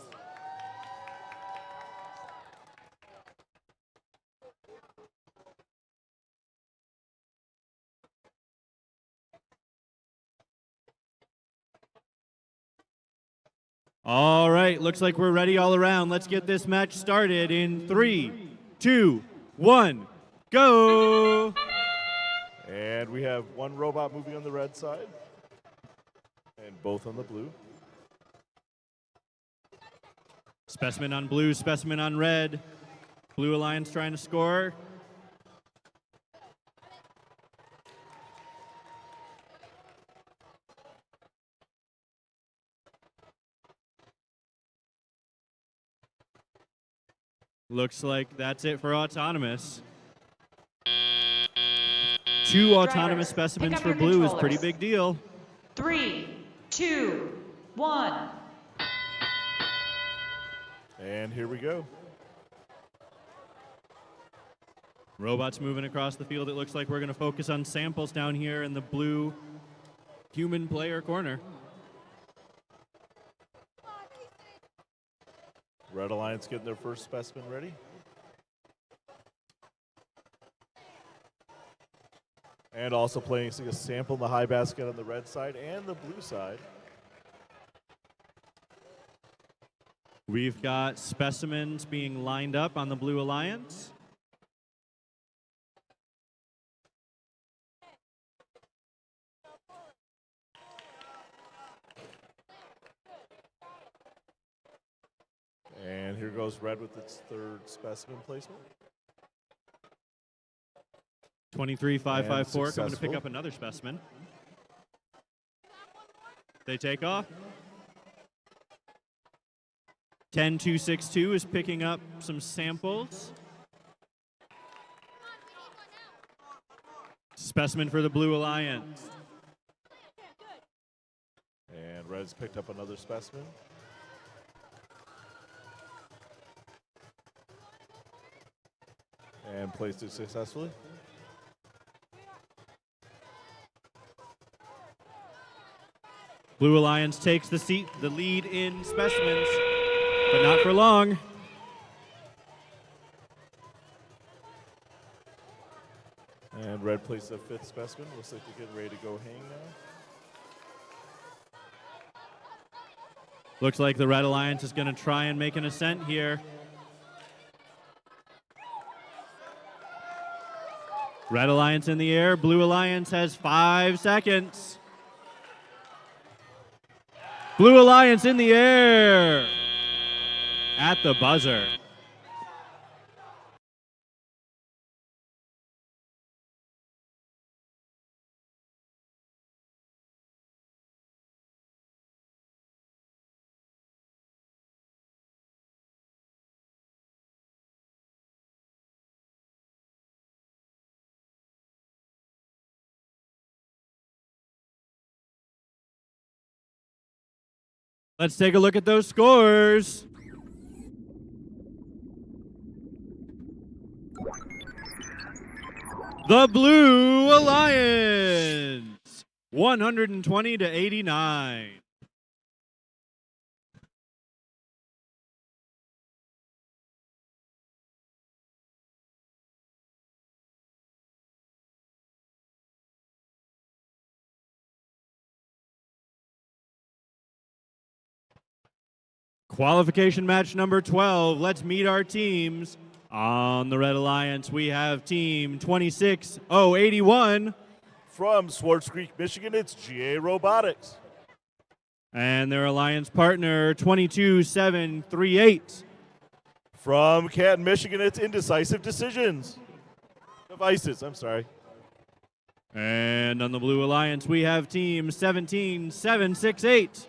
All right, looks like we're ready all around. Let's get this match started in 3, 2, 1, go! And we have one robot moving on the red side and both on the blue. Specimen on blue, specimen on red. Blue Alliance trying to score. Looks like that's it for autonomous. 2 autonomous specimens for blue is pretty big deal. 3, 2, 1. And here we go. Robots moving across the field. It looks like we're going to focus on samples down here in the blue human player corner. Red Alliance getting their first specimen ready. And also placing a sample in the high basket on the red side and the blue side. We've got specimens being lined up on the Blue Alliance. And here goes red with its third specimen placement. 23554 coming to pick up another specimen. They take off. 10262 is picking up some samples. Specimen for the Blue Alliance. And red's picked up another specimen. And placed it successfully. Blue Alliance takes the lead in specimens, but not for long. And red placed a fifth specimen. Looks like they're getting ready to go hang now. Looks like the Red Alliance is going to try and make an ascent here. Red Alliance in the air. Blue Alliance has 5 seconds. Blue Alliance in the air at the buzzer. Let's take a look at those scores. The Blue Alliance, 120 to 89. Qualification match number 12. Let's meet our teams. On the Red Alliance, we have team 26081. From Swartz Creek, Michigan, it's GA Robotics. And their alliance partner, 22738. From Canton, Michigan, it's Indecisive Decisions. Devices, I'm sorry. And on the Blue Alliance, we have team 17768.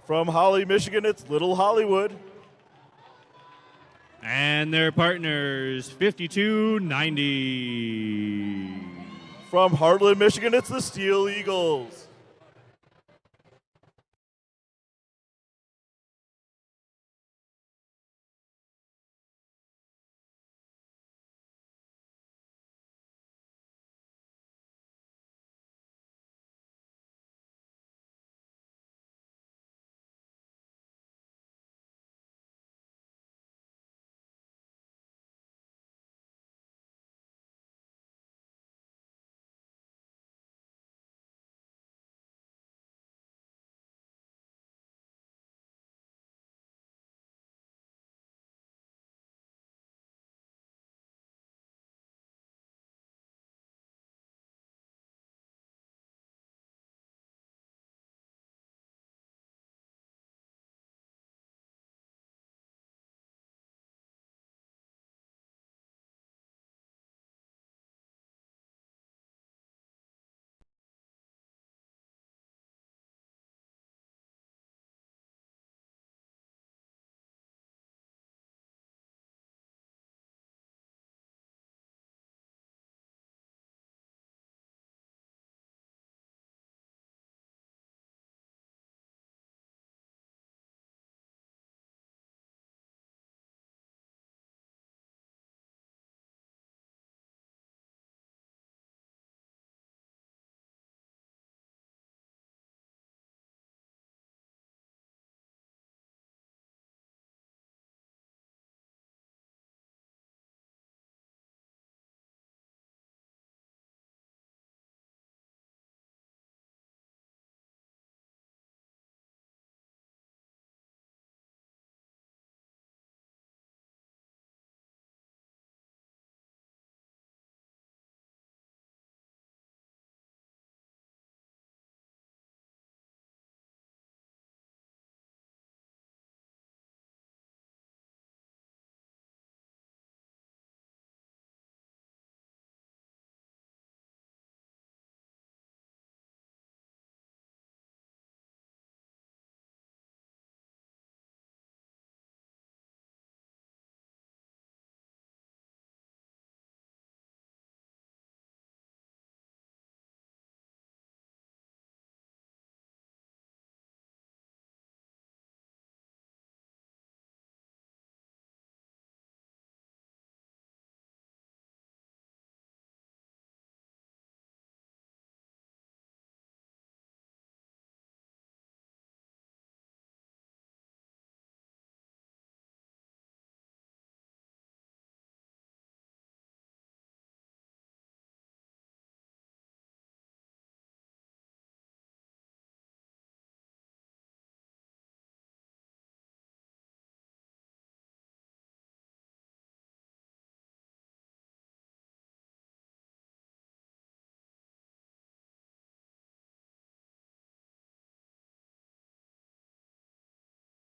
From Holly, Michigan, it's Little Hollywood. And their partners, 5290. From Heartland, Michigan, it's the Steel Eagles.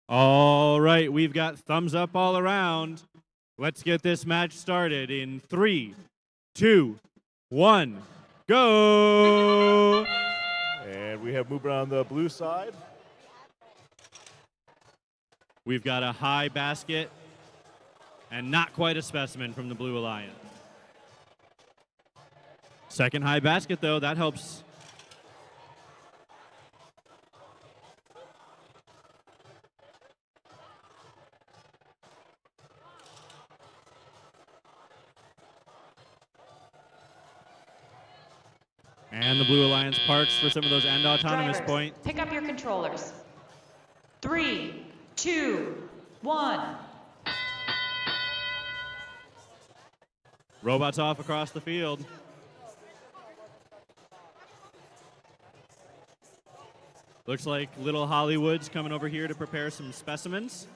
All right, we've got thumbs up all around. Let's get this match started in 3, 2, 1, go! And we have movement on the blue side. We've got a high basket and not quite a specimen from the Blue Alliance. Second high basket, though, that helps. And the Blue Alliance parks for some of those end autonomous Drivers, points. pick up your controllers. 3, 2, 1. Robots off across the field. Looks like Little Hollywood's coming over here to prepare some specimens.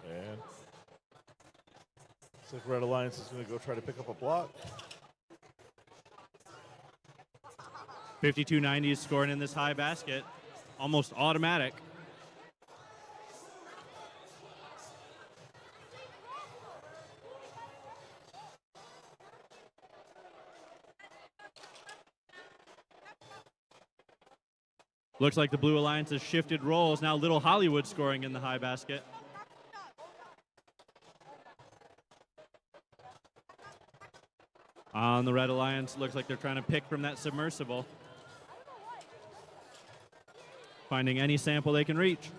And looks like Red Alliance is going to go try to pick up a block. 5290 is scoring in this high basket. Almost automatic. Looks like the Blue Alliance has shifted roles. Now Little Hollywood scoring in the high basket. On the Red Alliance, looks like they're trying to pick from that submersible. Finding any sample they can reach.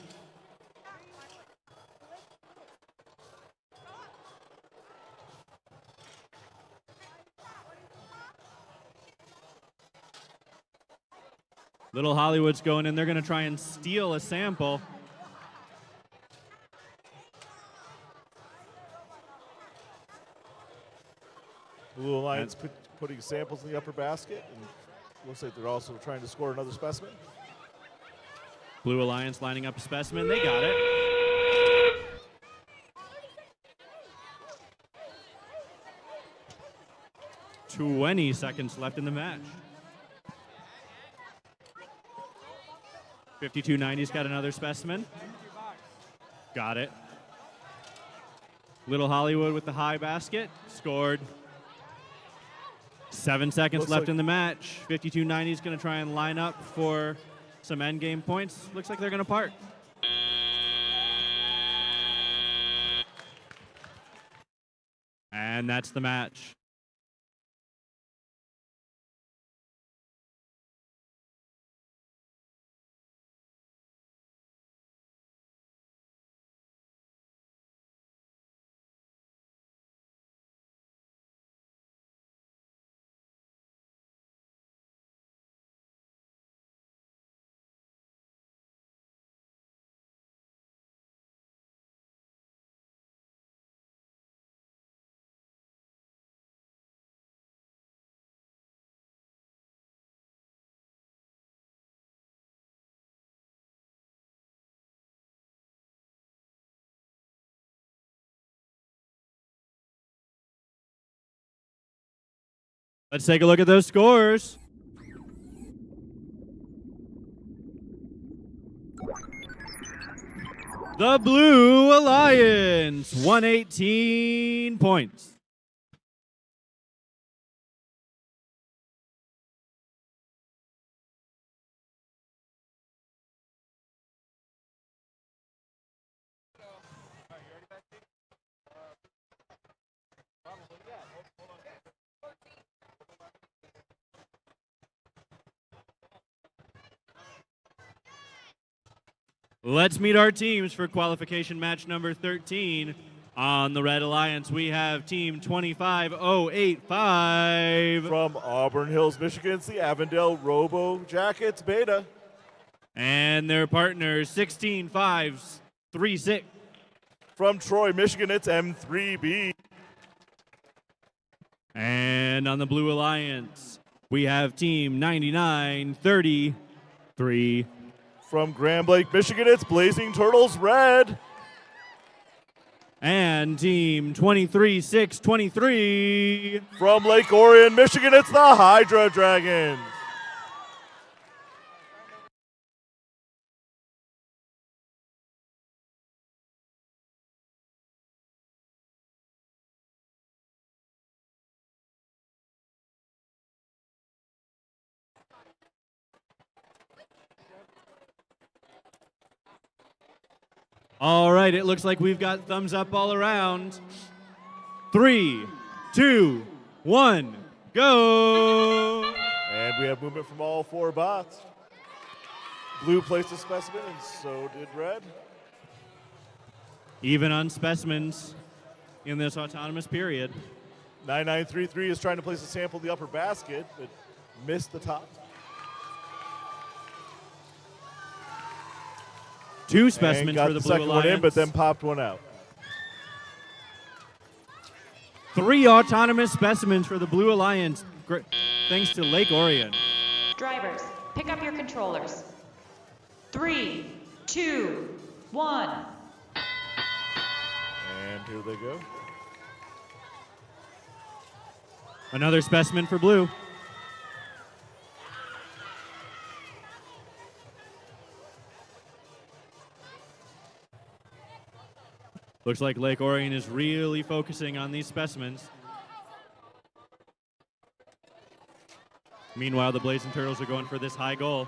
Little Hollywood's going in. They're going to try and steal a sample. Blue Alliance putting samples in the upper basket, and looks like they're also trying to score another specimen. Blue Alliance lining up a specimen. They got it. "20 seconds left in the match. 5290's got another specimen. Got it. Little Hollywood with the high basket. Scored. 7 seconds Looks left like- in the match. 5290's going to try and line up for some end game points. Looks like they're going to part. And that's the match. Let's take a look at those scores. The Blue Alliance, 118 points. Let's meet our teams for qualification match number 13. On the Red Alliance, we have team 25085. From Auburn Hills, Michigan, it's the Avondale Robo Jackets Beta. And their partners, 16536. From Troy, Michigan, it's M3B. And on the Blue Alliance, we have team 9933. From Grand Lake, Michigan, it's Blazing Turtles Red. And team 23623. From Lake Orion, Michigan, it's the Hydra Dragons. All right, it looks like we've got thumbs up all around. 3, 2, 1, go! And we have movement from all four bots. Blue placed a specimen, and so did red. Even on specimens in this autonomous period. 9933 is trying to place a sample in the upper basket, but missed the top. 2 specimens got for the Blue second Alliance. one in, but then popped one out. 3 autonomous specimens for the Blue Alliance, thanks to Lake Orion. Drivers, pick up your controllers. 3, 2, 1. And here they go. Another specimen for Blue. Looks like Lake Orion is really focusing on these specimens. Meanwhile, the Blazing Turtles are going for this high goal.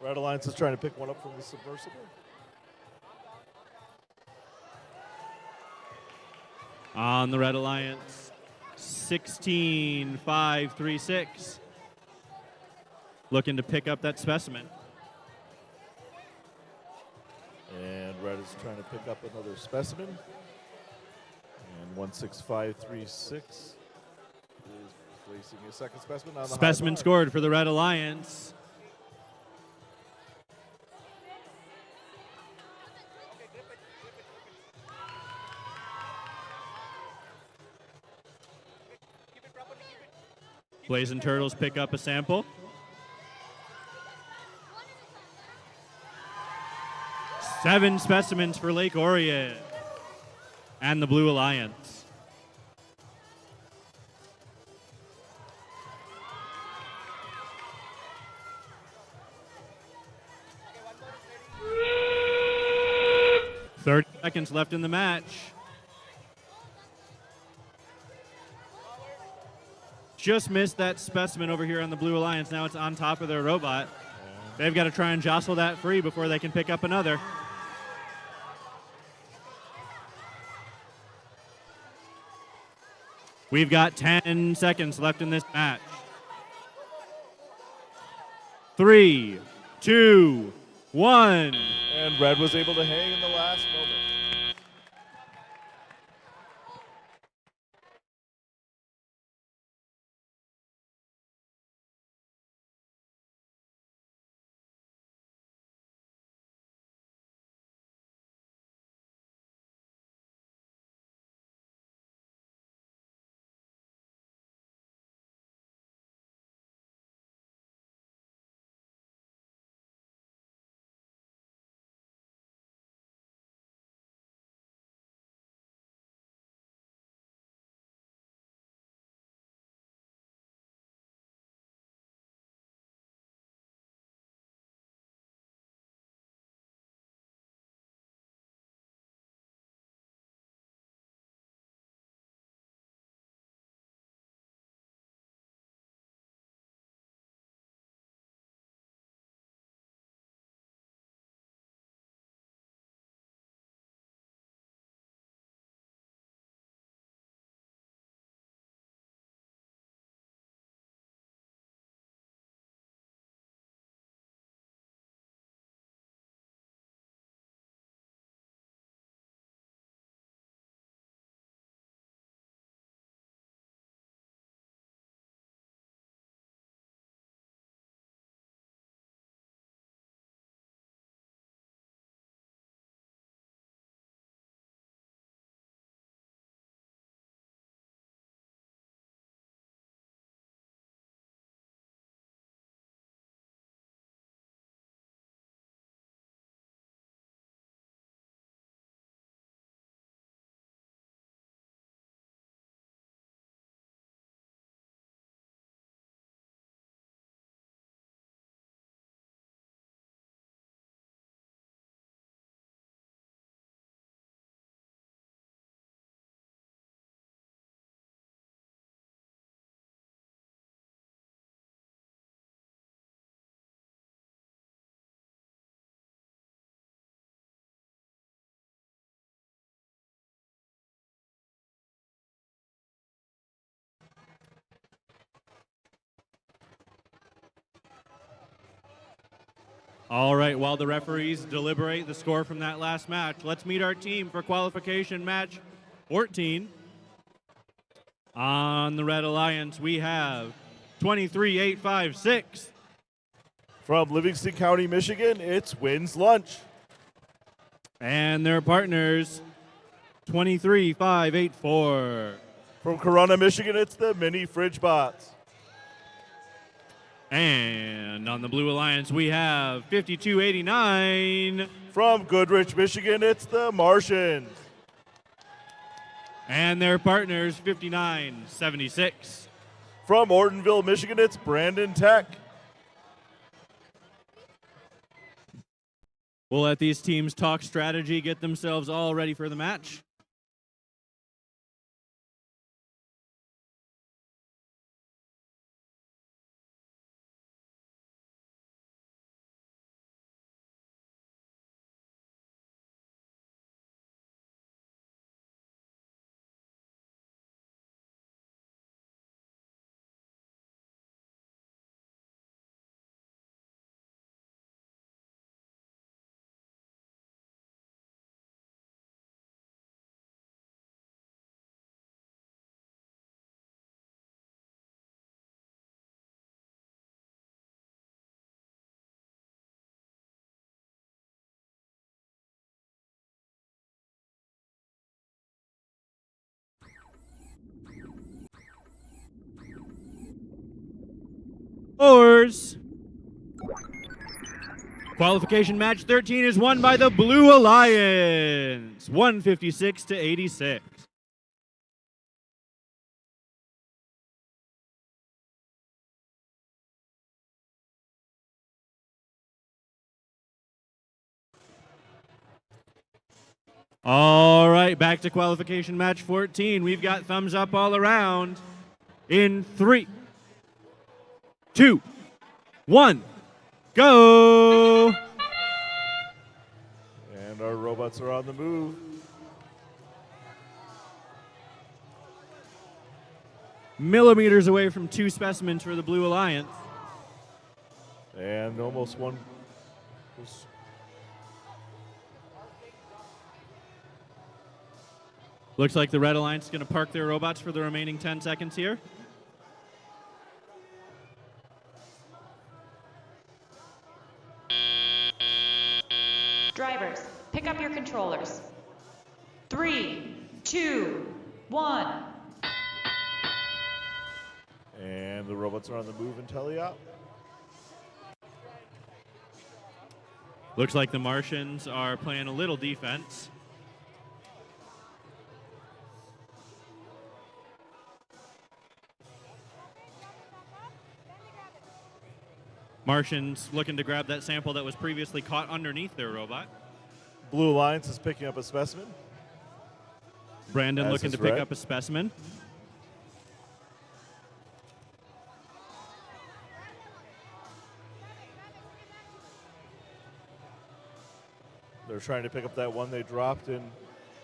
Red Alliance is trying to pick one up from the submersible. On the Red Alliance, 16-5-3-6. Looking to pick up that specimen. And Red is trying to pick up another specimen. And 16536 is placing a second specimen on the Specimen high bar. scored for the Red Alliance. Blazing Turtles pick up a sample. Seven specimens for Lake Orion and the Blue Alliance. Thirty seconds left in the match. Just missed that specimen over here on the Blue Alliance. Now it's on top of their robot. They've got to try and jostle that free before they can pick up another. We've got 10 seconds left in this match. 3, 2, 1. And Red was able to hang in the last moment. All right, while the referees deliberate the score from that last match, let's meet our team for qualification match 14. On the Red Alliance, we have 23-8-5-6. From Livingston County, Michigan, it's Wins Lunch. And their partners, 23-5-8-4. From Corona, Michigan, it's the Mini Fridge Bots. And on the Blue Alliance, we have 52-89. From Goodrich, Michigan, it's the Martians. And their partners, 59-76. From Ortonville, Michigan, it's Brandon Tech. We'll let these teams talk strategy, get themselves all ready for the match. Scores. Qualification match 13 is won by the Blue Alliance, 156 to 86. All right, back to qualification match 14. We've got thumbs up all around. In 3, 2, 1, go! And our robots are on the move. Millimeters away from 2 specimens for the Blue Alliance. And almost one. Looks like the Red Alliance is going to park their robots for the remaining 10 seconds here. Drivers, pick up your controllers. 3, 2, 1. And the robots are on the move and teleop. Looks like the Martians are playing a little defense. Martians looking to grab that sample that was previously caught underneath their robot. Blue Alliance is picking up a specimen. Brandon As looking is to pick Red. up a specimen. They're trying to pick up that one they dropped in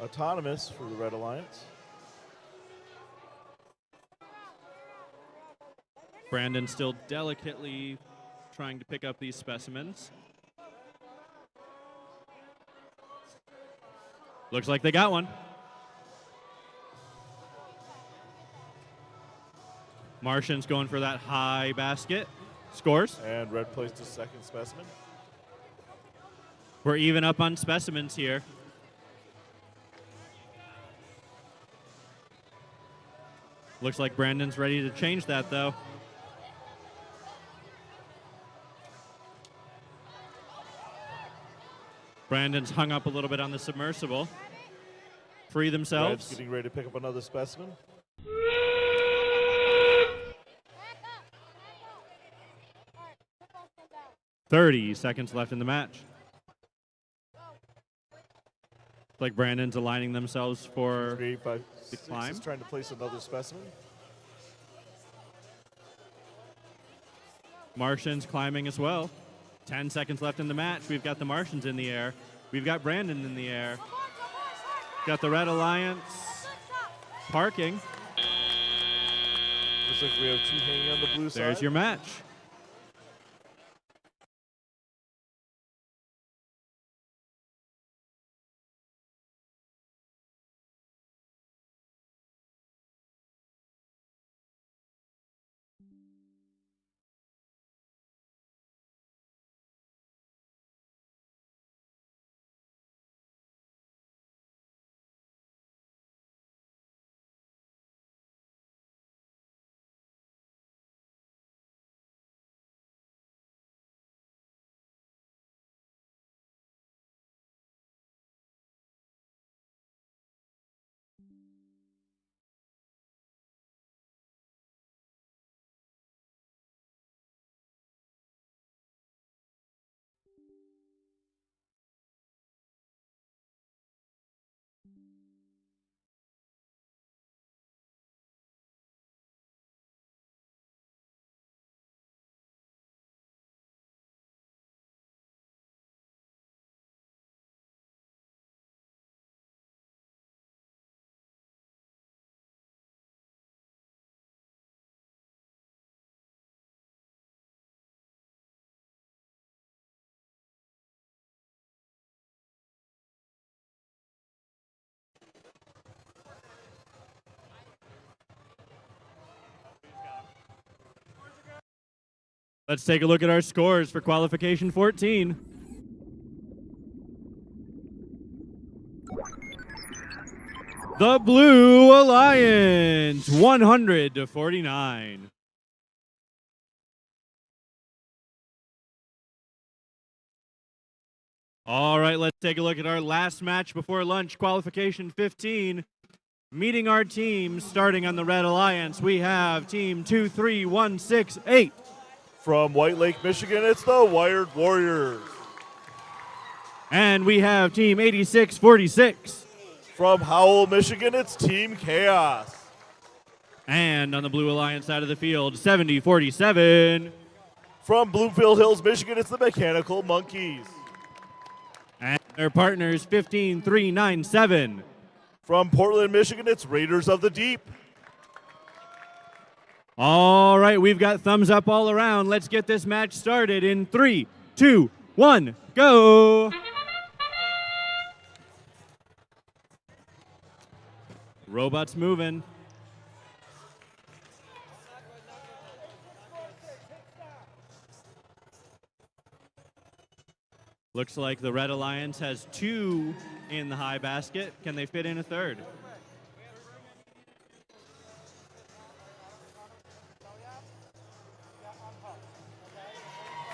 autonomous for the Red Alliance. Brandon still delicately trying to pick up these specimens. Looks like they got one. Martians going for that high basket. Scores. And Red placed a second specimen. We're even up on specimens here. Looks like Brandon's ready to change that, though. Brandon's hung up a little bit on the submersible. Free Red's themselves. getting ready to pick up another specimen. .30 seconds left in the match. Like Brandon's aligning themselves for 3, 5, the 6 climb. is trying to place another specimen. Martians climbing as well. 10 seconds left in the match. We've got the Martians in the air. We've got Brandon in the air. Got the Red Alliance parking. Looks like we have 2 hanging on the blue side. There's your match. Let's take a look at our scores for qualification 14. The Blue Alliance, 100 to 49. All right, let's take a look at our last match before lunch, qualification 15. Meeting our teams, starting on the Red Alliance, we have team 23168. From White Lake, Michigan, it's the Wired Warriors. And we have team 8646. From Howell, Michigan, it's Team Chaos. And on the Blue Alliance side of the field, 7047. From Bloomfield Hills, Michigan, it's the Mechanical Monkeys. And their partners, 15397. From Portland, Michigan, it's Raiders of the Deep. All right, we've got thumbs up all around. Let's get this match started in 3, 2, 1, go. Robots moving. Looks like the Red Alliance has 2 in the high basket. Can they fit in a third?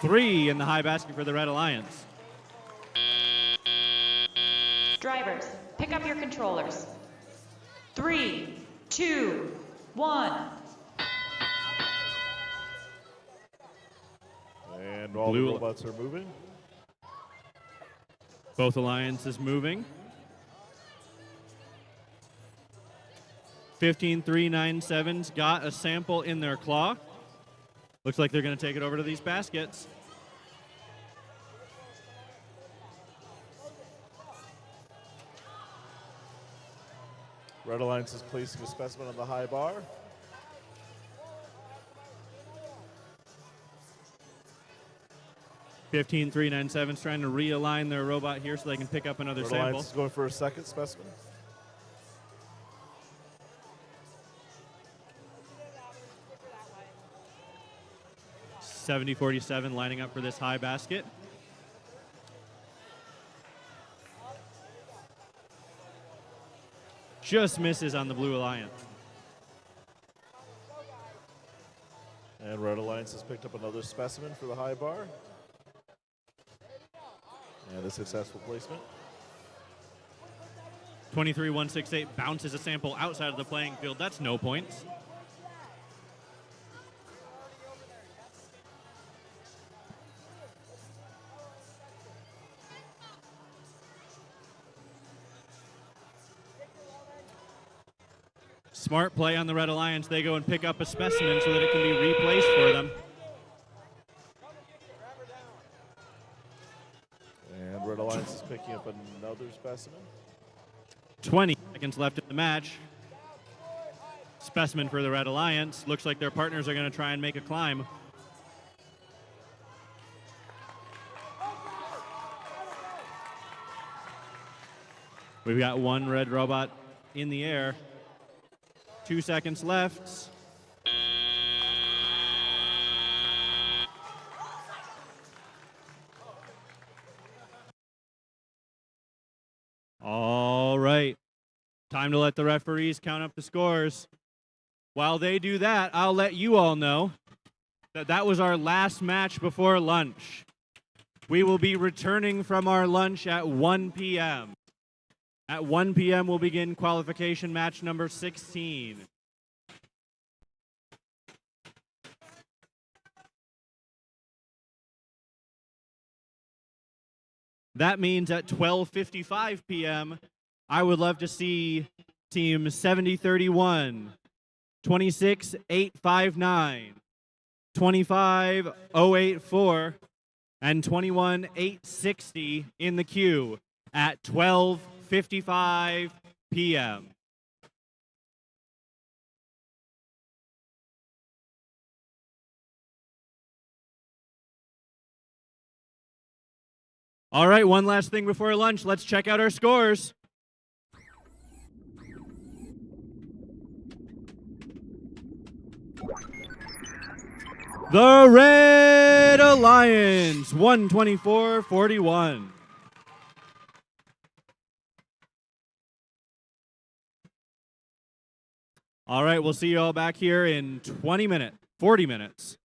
Three in the high basket for the Red Alliance. Drivers, pick up your controllers. 3, 2, 1. And all the robots are moving. Both alliances moving. 15397's got a sample in their claw. Looks like they're going to take it over to these baskets. Red Alliance is placing a specimen on the high bar. $15,397's trying to realign their robot here so they can pick up another Red sample. Alliance is going for a second specimen. $70.47 lining up for this high basket. Just misses on the Blue Alliance. And Red Alliance has picked up another specimen for the high bar. And a successful placement. 23,168 bounces a sample outside of the playing field. That's no points. Smart play on the Red Alliance. They go and pick up a specimen so that it can be replaced for them. And Red Alliance is picking up another specimen. 20 seconds left in the match. Specimen for the Red Alliance. Looks like their partners are going to try and make a climb. We've got one red robot in the air. 2 seconds left. All right. Time to let the referees count up the scores. While they do that, I'll let you all know that that was our last match before lunch. We will be returning from our lunch at 1 p.m. At 1 p.m., we'll begin qualification match number 16. That means at 12:55 p.m., I would love to see team 7031, 26859, 25084, and 21860 in the queue at 12:55 p.m. All right, one last thing before lunch. Let's check out our scores. The Red Alliance, 124-41. All right, we'll see you all back here in 40 minutes.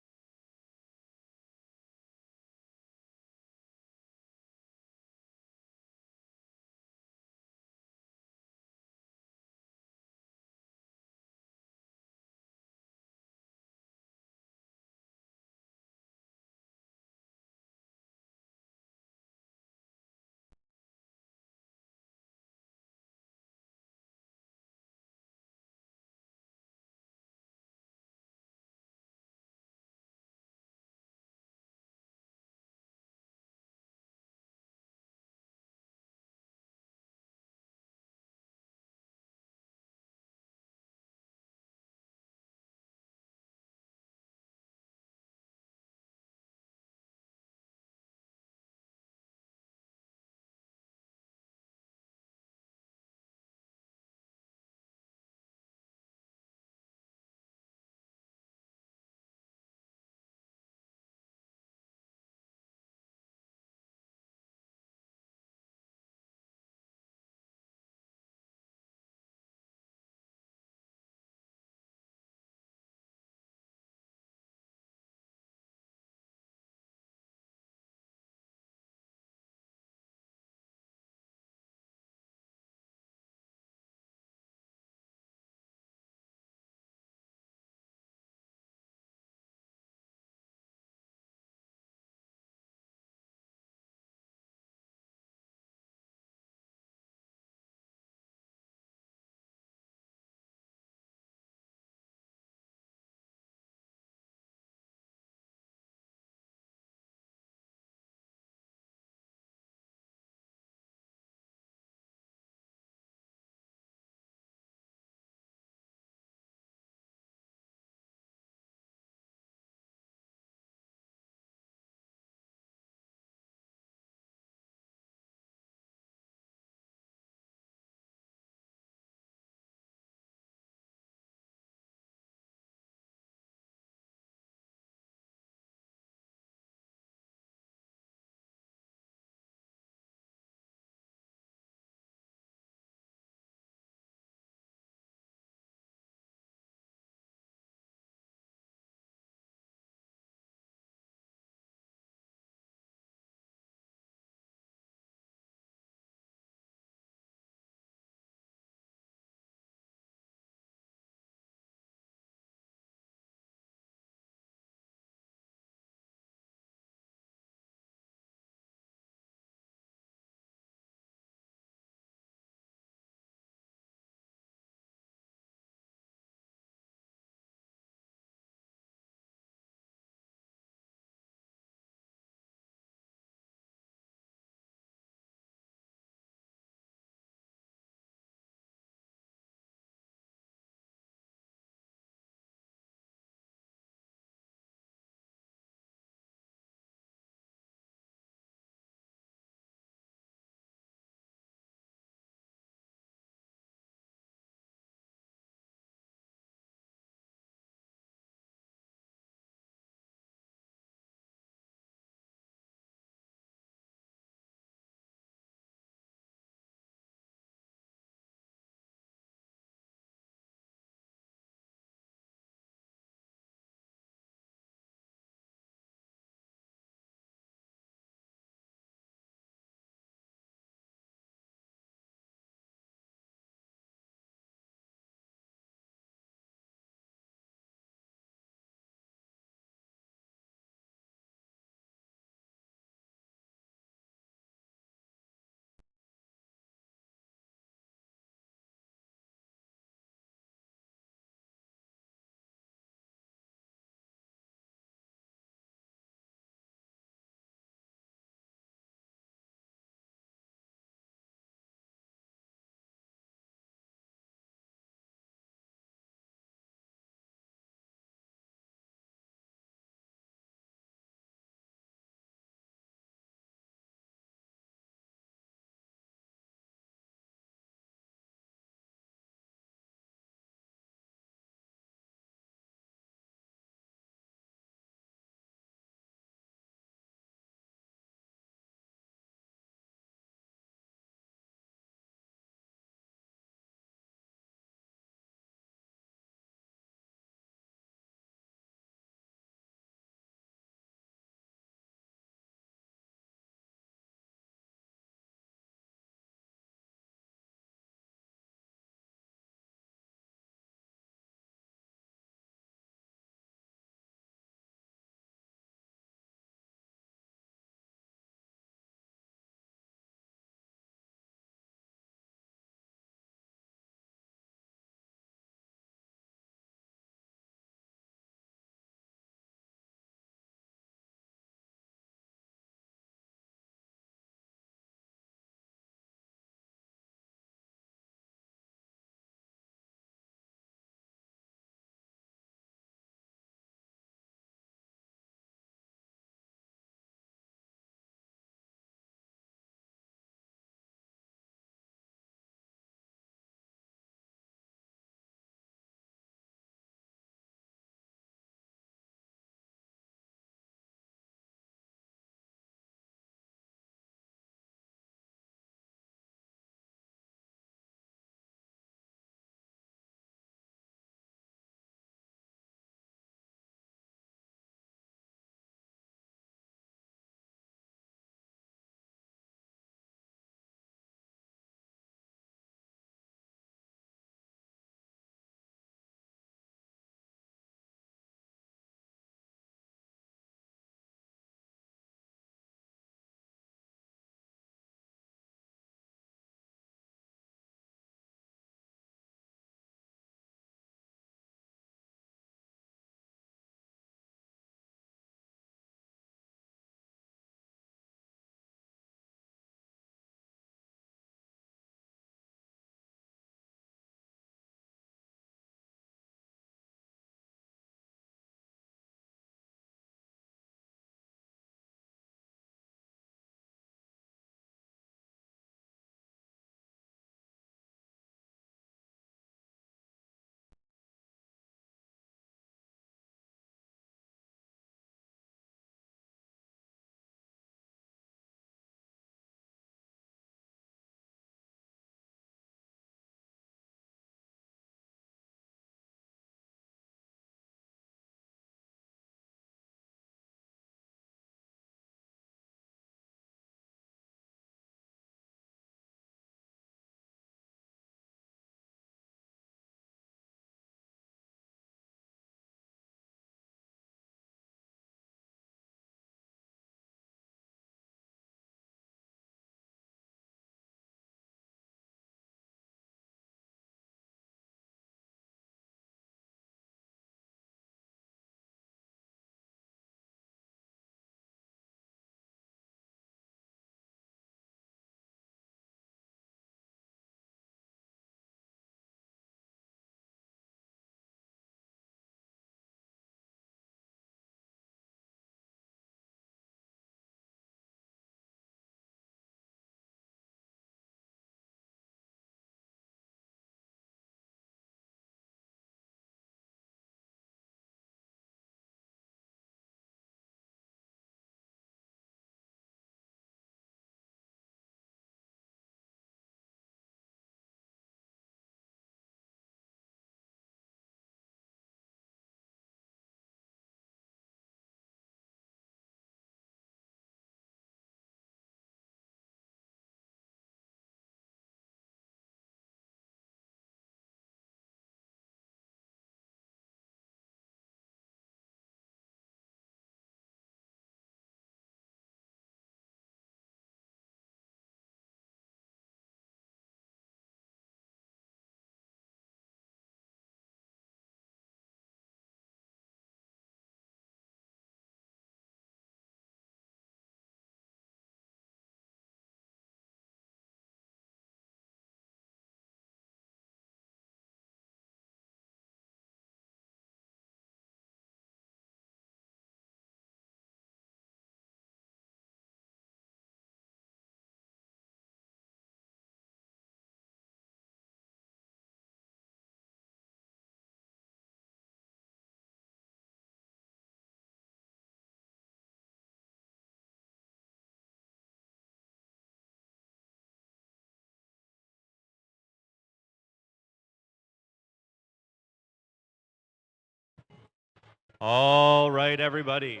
All right, everybody.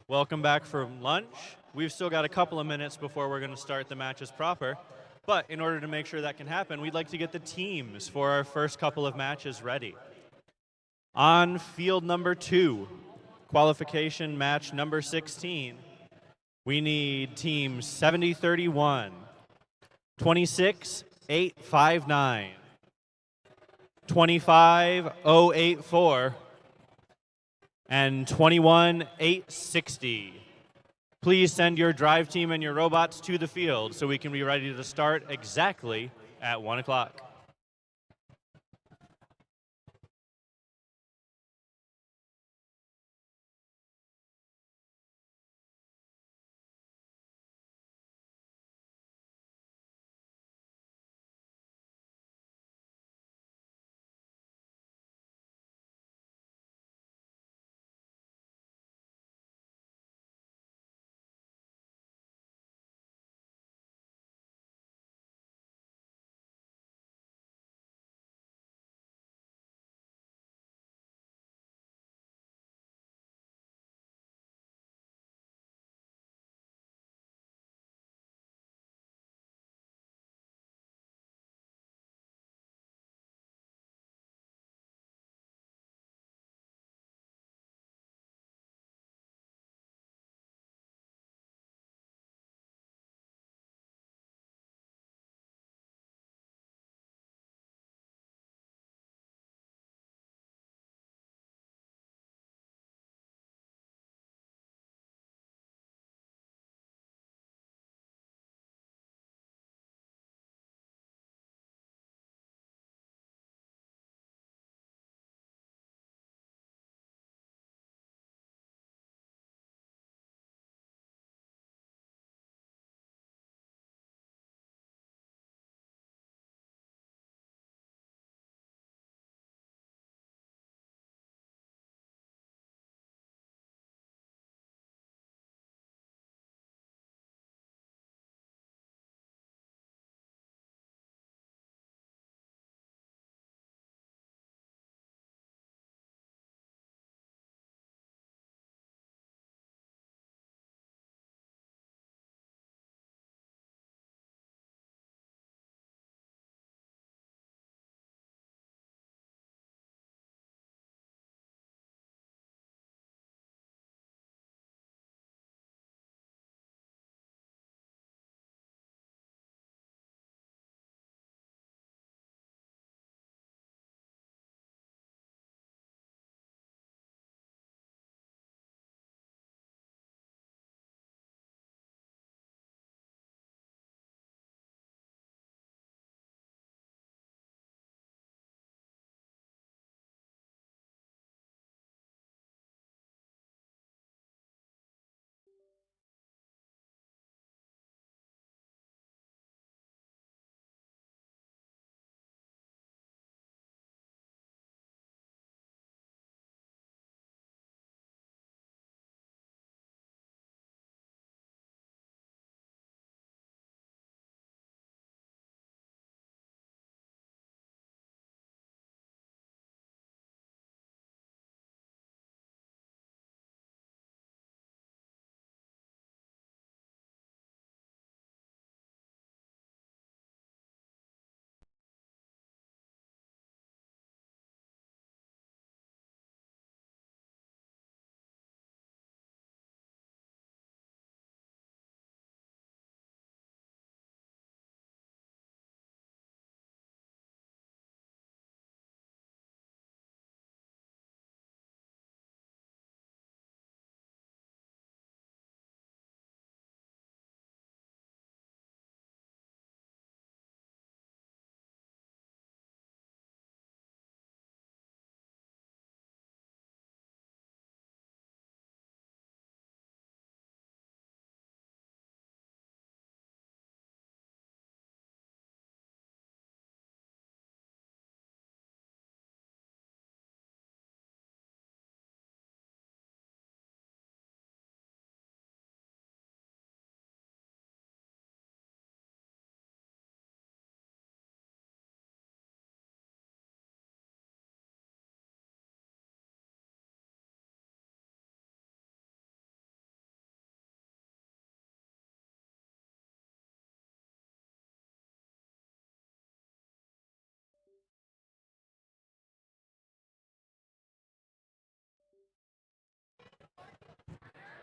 Welcome back from lunch. We've still got a couple of minutes before we're going to start the matches proper. But in order to make sure that can happen, we'd like to get the teams for our first couple of matches ready. On field number 2, qualification match number 16, we need team 7031, 26859, 25084, and 21860. Please send your drive team and your robots to the field so we can be ready to start exactly at 1 o'clock.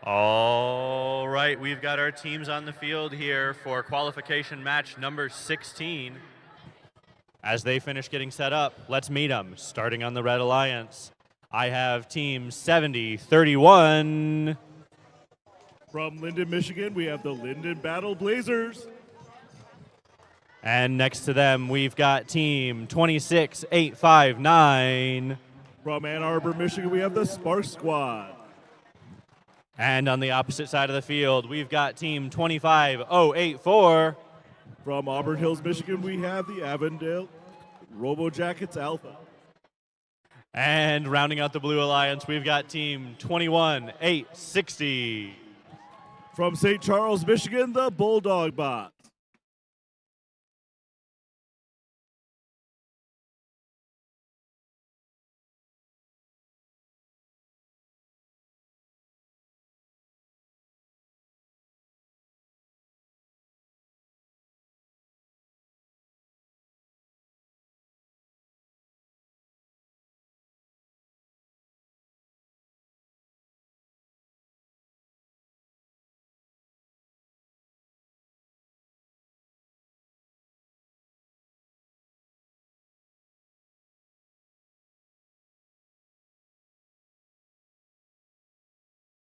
All right, we've got our teams on the field here for qualification match number 16. As they finish getting set up, let's meet them. Starting on the Red Alliance, I have team 70-31. From Linden, Michigan, we have the Linden Battle Blazers. And next to them, we've got team 26-859. From Ann Arbor, Michigan, we have the Spark Squad. And on the opposite side of the field, we've got team 25084. From Auburn Hills, Michigan, we have the Avondale Robo Jackets Alpha. And rounding out the Blue Alliance, we've got team 21860. From St. Charles, Michigan, the Bulldog Bots.